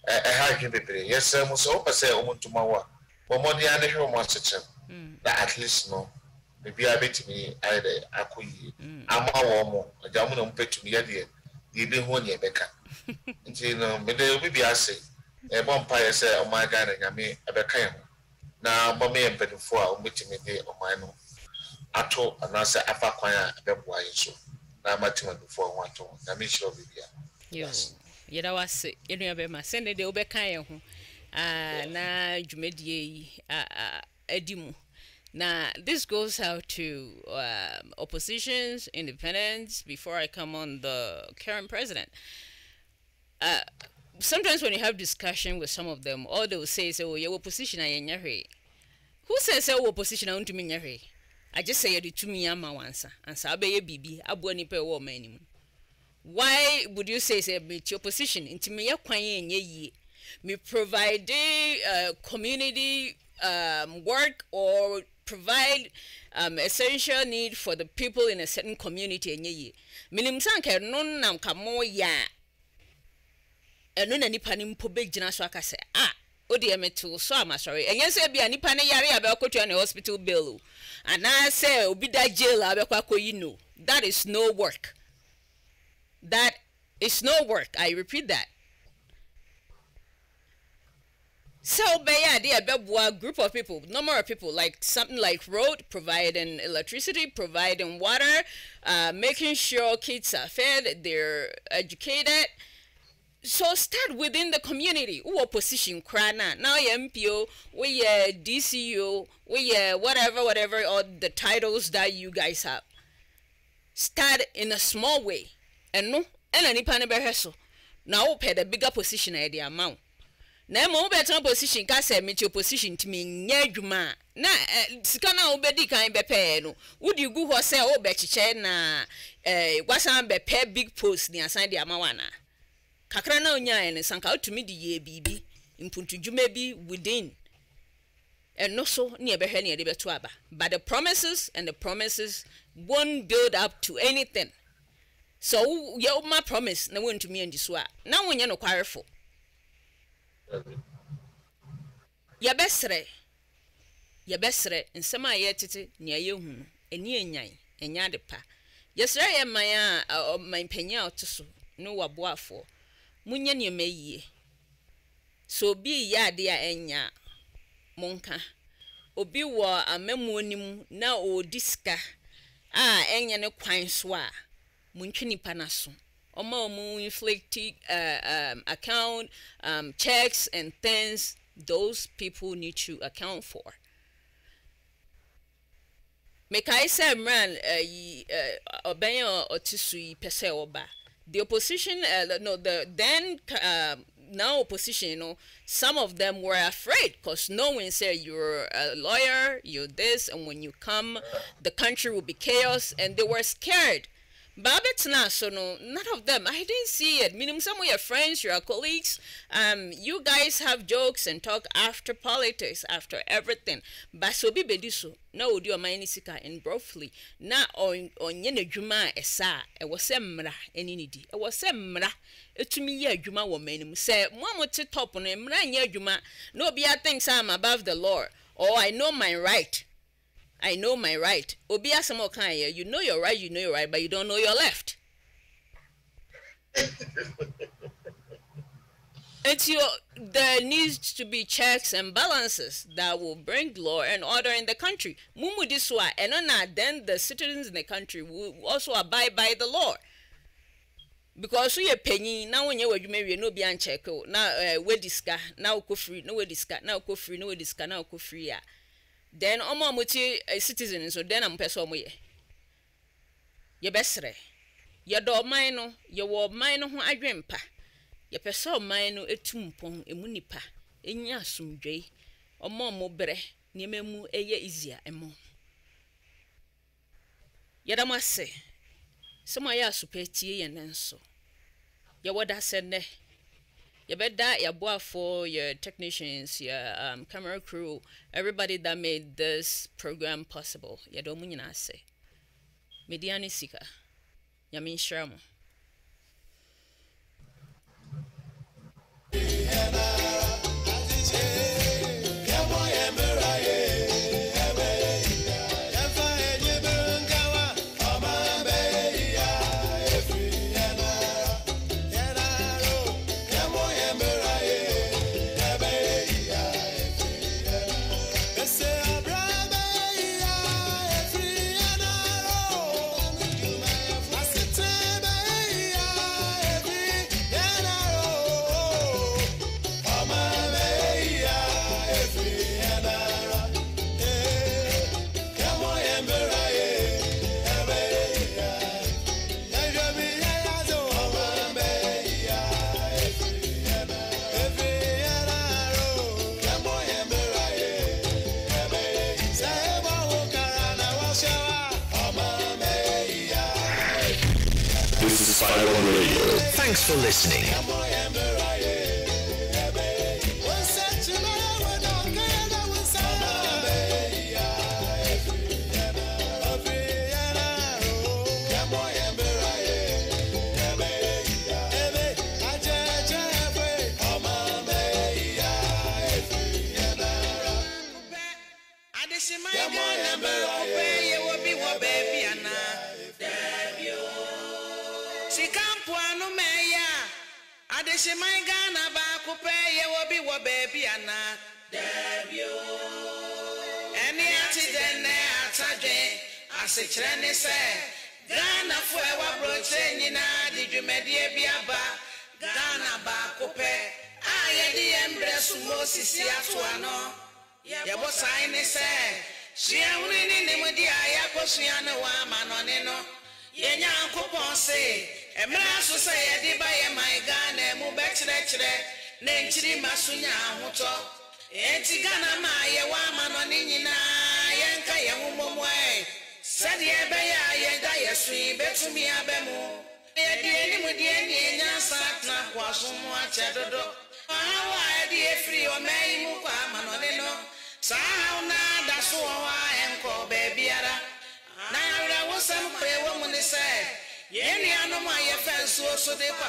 high paper. Yes, sir, must open say, to Mawa. But money and the home was that at least no. Maybe I bet me either I could. I'm a woman, a diamond pet to me idea. You didn't want your Becca. Maybe I say, a vampire say, oh my God, and I mean, a Becca. Now, Mammy and Betty for meeting me there on my own. I told an answer if I acquire a bed why so. Now, my team before 1 to 1. I mean, sure, yes. Yet I was in your my Sunday, the Obekaya. Na Jumedie Edimu. Now, this goes out to oppositions, independents, before I come on the current president. Sometimes when you have discussion with some of them, all they will say is, oh, your opposition are in your way. Who says, oh, opposition are to me in your way? I just say, you to me, I'm answer. And so, I'll be a BB, I'll be a poor woman. Why would you say, your opposition into me, you're quiet, ye? Me provide community work or provide essential need for the people in a certain community. Minim sanke non nam kamo ya eno na nipa ni mpo begina so aka se odi emeto so am sorry enye se bia nipa ne yare abekoto na hospital bill and I say obi da jail abekwa koyi no. That is no work. That is no work. I repeat that. So, a group of people, number of people, like something like road, providing electricity, providing water, making sure kids are fed, they're educated. So start within the community. Who opposition krana. Now MPO, we DCU, we whatever, all the titles that you guys have. Start in a small way. And no, and any panebereso. Now pay the bigger position at the amount. Na mo better position ka say meet your position to me nya dwuma na sika na obedi kan bepe no wodi gu ho say o be chiche na wasan bepe big post ni asan de amawana kakra na onya en sanka otumi di ye bibi impuntu dwuma bi within and no so ni ebehwe ni de beto aba but the promises won't build up to anything. So you my promise na won to me and so na wonya no kwarefo Yabesre nsema ayetete ne ayehunu eni enyan enya de pa yesre ye man a man panya otoso no waboafo munye ne mayie so bi ya de a enya monka obi wo amamu onim na o diska enya ne kwan so a muntwini pa naso omo inflict account checks and things those people need to account for. Make I say man obey otisui pese oba the opposition now opposition some of them were afraid because no one said you're a lawyer, you're this, and when you come the country will be chaos, and they were scared. Babetna, so no, none of them. I didn't see it. Meaning some of your friends, your colleagues, you guys have jokes and talk after politics, after everything. But so be bediso. No, do your mind sika in broadly. Na on yene juma esa. It was semra any needy. It was semra. It to me ye juma woman say one to top on him. Ye juma. No be I think I'm above the law. Or I know my right. I know my right. Obia samo kan here. You know your right, but you don't know your left. There needs to be checks and balances that will bring law and order in the country. Mumu diswa, and then the citizens in the country will also abide by the law. Because we are penny now when you may no be uncheck. Now we discuss now go free, no we discuss now go free, no we discuss now go free. Then omo muti a citizen so then am person mo ye besre ye do man no ye wo man no ho adwempa ye person man no etumpon emu nipa enya asumdwe omo mo bre niememu eye izia emo ye da mase sema ya supetie ye nenso ye woda sene You bet that your boy for your technicians, your camera crew, everybody that made this program possible. You don't mean I say. Mediani Sika. Yamin Sherman. Radio. Thanks for listening. My Ghana back up, you will be what baby Anna. Debut. Any accident there, Saturday, as a Chinese say, Ghana for our broaching, did you mediaba? Ghana back up, I the embrace Moses Yatuano. Ya was I say, she am winning with the Ayakosiana woman on eno. Yenya coupon say. Emraso say adiba my Ghana mu betre ne nchiri masunya ahoto enti Ghana ma ye wa mano ni nyina yenka ye humomwe sade ebe ya ye da yesu betumi abemu ye die ni mu die ni nyansa na kwaso mu achedodo awa e die free o mai mu kwa mano ne no sa na da so wa enko be biara na awra wosam pe wo mu ni say Yeni anoma ye fenso so de pa